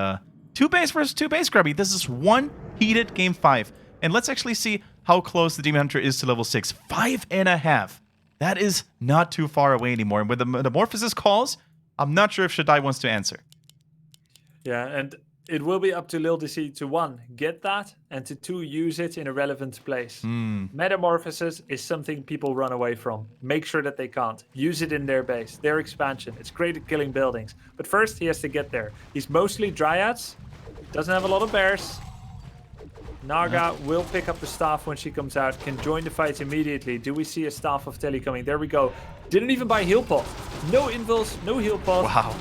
2 base versus 2 base, Grubby. This is one heated game 5. And let's actually see how close the Demon Hunter is to level 6. 5.5. That is not too far away anymore. And when the Metamorphosis calls, I'm not sure if ShaDai wants to answer. Yeah, and it will be up to LiiLD.C to 1, get that, and to 2, use it in a relevant place. Metamorphosis is something people run away from. Make sure that they can't. Use it in their base, their expansion. It's great at killing buildings. But first, he has to get there. He's mostly Dryads, doesn't have a lot of bears. Naga will pick up the staff when she comes out, can join the fight immediately. Do we see a staff of Telly coming? There we go. Didn't even buy heal pot. No invuls, no heal pot. Wow.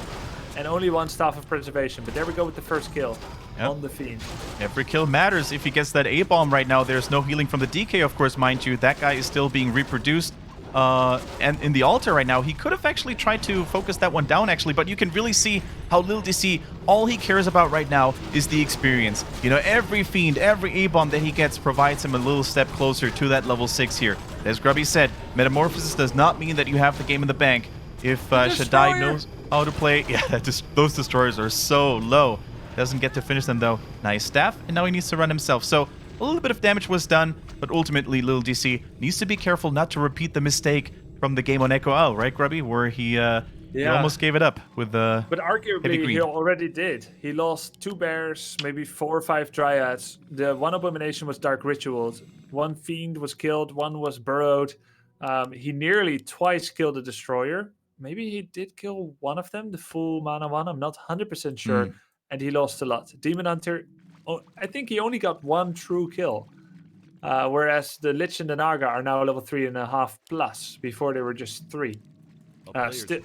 And only 1 staff of preservation. But there we go with the first kill on the Fiend. Every kill matters. If he gets that A-bomb right now, there's no healing from the DK, of course, mind you. That guy is still being reproduced. And in the altar right now, he could have actually tried to focus that one down, actually, but you can really see how LiiLD.C, all he cares about right now is the experience. You know, every Fiend, every A-bomb that he gets provides him a little step closer to that level 6 here. As Grubby said, Metamorphosis does not mean that you have the game in the bank. If ShaDai knows how to play, those destroyers are so low. Doesn't get to finish them, though. Nice staff, and now he needs to run himself. So a little bit of damage was done, but ultimately LiiLD.C needs to be careful not to repeat the mistake from the game on Echo Isle, right, Grubby? Where he almost gave it up with the But arguably, he already did. He lost 2 bears, maybe 4 or 5 Dryads. The 1 abomination was Dark Rituals. 1 Fiend was killed, 1 was burrowed. He nearly twice killed a Destroyer. Maybe he did kill 1 of them, the full mana 1. I'm not 100% sure. And he lost a lot. Demon Hunter, I think he only got 1 true kill. Whereas the Lich and the Naga are now level 3.5 plus. Before they were just 3.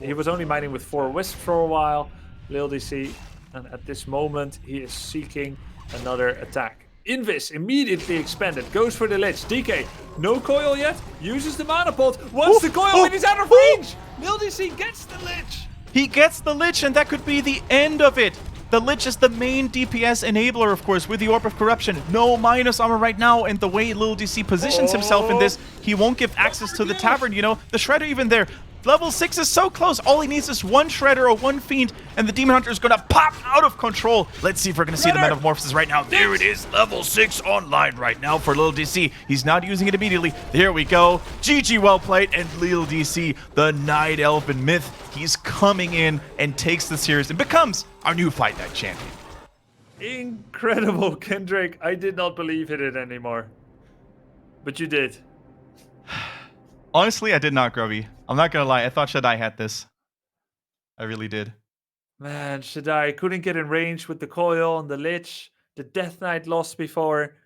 He was only mining with 4 wisps for a while. LiiLD.C, and at this moment he is seeking another attack. Invis immediately expanded, goes for the Lich. DK, no coil yet, uses the mana bolt, wants the coil, and he's out of range! LiiLD.C gets the Lich! He gets the Lich, and that could be the end of it. The Lich is the main DPS enabler, of course, with the Orb of Corruption. No minus armor right now, and the way LiiLD.C positions himself in this, he won't give access to the Tavern, you know? The Shredder even there. Level 6 is so close. All he needs is one Shredder or one Fiend, and the Demon Hunter is gonna pop out of control. Let's see if we're gonna see the Metamorphosis right now. There it is, level 6 online right now for LiiLD.C. He's not using it immediately. There we go. GG, well played, and LiiLD.C, the Night Elfin myth, he's coming in and takes the series and becomes our new Fight Night champion. Incredible, Kendric. I did not believe in it anymore. But you did. Honestly, I did not, Grubby. I'm not gonna lie, I thought ShaDai had this. I really did. Man, ShaDai couldn't get in range with the coil and the Lich. The Death Knight lost before.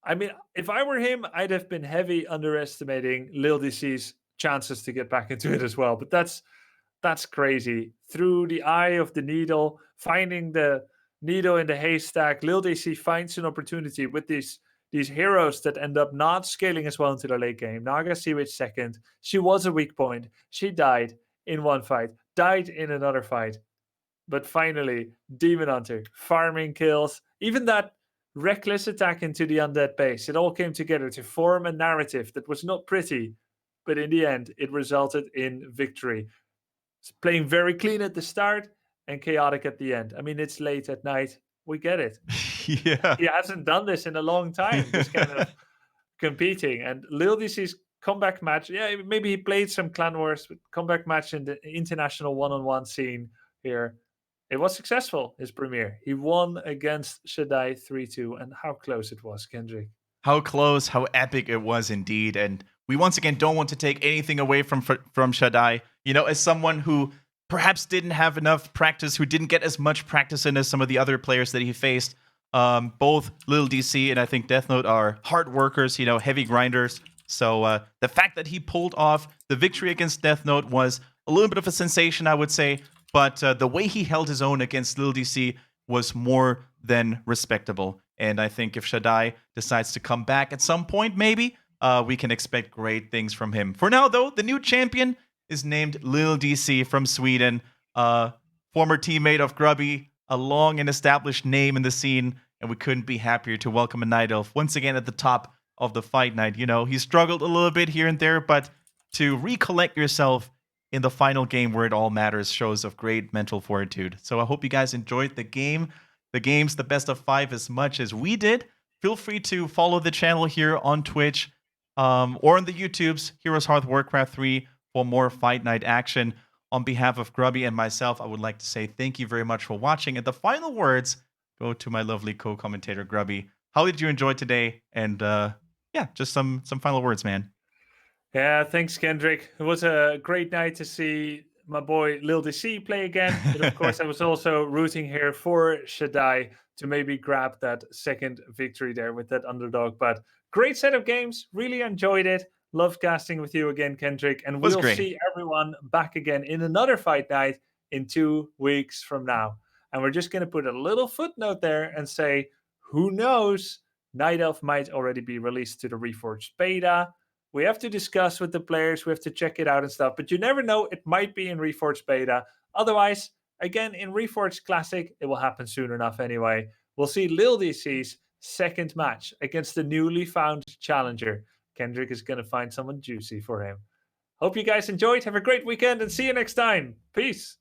I mean, if I were him, I'd have been heavy underestimating LiiLD.C's chances to get back into it as well. But that's crazy. Through the eye of the needle, finding the needle in the haystack, LiiLD.C finds an opportunity with these heroes that end up not scaling as well into the late game. Naga Sea-Witch second. She was a weak point. She died in one fight, died in another fight. But finally, Demon Hunter, farming kills. Even that reckless attack into the Undead base. It all came together to form a narrative that was not pretty. But in the end, it resulted in victory. It's playing very clean at the start and chaotic at the end. I mean, it's late at night. We get it. Yeah. He hasn't done this in a long time, this kind of competing. And LiiLD.C's comeback match, yeah, maybe he played some Clan Wars, but comeback match in the international one-on-one scene here. It was successful, his premiere. He won against ShaDai 3-2, and how close it was, Kendric. How close, how epic it was indeed. And we once again don't want to take anything away from ShaDai. You know, as someone who perhaps didn't have enough practice, who didn't get as much practice in as some of the other players that he faced. Both LiiLD.C and I think Deathnote are hard workers, you know, heavy grinders. So the fact that he pulled off the victory against Deathnote was a little bit of a sensation, I would say. But the way he held his own against LiiLD.C was more than respectable. And I think if ShaDai decides to come back at some point, maybe, we can expect great things from him. For now, though, the new champion is named LiiLD.C from Sweden, former teammate of Grubby, a long and established name in the scene, and we couldn't be happier to welcome a Night Elf once again at the top of the Fight Night. You know, he struggled a little bit here and there, but to recollect yourself in the final game where it all matters shows of great mental fortitude. So I hope you guys enjoyed the game. The game's the best of 5 as much as we did. Feel free to follow the channel here on Twitch or on the YouTubes, HeroesHearth Warcraft 3, for more Fight Night action. On behalf of Grubby and myself, I would like to say thank you very much for watching. And the final words go to my lovely co-commentator, Grubby. How did you enjoy today? And yeah, just some final words, man. Yeah, thanks, Kendric. It was a great night to see my boy LiiLD.C play again. But of course, I was also rooting here for ShaDai to maybe grab that second victory there with that underdog. But great set of games. Really enjoyed it. Love casting with you again, Kendric. And we'll see everyone back again in another Fight Night in 2 weeks from now. And we're just going to put a little footnote there and say, who knows? Night Elf might already be released to the Reforged beta. We have to discuss with the players. We have to check it out and stuff. But you never know. It might be in Reforged beta. Otherwise, again, in Reforged Classic, it will happen soon enough anyway. We'll see LiiLD.C's second match against the newly found challenger. Kendric is going to find someone juicy for him. Hope you guys enjoyed. Have a great weekend and see you next time. Peace.